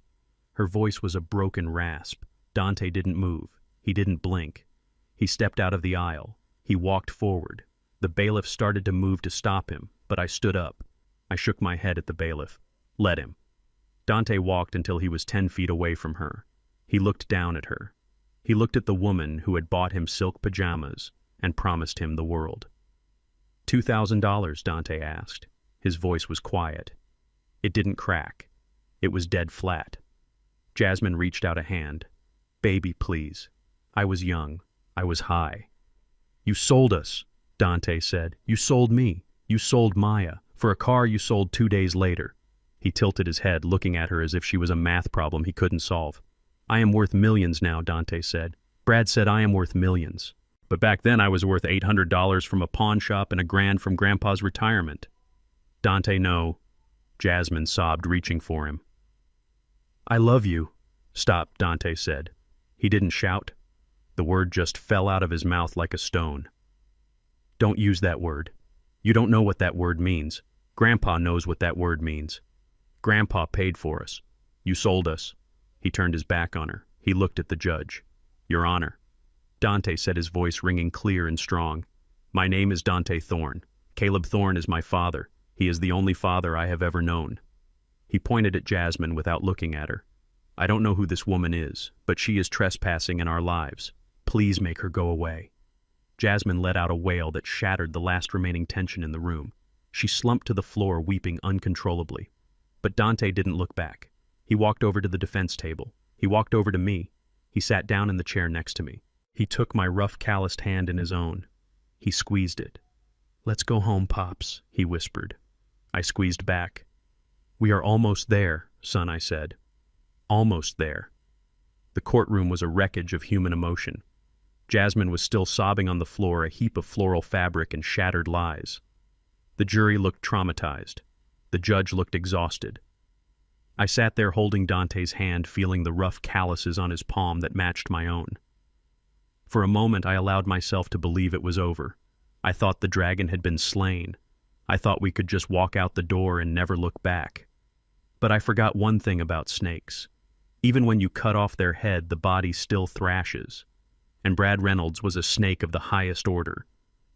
Her voice was a broken rasp. Dante didn't move. He didn't blink. He stepped out of the aisle. He walked forward. The bailiff started to move to stop him, but I stood up. I shook my head at the bailiff. "Let him." Dante walked until he was 10 feet away from her. He looked down at her. He looked at the woman who had bought him silk pajamas and promised him the world. $2,000, Dante asked. His voice was quiet. It didn't crack. It was dead flat. Jasmine reached out a hand. "Baby, please." I was young. I was high. "You sold us," Dante said. "You sold me. You sold Maya. For a car you sold 2 days later." He tilted his head, looking at her as if she was a math problem he couldn't solve. "I am worth millions now," Dante said. "Brad said I am worth millions. But back then I was worth $800 from a pawn shop and $1,000 from Grandpa's retirement." "Dante, no." Jasmine sobbed, reaching for him. "I love you." "Stop," Dante said. He didn't shout. The word just fell out of his mouth like a stone. "Don't use that word. You don't know what that word means. Grandpa knows what that word means. Grandpa paid for us. You sold us." He turned his back on her. He looked at the judge. "Your Honor." Dante said, his voice ringing clear and strong. "My name is Dante Thorne. Caleb Thorne is my father. He is the only father I have ever known." He pointed at Jasmine without looking at her. "I don't know who this woman is, but she is trespassing in our lives. Please make her go away." Jasmine let out a wail that shattered the last remaining tension in the room. She slumped to the floor, weeping uncontrollably. But Dante didn't look back. He walked over to the defense table. He walked over to me. He sat down in the chair next to me. He took my rough, calloused hand in his own. He squeezed it. "Let's go home, Pops," he whispered. I squeezed back. "We are almost there, son," I said. Almost there. The courtroom was a wreckage of human emotion. Jasmine was still sobbing on the floor, a heap of floral fabric and shattered lies. The jury looked traumatized. The judge looked exhausted. I sat there holding Dante's hand, feeling the rough calluses on his palm that matched my own. For a moment I allowed myself to believe it was over. I thought the dragon had been slain. I thought we could just walk out the door and never look back. But I forgot one thing about snakes. Even when you cut off their head, the body still thrashes. And Brad Reynolds was a snake of the highest order.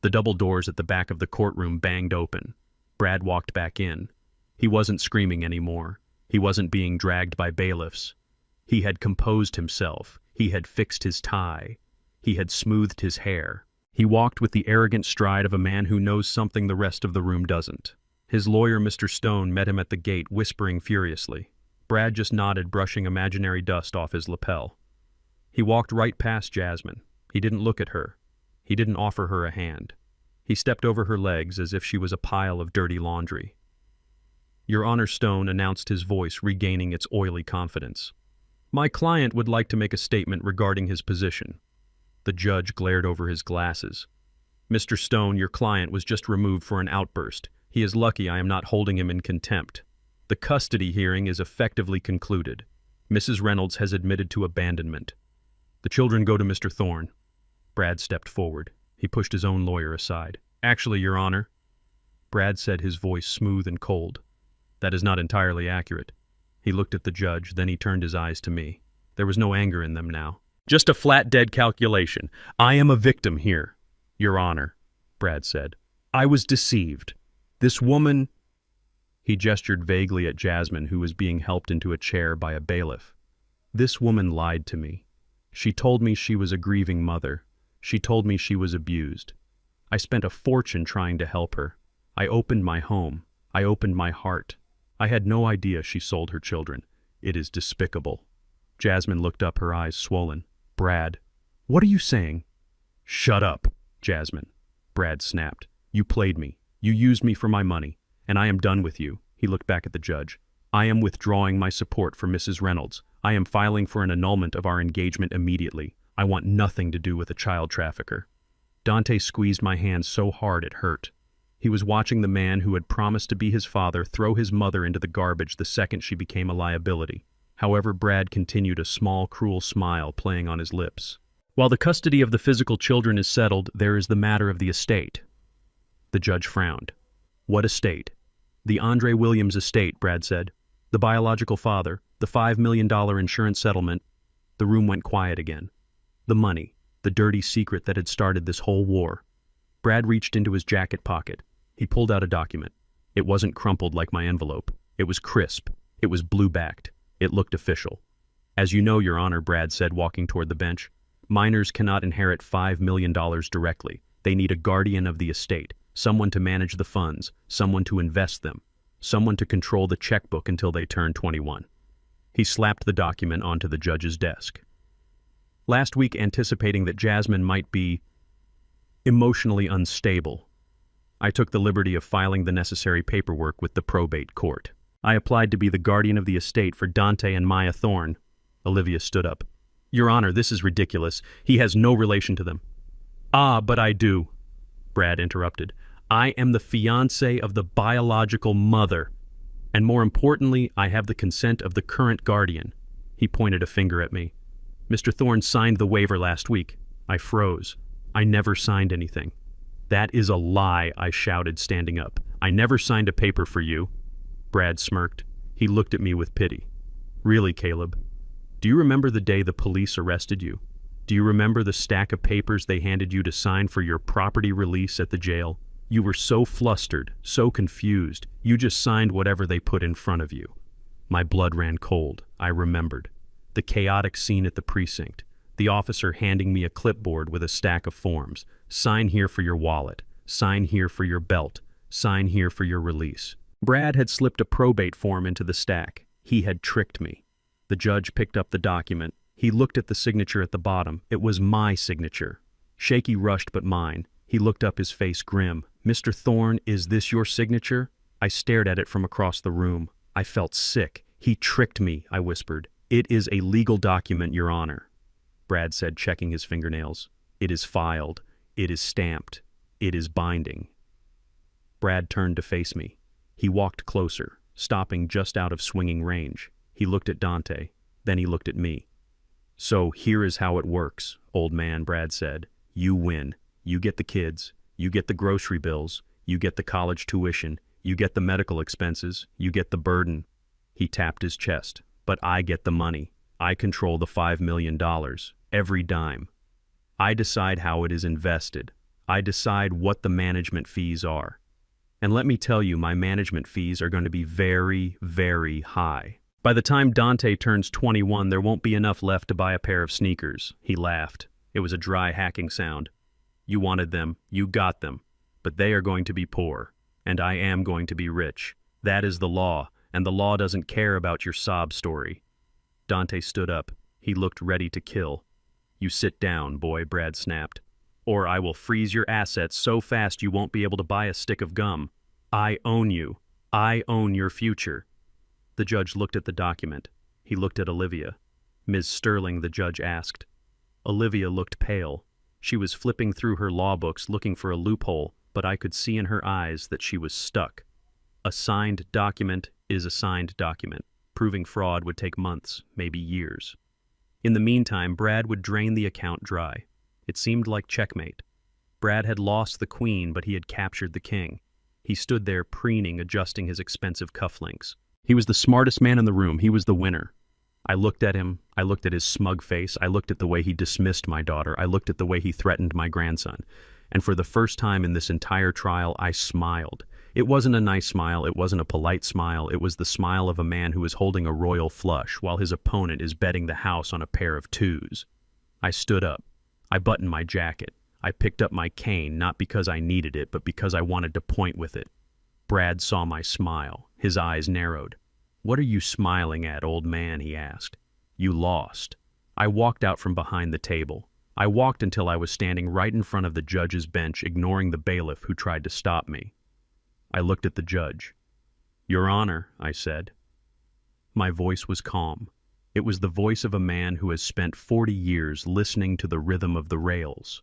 The double doors at the back of the courtroom banged open. Brad walked back in. He wasn't screaming anymore. He wasn't being dragged by bailiffs. He had composed himself. He had fixed his tie. He had smoothed his hair. He walked with the arrogant stride of a man who knows something the rest of the room doesn't. His lawyer, Mr. Stone, met him at the gate, whispering furiously. Brad just nodded, brushing imaginary dust off his lapel. He walked right past Jasmine. He didn't look at her. He didn't offer her a hand. He stepped over her legs as if she was a pile of dirty laundry. Your Honor, Stone announced, his voice regaining its oily confidence. My client would like to make a statement regarding his position. The judge glared over his glasses. Mr. Stone, your client was just removed for an outburst. He is lucky I am not holding him in contempt. The custody hearing is effectively concluded. Mrs. Reynolds has admitted to abandonment. The children go to Mr. Thorne. Brad stepped forward. He pushed his own lawyer aside. Actually, Your Honor, Brad said, his voice smooth and cold. That is not entirely accurate. He looked at the judge, then he turned his eyes to me. There was no anger in them now. Just a flat, dead calculation. I am a victim here, Your Honor, Brad said. I was deceived. This woman... He gestured vaguely at Jasmine, who was being helped into a chair by a bailiff. This woman lied to me. She told me she was a grieving mother. She told me she was abused. I spent a fortune trying to help her. I opened my home. I opened my heart. I had no idea she sold her children. It is despicable. Jasmine looked up, her eyes swollen. Brad, what are you saying? Shut up, Jasmine, Brad snapped. You played me. You used me for my money, and I am done with you. He looked back at the judge. I am withdrawing my support for Mrs. Reynolds. I am filing for an annulment of our engagement immediately. I want nothing to do with a child trafficker. Dante squeezed my hand so hard it hurt. He was watching the man who had promised to be his father throw his mother into the garbage the second she became a liability. However, Brad continued, a small, cruel smile playing on his lips. While the custody of the physical children is settled, there is the matter of the estate. The judge frowned. What estate? The Andre Williams estate, Brad said. The biological father, the $5 million insurance settlement. The room went quiet again. The money, the dirty secret that had started this whole war. Brad reached into his jacket pocket. He pulled out a document. It wasn't crumpled like my envelope. It was crisp. It was blue-backed. It looked official. As you know, Your Honor, Brad said, walking toward the bench, minors cannot inherit $5 million directly. They need a guardian of the estate, someone to manage the funds, someone to invest them, someone to control the checkbook until they turn 21. He slapped the document onto the judge's desk. Last week, anticipating that Jasmine might be emotionally unstable, I took the liberty of filing the necessary paperwork with the probate court. I applied to be the guardian of the estate for Dante and Maya Thorne. Olivia stood up. Your Honor, this is ridiculous. He has no relation to them. Ah, but I do, Brad interrupted. I am the fiancé of the biological mother. And more importantly, I have the consent of the current guardian. He pointed a finger at me. Mr. Thorne signed the waiver last week. I froze. I never signed anything. That is a lie, I shouted, standing up. I never signed a paper for you. Brad smirked. He looked at me with pity. Really, Caleb? Do you remember the day the police arrested you? Do you remember the stack of papers they handed you to sign for your property release at the jail? You were so flustered, so confused, you just signed whatever they put in front of you. My blood ran cold. I remembered. The chaotic scene at the precinct. The officer handing me a clipboard with a stack of forms. Sign here for your wallet. Sign here for your belt. Sign here for your release. Brad had slipped a probate form into the stack. He had tricked me. The judge picked up the document. He looked at the signature at the bottom. It was my signature. Shaky rushed, but mine. He looked up, his face grim. Mr. Thorne, is this your signature? I stared at it from across the room. I felt sick. He tricked me, I whispered. It is a legal document, Your Honor, Brad said, checking his fingernails. It is filed. It is stamped. It is binding. Brad turned to face me. He walked closer, stopping just out of swinging range. He looked at Dante. Then he looked at me. So here is how it works, old man, Brad said. You win. You get the kids. You get the grocery bills. You get the college tuition. You get the medical expenses. You get the burden. He tapped his chest. But I get the money. I control the $5 million. Every dime. I decide how it is invested. I decide what the management fees are. And let me tell you, my management fees are going to be very, very high. By the time Dante turns 21, there won't be enough left to buy a pair of sneakers. He laughed. It was a dry, hacking sound. You wanted them, you got them. But they are going to be poor, and I am going to be rich. That is the law, and the law doesn't care about your sob story. Dante stood up. He looked ready to kill. You sit down, boy, Brad snapped. Or I will freeze your assets so fast you won't be able to buy a stick of gum. I own you. I own your future. The judge looked at the document. He looked at Olivia. Ms. Sterling, the judge asked. Olivia looked pale. She was flipping through her law books looking for a loophole, but I could see in her eyes that she was stuck. A signed document is a signed document. Proving fraud would take months, maybe years. In the meantime, Brad would drain the account dry. It seemed like checkmate. Brad had lost the queen, but he had captured the king. He stood there preening, adjusting his expensive cufflinks. He was the smartest man in the room. He was the winner. I looked at him. I looked at his smug face. I looked at the way he dismissed my daughter. I looked at the way he threatened my grandson. And for the first time in this entire trial, I smiled. It wasn't a nice smile. It wasn't a polite smile. It was the smile of a man who is holding a royal flush while his opponent is betting the house on a pair of twos. I stood up. I buttoned my jacket. I picked up my cane, not because I needed it, but because I wanted to point with it. Brad saw my smile. His eyes narrowed. "What are you smiling at, old man?" he asked. "You lost." I walked out from behind the table. I walked until I was standing right in front of the judge's bench, ignoring the bailiff who tried to stop me. I looked at the judge. "Your Honor," I said. My voice was calm. It was the voice of a man who has spent 40 years listening to the rhythm of the rails.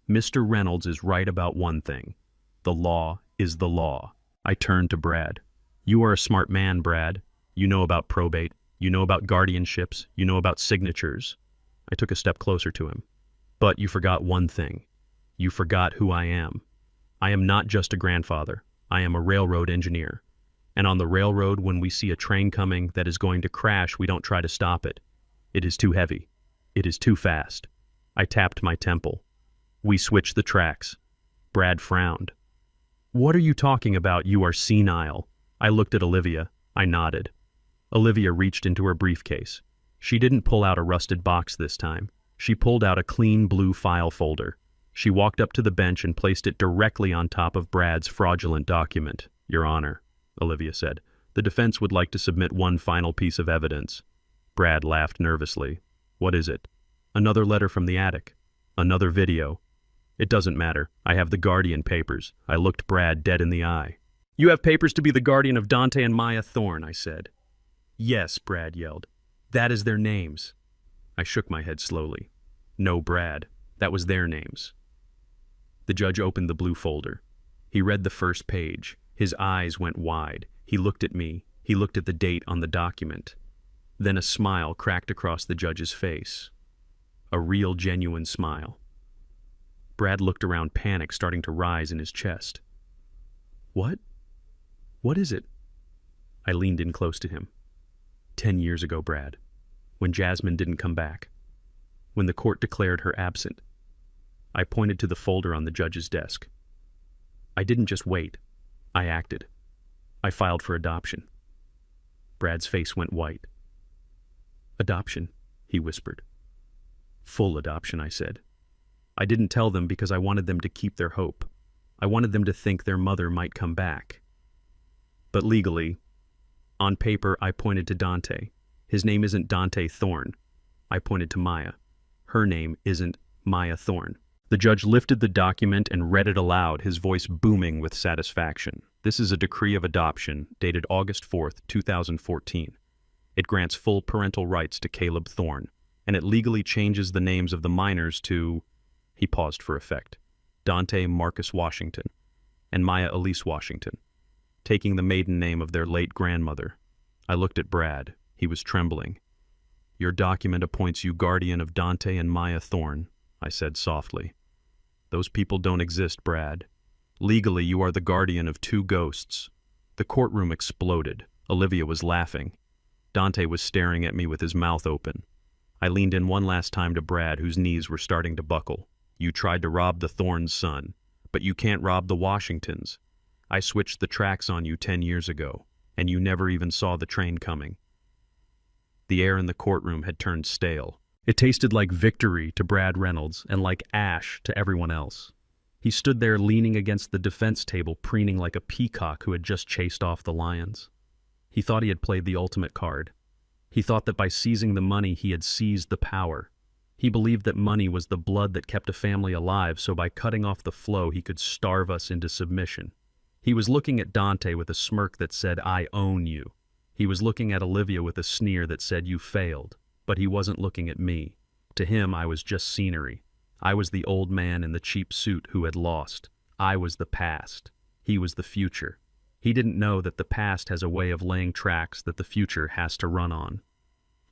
Mr. Reynolds is right about one thing. The law is the law. I turned to Brad. "You are a smart man, Brad. You know about probate. You know about guardianships. You know about signatures." I took a step closer to him. "But you forgot one thing. You forgot who I am. I am not just a grandfather. I am a railroad engineer. And on the railroad, when we see a train coming that is going to crash, we don't try to stop it. It is too heavy. It is too fast." I tapped my temple. "We switch the tracks." Brad frowned. "What are you talking about? You are senile." I looked at Olivia. I nodded. Olivia reached into her briefcase. She didn't pull out a rusted box this time. She pulled out a clean blue file folder. She walked up to the bench and placed it directly on top of Brad's fraudulent document. "Your Honor," Olivia said, "the defense would like to submit one final piece of evidence." Brad laughed nervously. "What is it?" "Another letter from the attic. Another video." "It doesn't matter. I have the guardian papers." I looked Brad dead in the eye. "You have papers to be the guardian of Dante and Maya Thorne," I said. "Yes," Brad yelled. "That is their names." I shook my head slowly. "No, Brad. That was their names." The judge opened the blue folder. He read the first page. His eyes went wide. He looked at me. He looked at the date on the document. Then a smile cracked across the judge's face. A real, genuine smile. Brad looked around, panic starting to rise in his chest. "What? What is it?" I leaned in close to him. 10 years ago, Brad. When Jasmine didn't come back. When the court declared her absent. I pointed to the folder on the judge's desk. I didn't just wait. I acted. I filed for adoption. Brad's face went white. "Adoption," he whispered. "Full adoption," I said. "I didn't tell them because I wanted them to keep their hope. I wanted them to think their mother might come back. But legally, on paper, I pointed to Dante. His name isn't Dante Thorne." I pointed to Maya. "Her name isn't Maya Thorne." The judge lifted the document and read it aloud, his voice booming with satisfaction. "This is a decree of adoption dated August 4th, 2014. It grants full parental rights to Caleb Thorne, and it legally changes the names of the minors to," he paused for effect, "Dante Marcus Washington and Maya Elise Washington, taking the maiden name of their late grandmother." I looked at Brad. He was trembling. "Your document appoints you guardian of Dante and Maya Thorne," I said softly. "Those people don't exist, Brad. Legally, you are the guardian of two ghosts." The courtroom exploded. Olivia was laughing. Dante was staring at me with his mouth open. I leaned in one last time to Brad, whose knees were starting to buckle. "You tried to rob the Thorne's son, but you can't rob the Washingtons. I switched the tracks on you 10 years ago, and you never even saw the train coming." The air in the courtroom had turned stale. It tasted like victory to Brad Reynolds and like ash to everyone else. He stood there leaning against the defense table, preening like a peacock who had just chased off the lions. He thought he had played the ultimate card. He thought that by seizing the money he had seized the power. He believed that money was the blood that kept a family alive, so by cutting off the flow he could starve us into submission. He was looking at Dante with a smirk that said, "I own you." He was looking at Olivia with a sneer that said, "You failed." But he wasn't looking at me. To him, I was just scenery. I was the old man in the cheap suit who had lost. I was the past. He was the future. He didn't know that the past has a way of laying tracks that the future has to run on.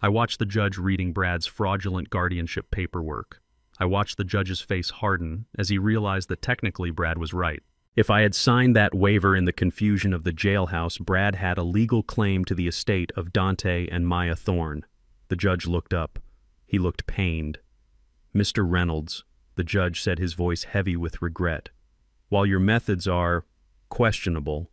I watched the judge reading Brad's fraudulent guardianship paperwork. I watched the judge's face harden as he realized that technically Brad was right. If I had signed that waiver in the confusion of the jailhouse, Brad had a legal claim to the estate of Dante and Maya Thorne. The judge looked up. He looked pained. "Mr. Reynolds," the judge said, his voice heavy with regret, "while your methods are questionable,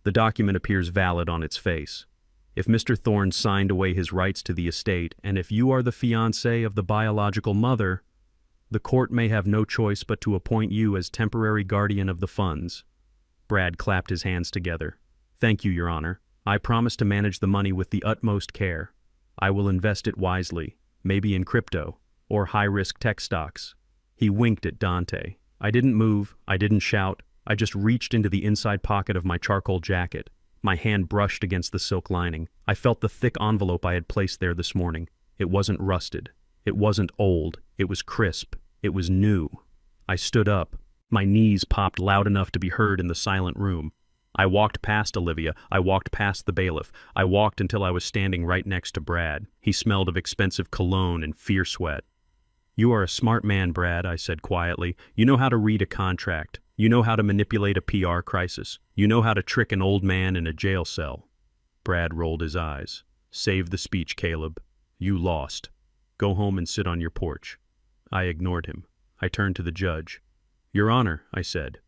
the document appears valid on its face. If Mr. Thorne signed away his rights to the estate, and if you are the fiancé of the biological mother, the court may have no choice but to appoint you as temporary guardian of the funds." Brad clapped his hands together. "Thank you, Your Honor. I promise to manage the money with the utmost care. I will invest it wisely, maybe in crypto or high-risk tech stocks." He winked at Dante. I didn't move. I didn't shout. I just reached into the inside pocket of my charcoal jacket. My hand brushed against the silk lining. I felt the thick envelope I had placed there this morning. It wasn't rusted. It wasn't old. It was crisp. It was new. I stood up. My knees popped loud enough to be heard in the silent room. I walked past Olivia. I walked past the bailiff. I walked until I was standing right next to Brad. He smelled of expensive cologne and fear sweat. "You are a smart man, Brad," I said quietly. "You know how to read a contract. You know how to manipulate a PR crisis. You know how to trick an old man in a jail cell." Brad rolled his eyes. "Save the speech, Caleb. You lost. Go home and sit on your porch." I ignored him. I turned to the judge. "Your Honor," I said,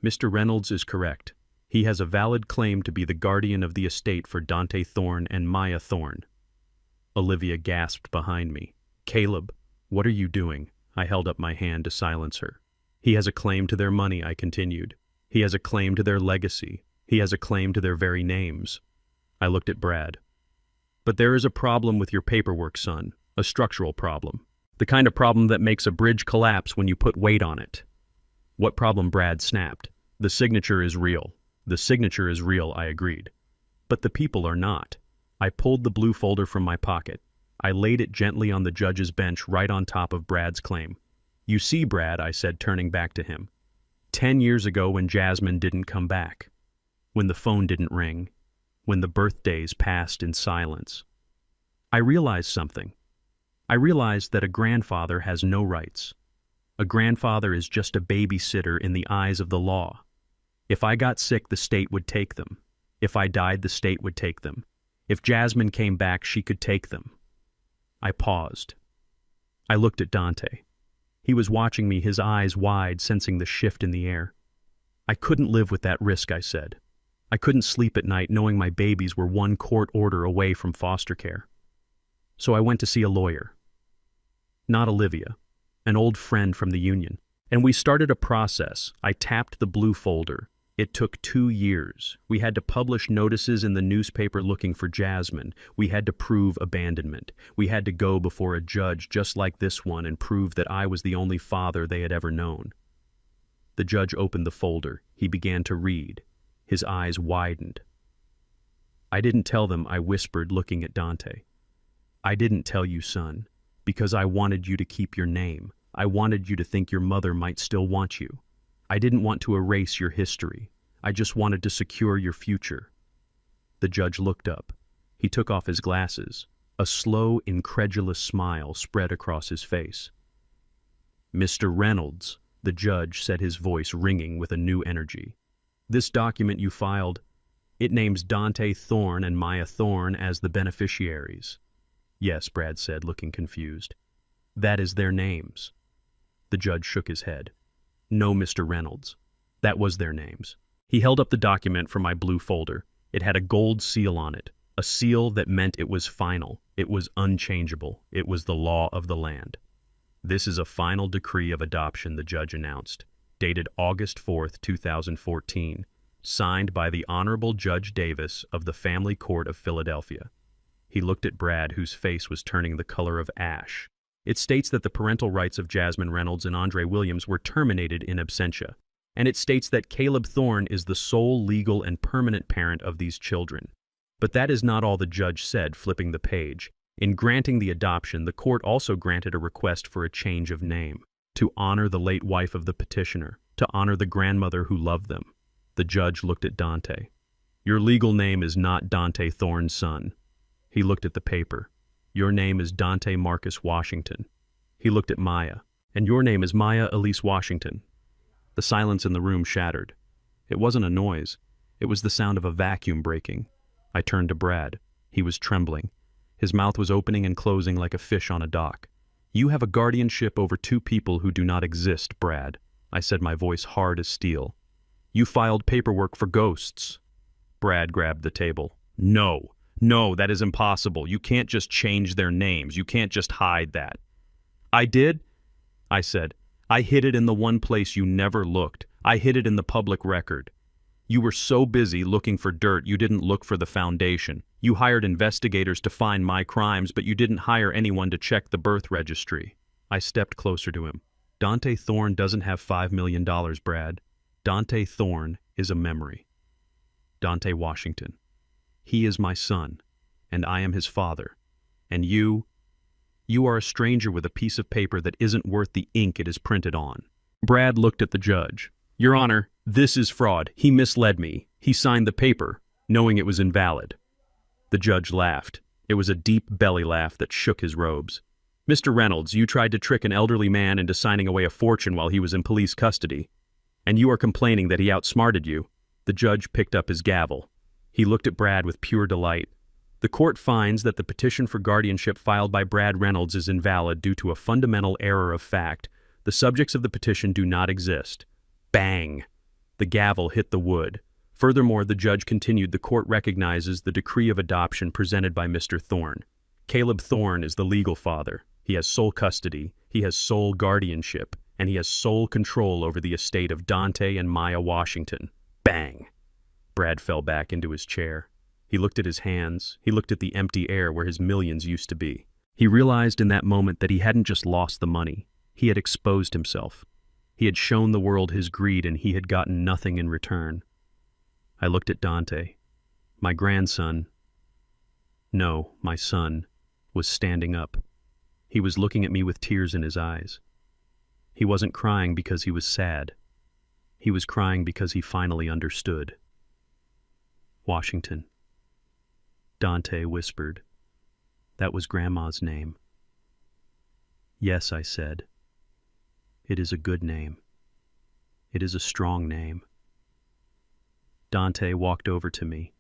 "Mr. Reynolds is correct. He has a valid claim to be the guardian of the estate for Dante Thorne and Maya Thorne." Olivia gasped behind me. "Caleb, what are you doing?" I held up my hand to silence her. "He has a claim to their money," I continued. "He has a claim to their legacy. He has a claim to their very names." I looked at Brad. "But there is a problem with your paperwork, son. A structural problem. The kind of problem that makes a bridge collapse when you put weight on it." "What problem?" Brad snapped. "The signature is real." "The signature is real," I agreed. "But the people are not." I pulled the blue folder from my pocket. I laid it gently on the judge's bench right on top of Brad's claim. "You see, Brad," I said, turning back to him. 10 years ago when Jasmine didn't come back. When the phone didn't ring. When the birthdays passed in silence. I realized something. I realized that a grandfather has no rights. A grandfather is just a babysitter in the eyes of the law. If I got sick, the state would take them. If I died, the state would take them. If Jasmine came back, she could take them. I paused. I looked at Dante. He was watching me, his eyes wide, sensing the shift in the air. "I couldn't live with that risk," I said. "I couldn't sleep at night knowing my babies were one court order away from foster care. So I went to see a lawyer. Not Olivia, an old friend from the union. And we started a process. I tapped the blue folder. It took 2 years. We had to publish notices in the newspaper looking for Jasmine. We had to prove abandonment. We had to go before a judge just like this one and prove that I was the only father they had ever known." The judge opened the folder. He began to read. His eyes widened. "I didn't tell them," I whispered, looking at Dante. "I didn't tell you, son, because I wanted you to keep your name. I wanted you to think your mother might still want you. I didn't want to erase your history. I just wanted to secure your future." The judge looked up. He took off his glasses. A slow, incredulous smile spread across his face. "Mr. Reynolds," the judge said, his voice ringing with a new energy. "This document you filed, it names Dante Thorne and Maya Thorne as the beneficiaries." "Yes," Brad said, looking confused. "That is their names." The judge shook his head. "No, Mr. Reynolds. That was their names." He held up the document from my blue folder. It had a gold seal on it, a seal that meant it was final, it was unchangeable, it was the law of the land. "This is a final decree of adoption," the judge announced, dated August 4th, 2014, signed by the Honorable Judge Davis of the Family Court of Philadelphia. He looked at Brad, whose face was turning the color of ash. It states that the parental rights of Jasmine Reynolds and Andre Williams were terminated in absentia, and it states that Caleb Thorne is the sole legal and permanent parent of these children. But that is not all the judge said, flipping the page. In granting the adoption, the court also granted a request for a change of name, to honor the late wife of the petitioner, to honor the grandmother who loved them. The judge looked at Dante. Your legal name is not Dante Thorne's son. He looked at the paper. Your name is Dante Marcus Washington. He looked at Maya. And your name is Maya Elise Washington. The silence in the room shattered. It wasn't a noise. It was the sound of a vacuum breaking. I turned to Brad. He was trembling. His mouth was opening and closing like a fish on a dock. You have a guardianship over two people who do not exist, Brad. I said, my voice hard as steel. You filed paperwork for ghosts. Brad grabbed the table. No, that is impossible. You can't just change their names. You can't just hide that. I did, I said. I hid it in the one place you never looked. I hid it in the public record. You were so busy looking for dirt, you didn't look for the foundation. You hired investigators to find my crimes, but you didn't hire anyone to check the birth registry. I stepped closer to him. Dante Thorne doesn't have $5 million, Brad. Dante Thorne is a memory. Dante Washington. He is my son, and I am his father. And you are a stranger with a piece of paper that isn't worth the ink it is printed on. Brad looked at the judge. Your Honor, this is fraud. He misled me. He signed the paper, knowing it was invalid. The judge laughed. It was a deep belly laugh that shook his robes. Mr. Reynolds, you tried to trick an elderly man into signing away a fortune while he was in police custody. And you are complaining that he outsmarted you. The judge picked up his gavel. He looked at Brad with pure delight. The court finds that the petition for guardianship filed by Brad Reynolds is invalid due to a fundamental error of fact. The subjects of the petition do not exist. Bang! The gavel hit the wood. Furthermore, the judge continued, the court recognizes the decree of adoption presented by Mr. Thorne. Caleb Thorne is the legal father. He has sole custody, he has sole guardianship, and he has sole control over the estate of Dante and Maya Washington. Bang! Brad fell back into his chair. He looked at his hands. He looked at the empty air where his millions used to be. He realized in that moment that he hadn't just lost the money. He had exposed himself. He had shown the world his greed, and he had gotten nothing in return. I looked at Dante. My grandson, no, my son, was standing up. He was looking at me with tears in his eyes. He wasn't crying because he was sad. He was crying because he finally understood. Washington. Dante whispered. That was Grandma's name. Yes, I said. It is a good name. It is a strong name. Dante walked over to me.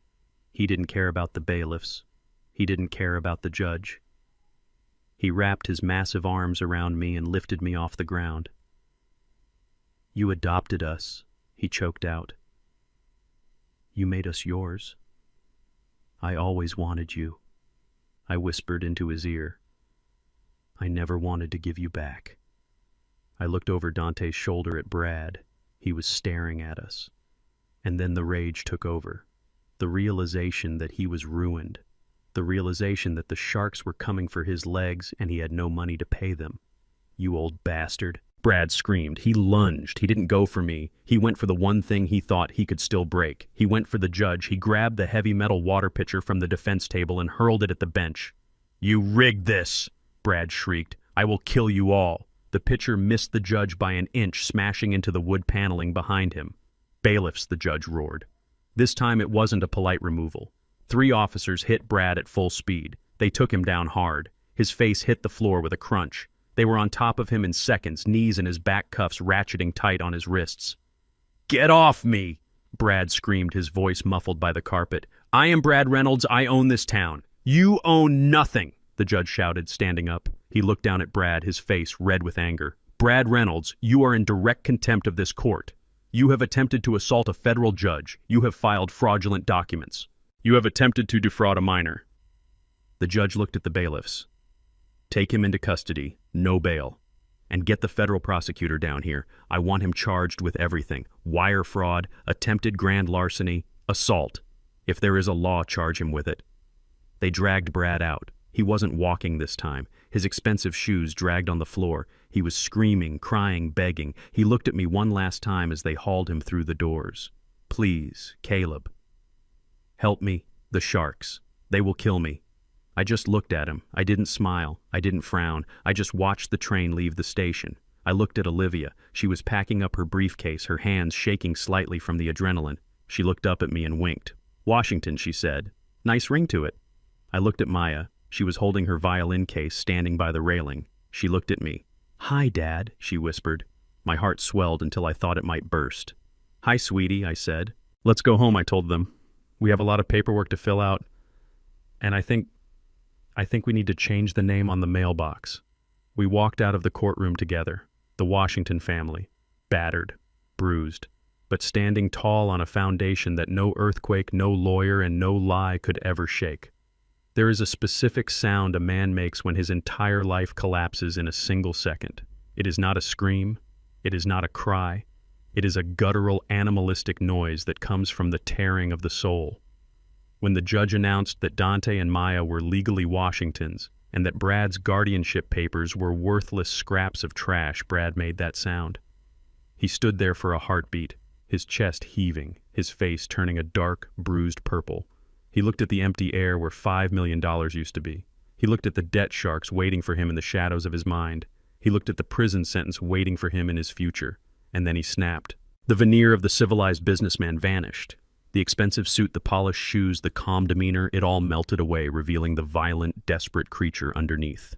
He didn't care about the bailiffs. He didn't care about the judge. He wrapped his massive arms around me and lifted me off the ground. You adopted us, he choked out. You made us yours. I always wanted you, I whispered into his ear. I never wanted to give you back. I looked over Dante's shoulder at Brad. He was staring at us. And then the rage took over. The realization that he was ruined. The realization that the sharks were coming for his legs and he had no money to pay them. You old bastard. Brad screamed. He lunged. He didn't go for me. He went for the one thing he thought he could still break. He went for the judge. He grabbed the heavy metal water pitcher from the defense table and hurled it at the bench. You rigged this, Brad shrieked. I will kill you all. The pitcher missed the judge by an inch, smashing into the wood paneling behind him. Bailiffs, the judge roared. This time it wasn't a polite removal. 3 officers hit Brad at full speed. They took him down hard. His face hit the floor with a crunch. They were on top of him in seconds, knees in his back cuffs ratcheting tight on his wrists. Get off me! Brad screamed, his voice muffled by the carpet. I am Brad Reynolds. I own this town. You own nothing, the judge shouted, standing up. He looked down at Brad, his face red with anger. Brad Reynolds, you are in direct contempt of this court. You have attempted to assault a federal judge. You have filed fraudulent documents. You have attempted to defraud a minor. The judge looked at the bailiffs. Take him into custody, no bail. And get the federal prosecutor down here. I want him charged with everything. Wire fraud, attempted grand larceny, assault. If there is a law, charge him with it. They dragged Brad out. He wasn't walking this time. His expensive shoes dragged on the floor. He was screaming, crying, begging. He looked at me one last time as they hauled him through the doors. Please, Caleb. Help me. The sharks. They will kill me. I just looked at him. I didn't smile. I didn't frown. I just watched the train leave the station. I looked at Olivia. She was packing up her briefcase, her hands shaking slightly from the adrenaline. She looked up at me and winked. Washington, she said. Nice ring to it. I looked at Maya. She was holding her violin case, standing by the railing. She looked at me. Hi, Dad, she whispered. My heart swelled until I thought it might burst. Hi, sweetie, I said. Let's go home, I told them. We have a lot of paperwork to fill out, and I think we need to change the name on the mailbox. We walked out of the courtroom together, the Washington family, battered, bruised, but standing tall on a foundation that no earthquake, no lawyer, and no lie could ever shake. There is a specific sound a man makes when his entire life collapses in a single second. It is not a scream. It is not a cry. It is a guttural, animalistic noise that comes from the tearing of the soul. When the judge announced that Dante and Maya were legally Washingtons and that Brad's guardianship papers were worthless scraps of trash, Brad made that sound. He stood there for a heartbeat, his chest heaving, his face turning a dark, bruised purple. He looked at the empty air where $5 million used to be. He looked at the debt sharks waiting for him in the shadows of his mind. He looked at the prison sentence waiting for him in his future. And then he snapped. The veneer of the civilized businessman vanished. The expensive suit, the polished shoes, the calm demeanor, it all melted away, revealing the violent, desperate creature underneath.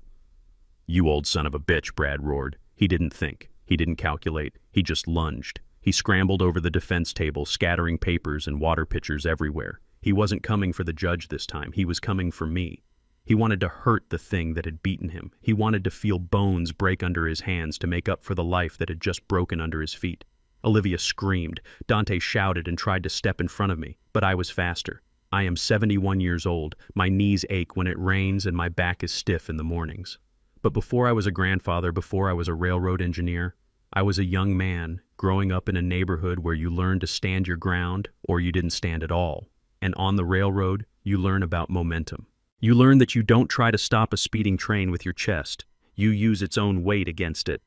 You old son of a bitch, Brad roared. He didn't think. He didn't calculate. He just lunged. He scrambled over the defense table, scattering papers and water pitchers everywhere. He wasn't coming for the judge this time. He was coming for me. He wanted to hurt the thing that had beaten him. He wanted to feel bones break under his hands to make up for the life that had just broken under his feet. Olivia screamed. Dante shouted and tried to step in front of me, but I was faster. I am 71 years old. My knees ache when it rains and my back is stiff in the mornings. But before I was a grandfather, before I was a railroad engineer, I was a young man growing up in a neighborhood where you learned to stand your ground or you didn't stand at all. And on the railroad, you learn about momentum. You learn that you don't try to stop a speeding train with your chest. You use its own weight against it.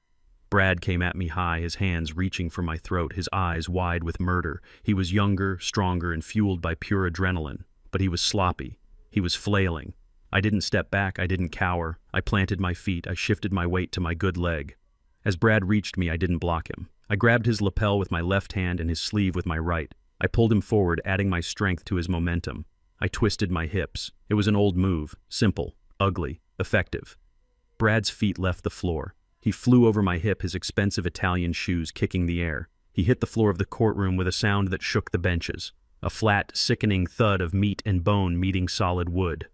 Brad came at me high, his hands reaching for my throat, his eyes wide with murder. He was younger, stronger, and fueled by pure adrenaline. But he was sloppy. He was flailing. I didn't step back. I didn't cower. I planted my feet. I shifted my weight to my good leg. As Brad reached me, I didn't block him. I grabbed his lapel with my left hand and his sleeve with my right. I pulled him forward, adding my strength to his momentum. I twisted my hips. It was an old move, simple, ugly, effective. Brad's feet left the floor. He flew over my hip, his expensive Italian shoes kicking the air. He hit the floor of the courtroom with a sound that shook the benches, a flat, sickening thud of meat and bone meeting solid wood.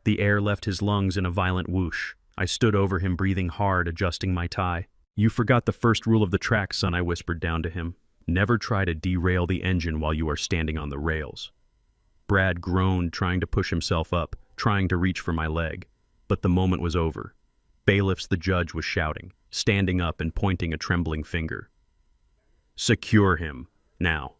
The air left his lungs in a violent whoosh. I stood over him, breathing hard, adjusting my tie. You forgot the first rule of the track, son, I whispered down to him. Never try to derail the engine while you are standing on the rails. Brad groaned, trying to push himself up, trying to reach for my leg. But the moment was over. Bailiffs, the judge was shouting, standing up and pointing a trembling finger. Secure him, now.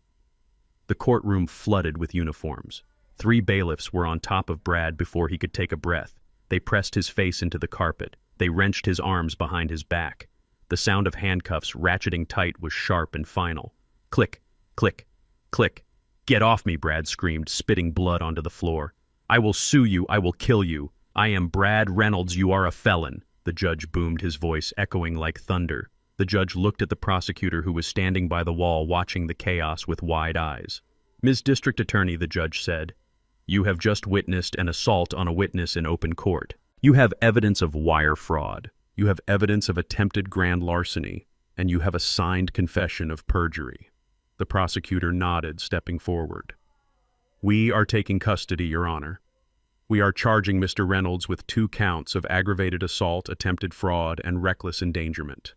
The courtroom flooded with uniforms. 3 bailiffs were on top of Brad before he could take a breath. They pressed his face into the carpet. They wrenched his arms behind his back. The sound of handcuffs ratcheting tight was sharp and final. Click, click, click. Get off me, Brad screamed, spitting blood onto the floor. I will sue you. I will kill you. I am Brad Reynolds. You are a felon. The judge boomed, his voice echoing like thunder. The judge looked at the prosecutor who was standing by the wall watching the chaos with wide eyes. Ms. District Attorney, the judge said, you have just witnessed an assault on a witness in open court. You have evidence of wire fraud. You have evidence of attempted grand larceny, and you have a signed confession of perjury. The prosecutor nodded, stepping forward. We are taking custody, Your Honor. We are charging Mr. Reynolds with 2 counts of aggravated assault, attempted fraud, and reckless endangerment.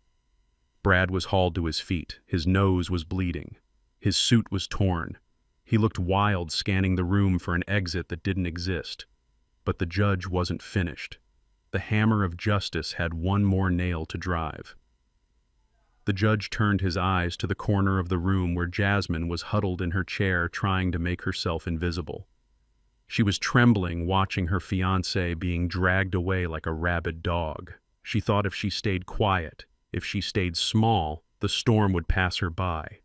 Brad was hauled to his feet. His nose was bleeding. His suit was torn. He looked wild, scanning the room for an exit that didn't exist. But the judge wasn't finished. The hammer of justice had one more nail to drive. The judge turned his eyes to the corner of the room where Jasmine was huddled in her chair trying to make herself invisible. She was trembling, watching her fiancé being dragged away like a rabid dog. She thought if she stayed quiet, if she stayed small, the storm would pass her by.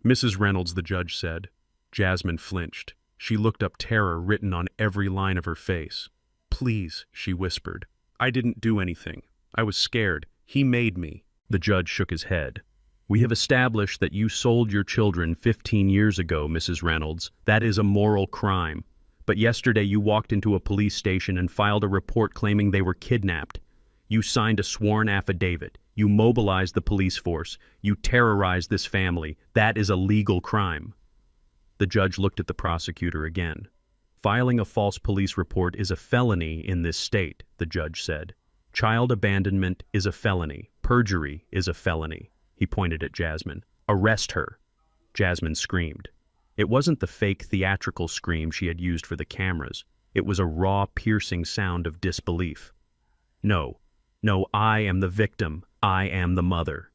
"Mrs. Reynolds," the judge said. Jasmine flinched. She looked up, terror written on every line of her face. "Please," she whispered. "I didn't do anything. I was scared. He made me." The judge shook his head. "We have established that you sold your children 15 years ago, Mrs. Reynolds. That is a moral crime. But yesterday you walked into a police station and filed a report claiming they were kidnapped. You signed a sworn affidavit. You mobilized the police force. You terrorized this family. That is a legal crime." The judge looked at the prosecutor again. "Filing a false police report is a felony in this state," the judge said. "Child abandonment is a felony. Perjury is a felony." He pointed at Jasmine. "Arrest her." Jasmine screamed. It wasn't the fake theatrical scream she had used for the cameras. It was a raw, piercing sound of disbelief. "No, no, I am the victim. I am the mother."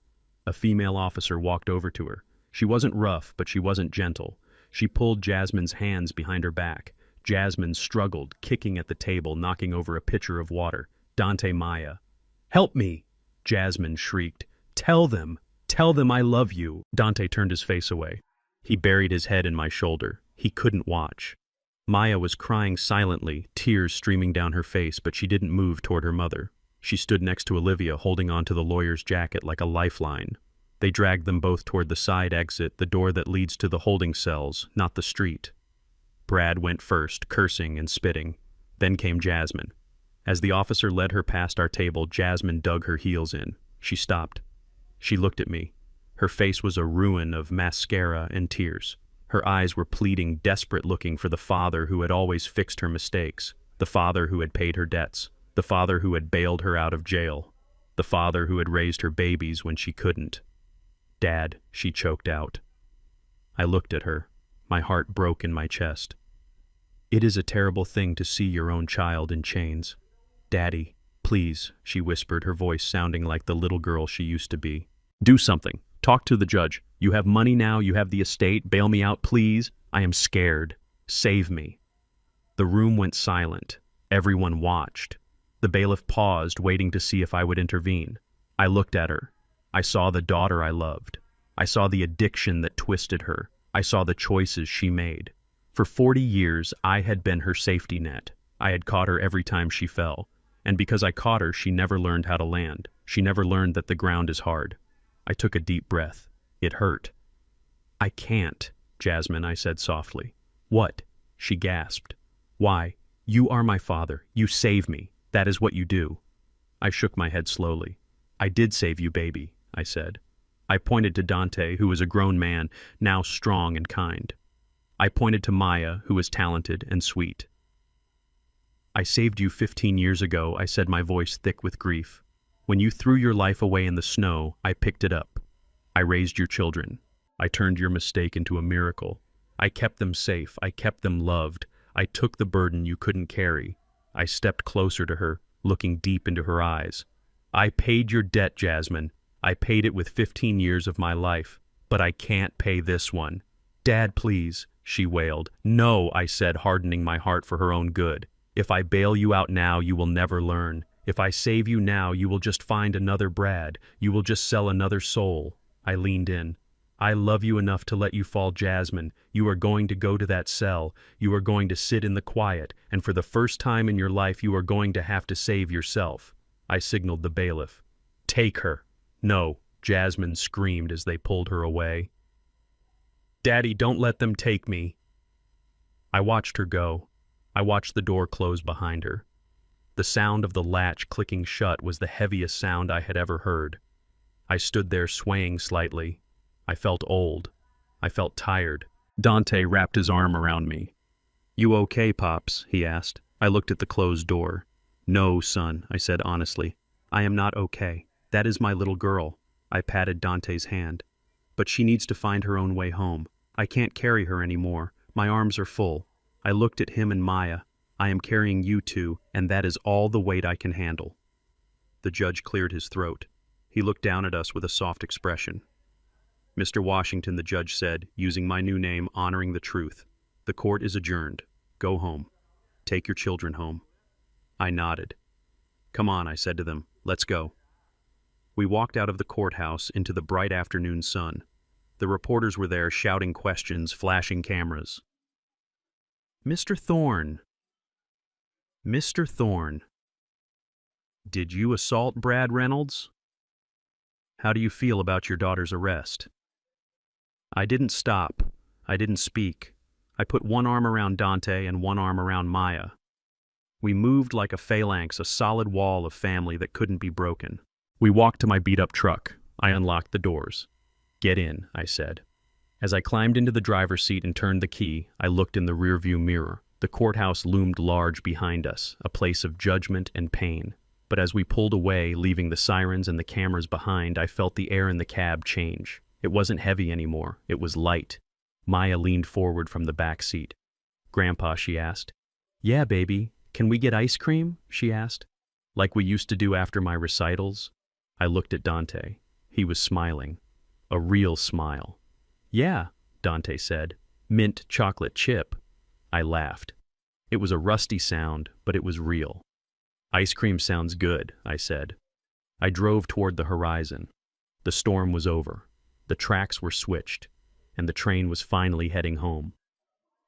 A female officer walked over to her. She wasn't rough, but she wasn't gentle. She pulled Jasmine's hands behind her back. Jasmine struggled, kicking at the table, knocking over a pitcher of water. "Dante, Maya." "Help me!" Jasmine shrieked. Tell them I love you." Dante turned his face away. He buried his head in my shoulder. He couldn't watch. Maya was crying silently, tears streaming down her face, but she didn't move toward her mother. She stood next to Olivia, holding on to the lawyer's jacket like a lifeline. They dragged them both toward the side exit, the door that leads to the holding cells, not the street. Brad went first, cursing and spitting. Then came Jasmine. As the officer led her past our table, Jasmine dug her heels in. She stopped. She looked at me. Her face was a ruin of mascara and tears. Her eyes were pleading, desperate, looking for the father who had always fixed her mistakes, the father who had paid her debts, the father who had bailed her out of jail, the father who had raised her babies when she couldn't. "Dad," she choked out. I looked at her. My heart broke in my chest. "It is a terrible thing to see your own child in chains. Daddy, please," she whispered, her voice sounding like the little girl she used to be. "Do something. Talk to the judge. You have money now, you have the estate. Bail me out, please. I am scared. Save me." The room went silent. Everyone watched. The bailiff paused, waiting to see if I would intervene. I looked at her. I saw the daughter I loved. I saw the addiction that twisted her. I saw the choices she made. For 40 years, I had been her safety net. I had caught her every time she fell. And because I caught her, she never learned how to land. She never learned that the ground is hard. I took a deep breath. It hurt. "I can't, Jasmine," I said softly. "What?" She gasped. "Why? You are my father. You save me. That is what you do." I shook my head slowly. "I did save you, baby," I said. I pointed to Dante, who was a grown man, now strong and kind. I pointed to Maya, who was talented and sweet. "I saved you 15 years ago," I said, my voice thick with grief. "When you threw your life away in the snow, I picked it up. I raised your children. I turned your mistake into a miracle. I kept them safe. I kept them loved. I took the burden you couldn't carry." I stepped closer to her, looking deep into her eyes. "I paid your debt, Jasmine. I paid it with 15 years of my life. But I can't pay this one." "Dad, please," she wailed. "No," I said, hardening my heart for her own good. "If I bail you out now, you will never learn. If I save you now, you will just find another Brad. You will just sell another soul." I leaned in. "I love you enough to let you fall, Jasmine. You are going to go to that cell. You are going to sit in the quiet, and for the first time in your life, you are going to have to save yourself." I signaled the bailiff. "Take her." "No," Jasmine screamed as they pulled her away. "Daddy, don't let them take me." I watched her go. I watched the door close behind her. The sound of the latch clicking shut was the heaviest sound I had ever heard. I stood there swaying slightly. I felt old. I felt tired. Dante wrapped his arm around me. "You okay, Pops?" he asked. I looked at the closed door. "No, son," I said honestly. "I am not okay. That is my little girl." I patted Dante's hand. "But she needs to find her own way home. I can't carry her anymore. My arms are full." I looked at him and Maya. "I am carrying you two, and that is all the weight I can handle." The judge cleared his throat. He looked down at us with a soft expression. "Mr. Washington," the judge said, using my new name, honoring the truth. "The court is adjourned. Go home. Take your children home." I nodded. "Come on," I said to them. "Let's go." We walked out of the courthouse into the bright afternoon sun. The reporters were there shouting questions, flashing cameras. "Mr. Thorne. Mr. Thorne. Did you assault Brad Reynolds? How do you feel about your daughter's arrest?" I didn't stop. I didn't speak. I put one arm around Dante and one arm around Maya. We moved like a phalanx, a solid wall of family that couldn't be broken. We walked to my beat-up truck. I unlocked the doors. "Get in," I said. As I climbed into the driver's seat and turned the key, I looked in the rearview mirror. The courthouse loomed large behind us, a place of judgment and pain. But as we pulled away, leaving the sirens and the cameras behind, I felt the air in the cab change. It wasn't heavy anymore. It was light. Maya leaned forward from the back seat. "Grandpa," she asked. "Yeah, baby. Can we get ice cream?" she asked. "Like we used to do after my recitals?" I looked at Dante. He was smiling. A real smile. "Yeah," Dante said. "Mint chocolate chip." I laughed. It was a rusty sound, but it was real. "Ice cream sounds good," I said. I drove toward the horizon. The storm was over. The tracks were switched, and the train was finally heading home.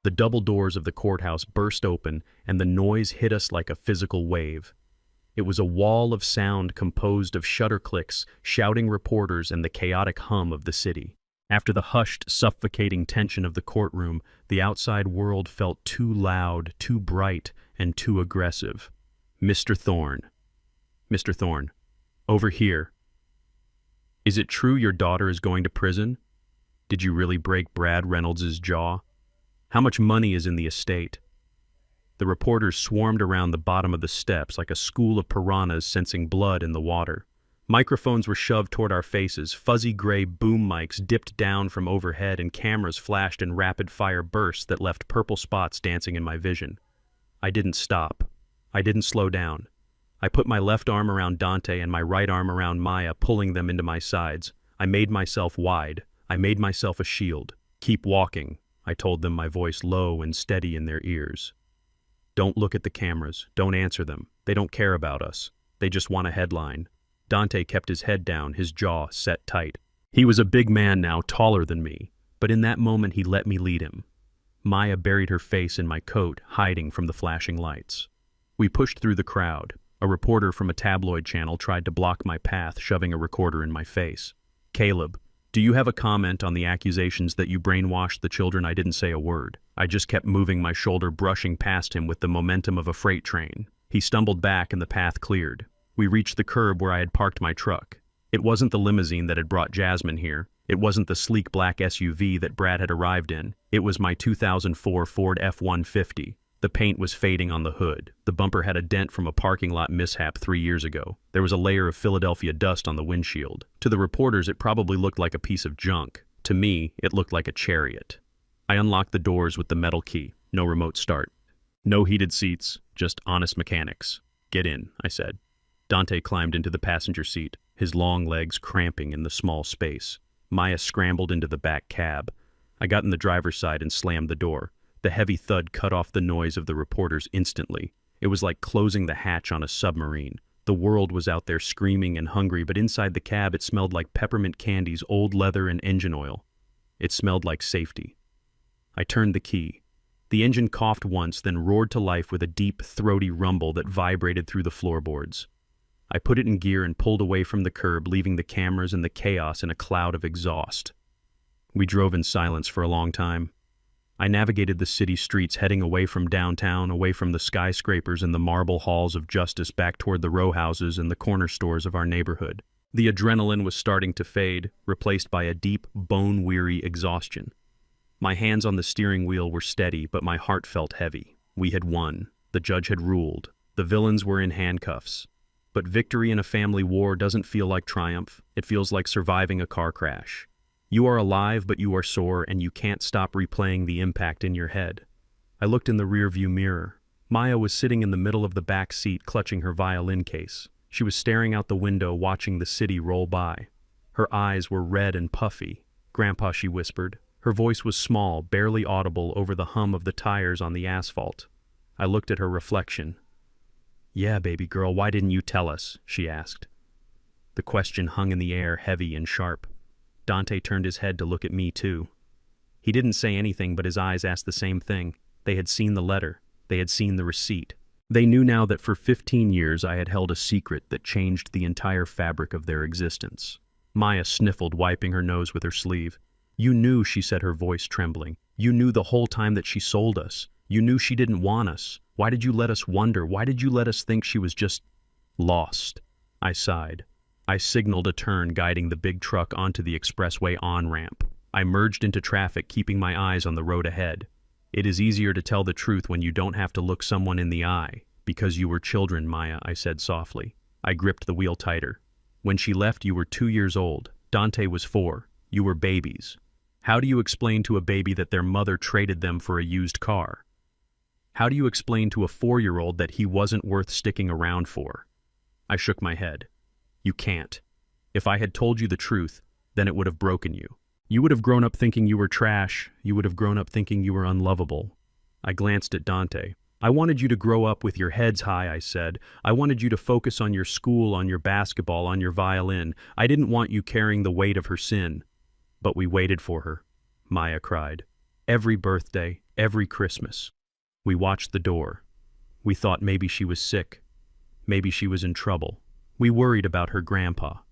The double doors of the courthouse burst open, and the noise hit us like a physical wave. It was a wall of sound composed of shutter clicks, shouting reporters, and the chaotic hum of the city. After the hushed, suffocating tension of the courtroom, the outside world felt too loud, too bright, and too aggressive. "Mr. Thorne. Mr. Thorne. Over here. Is it true your daughter is going to prison? Did you really break Brad Reynolds' jaw? How much money is in the estate?" The reporters swarmed around the bottom of the steps like a school of piranhas sensing blood in the water. Microphones were shoved toward our faces, fuzzy gray boom mics dipped down from overhead, and cameras flashed in rapid-fire bursts that left purple spots dancing in my vision. I didn't stop. I didn't slow down. I put my left arm around Dante and my right arm around Maya, pulling them into my sides. I made myself wide. I made myself a shield. "Keep walking," I told them, my voice low and steady in their ears. "Don't look at the cameras. Don't answer them. They don't care about us. They just want a headline." Dante kept his head down, his jaw set tight. He was a big man now, taller than me, but in that moment he let me lead him. Maya buried her face in my coat, hiding from the flashing lights. We pushed through the crowd. A reporter from a tabloid channel tried to block my path, shoving a recorder in my face. "Caleb, do you have a comment on the accusations that you brainwashed the children?" I didn't say a word. I just kept moving my shoulder, brushing past him with the momentum of a freight train. He stumbled back and the path cleared. We reached the curb where I had parked my truck. It wasn't the limousine that had brought Jasmine here. It wasn't the sleek black SUV that Brad had arrived in. It was my 2004 Ford F-150. The paint was fading on the hood. The bumper had a dent from a parking lot mishap 3 years ago. There was a layer of Philadelphia dust on the windshield. To the reporters, it probably looked like a piece of junk. To me, it looked like a chariot. I unlocked the doors with the metal key. No remote start. No heated seats, just honest mechanics. "Get in," I said. Dante climbed into the passenger seat, his long legs cramping in the small space. Maya scrambled into the back cab. I got in the driver's side and slammed the door. The heavy thud cut off the noise of the reporters instantly. It was like closing the hatch on a submarine. The world was out there screaming and hungry, but inside the cab it smelled like peppermint candies, old leather, and engine oil. It smelled like safety. I turned the key. The engine coughed once, then roared to life with a deep, throaty rumble that vibrated through the floorboards. I put it in gear and pulled away from the curb, leaving the cameras and the chaos in a cloud of exhaust. We drove in silence for a long time. I navigated the city streets, heading away from downtown, away from the skyscrapers and the marble halls of justice, back toward the row houses and the corner stores of our neighborhood. The adrenaline was starting to fade, replaced by a deep, bone-weary exhaustion. My hands on the steering wheel were steady, but my heart felt heavy. We had won. The judge had ruled. The villains were in handcuffs. But victory in a family war doesn't feel like triumph. It feels like surviving a car crash. You are alive, but you are sore, and you can't stop replaying the impact in your head. I looked in the rearview mirror. Maya was sitting in the middle of the back seat, clutching her violin case. She was staring out the window, watching the city roll by. Her eyes were red and puffy. "Grandpa," she whispered. Her voice was small, barely audible over the hum of the tires on the asphalt. I looked at her reflection. "Yeah, baby girl, why didn't you tell us?" she asked. The question hung in the air, heavy and sharp. Dante turned his head to look at me, too. He didn't say anything, but his eyes asked the same thing. They had seen the letter. They had seen the receipt. They knew now that for 15 years I had held a secret that changed the entire fabric of their existence. Maya sniffled, wiping her nose with her sleeve. "You knew," she said, her voice trembling. "You knew the whole time that she sold us. You knew she didn't want us. Why did you let us wonder? Why did you let us think she was just lost?" I sighed. I signaled a turn, guiding the big truck onto the expressway on-ramp. I merged into traffic, keeping my eyes on the road ahead. "It is easier to tell the truth when you don't have to look someone in the eye. Because you were children, Maya," I said softly. I gripped the wheel tighter. "When she left, you were 2 years old. Dante was 4. You were babies. How do you explain to a baby that their mother traded them for a used car? How do you explain to a 4-year-old that he wasn't worth sticking around for?" I shook my head. "You can't. If I had told you the truth, then it would have broken you. You would have grown up thinking you were trash. You would have grown up thinking you were unlovable." I glanced at Dante. "I wanted you to grow up with your heads high," I said. "I wanted you to focus on your school, on your basketball, on your violin. I didn't want you carrying the weight of her sin." "But we waited for her," Maya cried. "Every birthday, every Christmas. We watched the door. We thought maybe she was sick. Maybe she was in trouble. We worried about her grandpa.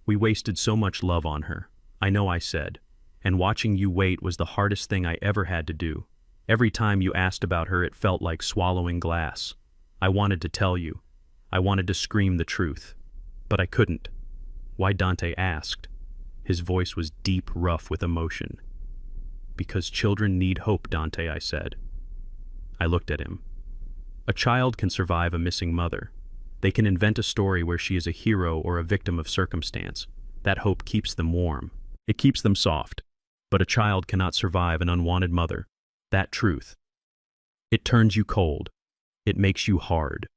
We wasted so much love on her." "I know," I said. "And watching you wait was the hardest thing I ever had to do. Every time you asked about her, it felt like swallowing glass. I wanted to tell you. I wanted to scream the truth. But I couldn't." "Why?" Dante asked. His voice was deep, rough with emotion. "Because children need hope, Dante," I said. I looked at him. A child can survive a missing mother. They can invent a story where she is a hero or a victim of circumstance. That hope keeps them warm. It keeps them soft. But a child cannot survive an unwanted mother. That truth. It turns you cold. It makes you hard.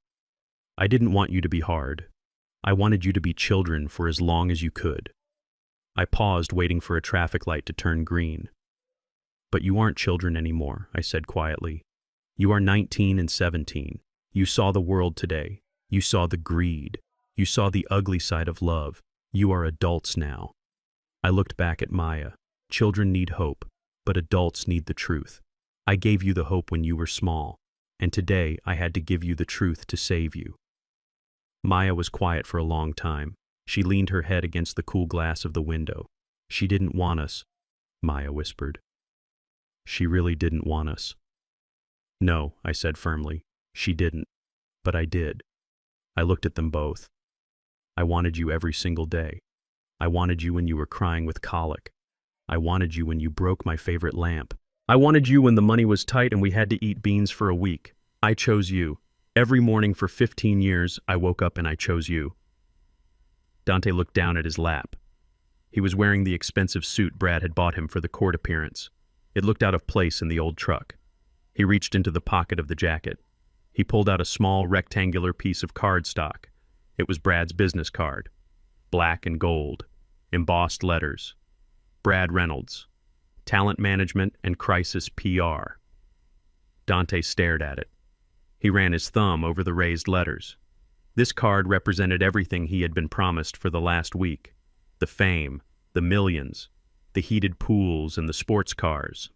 I didn't want you to be hard. I wanted you to be children for as long as you could." I paused, waiting for a traffic light to turn green. "But you aren't children anymore," I said quietly. "You are 19 and 17. You saw the world today. You saw the greed. You saw the ugly side of love. You are adults now." I looked back at Maya. "Children need hope, but adults need the truth. I gave you the hope when you were small, and today I had to give you the truth to save you." Maya was quiet for a long time. She leaned her head against the cool glass of the window. "She didn't want us," Maya whispered. "She really didn't want us." "No," I said firmly. "She didn't. But I did." I looked at them both. "I wanted you every single day. I wanted you when you were crying with colic. I wanted you when you broke my favorite lamp. I wanted you when the money was tight and we had to eat beans for a week. I chose you. Every morning for 15 years, I woke up and I chose you." Dante looked down at his lap. He was wearing the expensive suit Brad had bought him for the court appearance. It looked out of place in the old truck. He reached into the pocket of the jacket. He pulled out a small, rectangular piece of cardstock. It was Brad's business card. Black and gold. Embossed letters. Brad Reynolds. Talent Management and Crisis PR. Dante stared at it. He ran his thumb over the raised letters. This card represented everything he had been promised for the last week. The fame, the millions, the heated pools and the sports cars.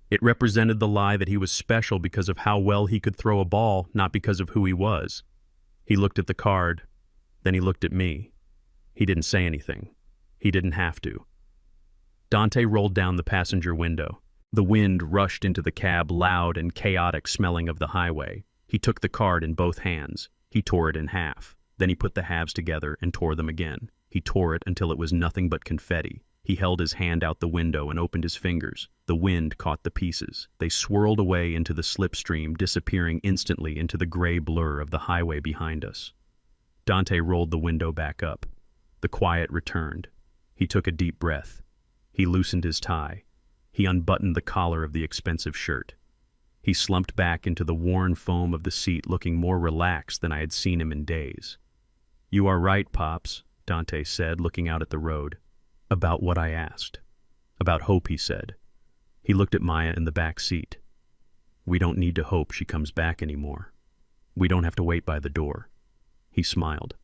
It represented the lie that he was special because of how well he could throw a ball, not because of who he was. He looked at the card, then he looked at me. He didn't say anything. He didn't have to. Dante rolled down the passenger window. The wind rushed into the cab, loud and chaotic, smelling of the highway. He took the card in both hands. He tore it in half. Then he put the halves together and tore them again. He tore it until it was nothing but confetti. He held his hand out the window and opened his fingers. The wind caught the pieces. They swirled away into the slipstream, disappearing instantly into the gray blur of the highway behind us. Dante rolled the window back up. The quiet returned. He took a deep breath. He loosened his tie. He unbuttoned the collar of the expensive shirt. He slumped back into the worn foam of the seat, looking more relaxed than I had seen him in days. You are right, Pops, Dante said, looking out at the road. About what I asked. About hope, he said. He looked at Maya in the back seat. We don't need to hope she comes back anymore. We don't have to wait by the door. He smiled.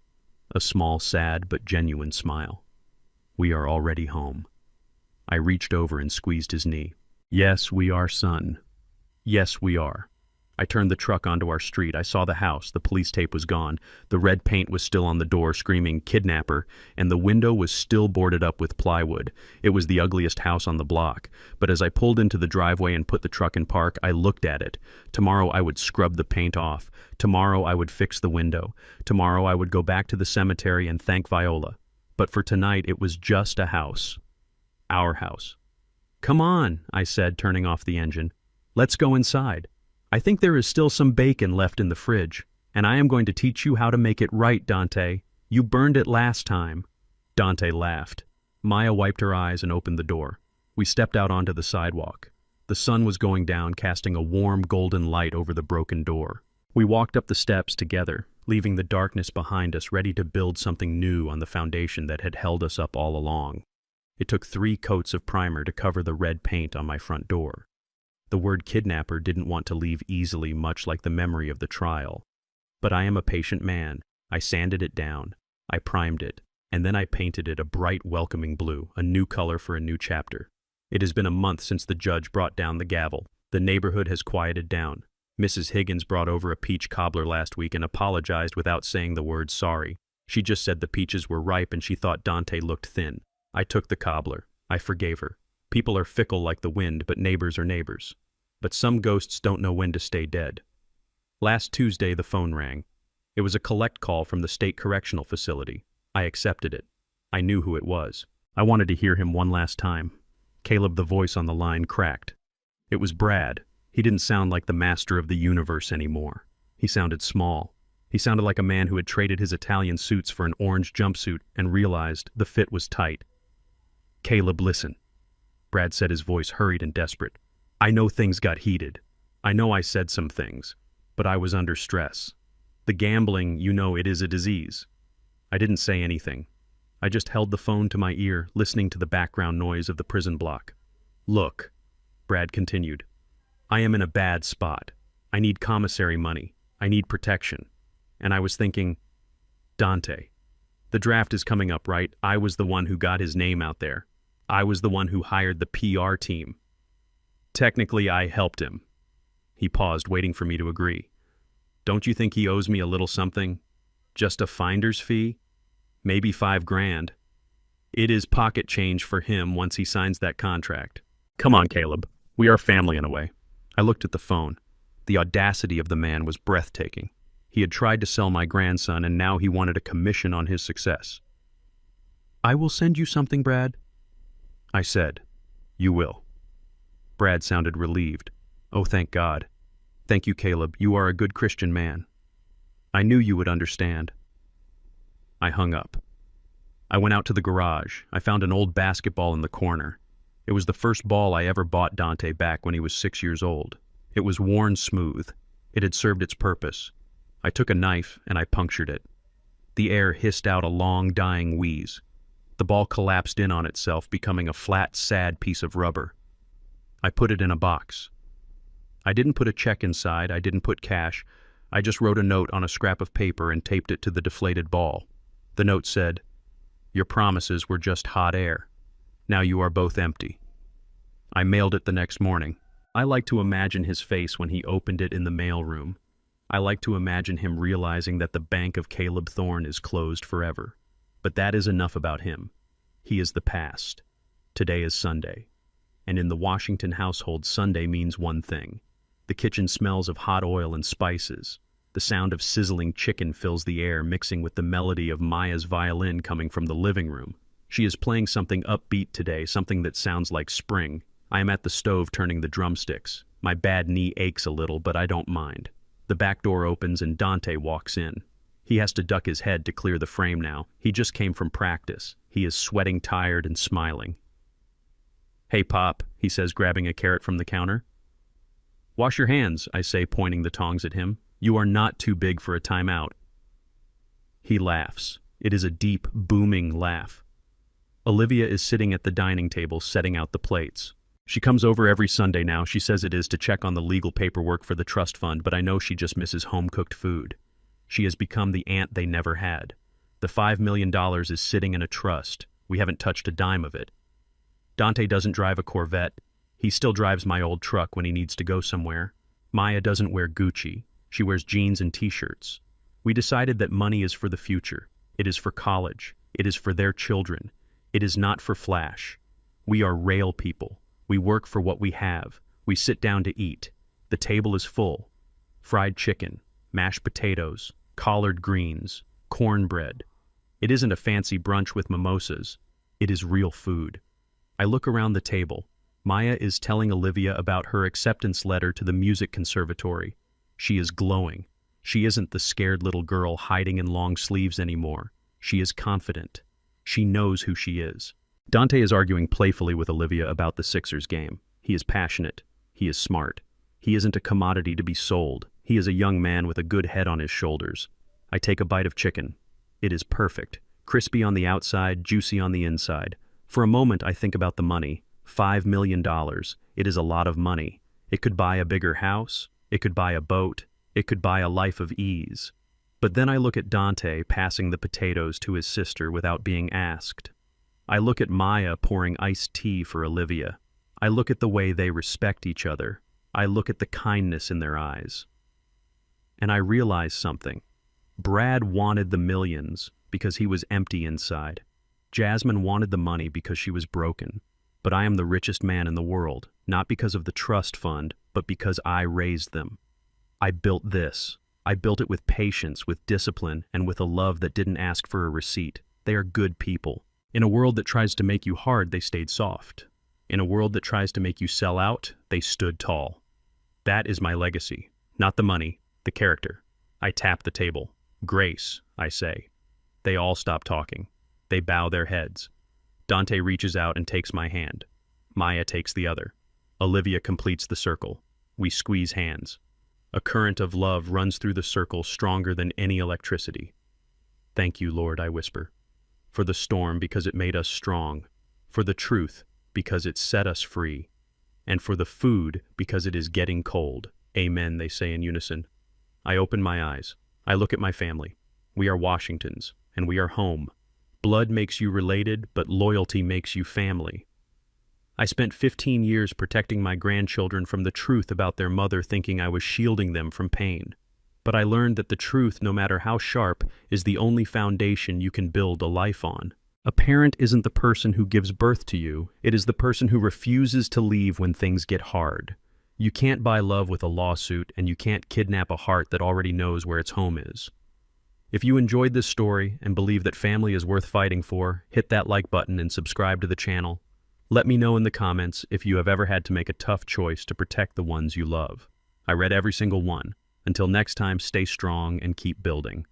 A small, sad, but genuine smile. We are already home. I reached over and squeezed his knee. Yes, we are, son. Yes, we are. I turned the truck onto our street. I saw the house. The police tape was gone. The red paint was still on the door, screaming, "Kidnapper," and the window was still boarded up with plywood. It was the ugliest house on the block. But as I pulled into the driveway and put the truck in park, I looked at it. Tomorrow I would scrub the paint off. Tomorrow I would fix the window. Tomorrow I would go back to the cemetery and thank Viola. But for tonight, it was just a house. Our house. Come on, I said, turning off the engine. Let's go inside. I think there is still some bacon left in the fridge, and I am going to teach you how to make it right, Dante. You burned it last time. Dante laughed. Maya wiped her eyes and opened the door. We stepped out onto the sidewalk. The sun was going down, casting a warm golden light over the broken door. We walked up the steps together, leaving the darkness behind us, ready to build something new on the foundation that had held us up all along. It took 3 coats of primer to cover the red paint on my front door. The word kidnapper didn't want to leave easily, much like the memory of the trial. But I am a patient man. I sanded it down. I primed it. And then I painted it a bright, welcoming blue, a new color for a new chapter. It has been a month since the judge brought down the gavel. The neighborhood has quieted down. Mrs. Higgins brought over a peach cobbler last week and apologized without saying the word sorry. She just said the peaches were ripe and she thought Dante looked thin. I took the cobbler. I forgave her. People are fickle like the wind, but neighbors are neighbors. But some ghosts don't know when to stay dead. Last Tuesday, the phone rang. It was a collect call from the state correctional facility. I accepted it. I knew who it was. I wanted to hear him one last time. Caleb, the voice on the line, cracked. It was Brad. He didn't sound like the master of the universe anymore. He sounded small. He sounded like a man who had traded his Italian suits for an orange jumpsuit and realized the fit was tight. Caleb, listen. Brad said, his voice hurried and desperate. I know things got heated. I know I said some things, but I was under stress. The gambling, you know, it is a disease. I didn't say anything. I just held the phone to my ear, listening to the background noise of the prison block. Look, Brad continued, I am in a bad spot. I need commissary money. I need protection. And I was thinking, Dante, the draft is coming up, right? I was the one who got his name out there. I was the one who hired the PR team. Technically, I helped him. He paused, waiting for me to agree. Don't you think he owes me a little something? Just a finder's fee? Maybe $5,000. It is pocket change for him once he signs that contract. Come on, Caleb. We are family in a way. I looked at the phone. The audacity of the man was breathtaking. He had tried to sell my grandson, and now he wanted a commission on his success. I will send you something, Brad. I said, You will. Brad sounded relieved. Oh, thank God. Thank you, Caleb. You are a good Christian man. I knew you would understand. I hung up. I went out to the garage. I found an old basketball in the corner. It was the first ball I ever bought Dante back when he was 6 years old. It was worn smooth. It had served its purpose. I took a knife and I punctured it. The air hissed out a long, dying wheeze. The ball collapsed in on itself, becoming a flat, sad piece of rubber. I put it in a box. I didn't put a check inside. I didn't put cash. I just wrote a note on a scrap of paper and taped it to the deflated ball. The note said, Your promises were just hot air. Now you are both empty. I mailed it the next morning. I like to imagine his face when he opened it in the mailroom. I like to imagine him realizing that the bank of Caleb Thorne is closed forever. But that is enough about him. He is the past. Today is Sunday. And in the Washington household, Sunday means one thing. The kitchen smells of hot oil and spices. The sound of sizzling chicken fills the air, mixing with the melody of Maya's violin coming from the living room. She is playing something upbeat today, something that sounds like spring. I am at the stove turning the drumsticks. My bad knee aches a little, but I don't mind. The back door opens and Dante walks in. He has to duck his head to clear the frame now. He just came from practice. He is sweating, tired, and smiling. Hey, Pop, he says, grabbing a carrot from the counter. Wash your hands, I say, pointing the tongs at him. You are not too big for a timeout. He laughs. It is a deep, booming laugh. Olivia is sitting at the dining table setting out the plates. She comes over every Sunday now. She says it is to check on the legal paperwork for the trust fund, but I know she just misses home-cooked food. She has become the aunt they never had. The $5 million is sitting in a trust. We haven't touched a dime of it. Dante doesn't drive a Corvette. He still drives my old truck when he needs to go somewhere. Maya doesn't wear Gucci. She wears jeans and t-shirts. We decided that money is for the future. It is for college. It is for their children. It is not for flash. We are real people. We work for what we have. We sit down to eat. The table is full. Fried chicken, mashed potatoes, collard greens, cornbread. It isn't a fancy brunch with mimosas. It is real food. I look around the table. Maya is telling Olivia about her acceptance letter to the music conservatory. She is glowing. She isn't the scared little girl hiding in long sleeves anymore. She is confident. She knows who she is. Dante is arguing playfully with Olivia about the Sixers game. He is passionate. He is smart. He isn't a commodity to be sold. He is a young man with a good head on his shoulders. I take a bite of chicken. It is perfect. Crispy on the outside, juicy on the inside. For a moment, I think about the money. $5 million. It is a lot of money. It could buy a bigger house. It could buy a boat. It could buy a life of ease. But then I look at Dante passing the potatoes to his sister without being asked. I look at Maya pouring iced tea for Olivia. I look at the way they respect each other. I look at the kindness in their eyes. And I realize something. Brad wanted the millions because he was empty inside. Jasmine wanted the money because she was broken. But I am the richest man in the world, not because of the trust fund, but because I raised them. I built this. I built it with patience, with discipline, and with a love that didn't ask for a receipt. They are good people. In a world that tries to make you hard, they stayed soft. In a world that tries to make you sell out, they stood tall. That is my legacy. Not the money, the character. I tap the table. Grace, I say. They all stop talking. They bow their heads. Dante reaches out and takes my hand. Maya takes the other. Olivia completes the circle. We squeeze hands. A current of love runs through the circle stronger than any electricity. Thank you, Lord, I whisper. For the storm because it made us strong. For the truth because it set us free. And for the food because it is getting cold. Amen, they say in unison. I open my eyes. I look at my family. We are Washingtons, and we are home. Blood makes you related, but loyalty makes you family. I spent 15 years protecting my grandchildren from the truth about their mother, thinking I was shielding them from pain. But I learned that the truth, no matter how sharp, is the only foundation you can build a life on. A parent isn't the person who gives birth to you. It is the person who refuses to leave when things get hard. You can't buy love with a lawsuit, and you can't kidnap a heart that already knows where its home is. If you enjoyed this story and believe that family is worth fighting for, hit that like button and subscribe to the channel. Let me know in the comments if you have ever had to make a tough choice to protect the ones you love. I read every single one. Until next time, stay strong and keep building.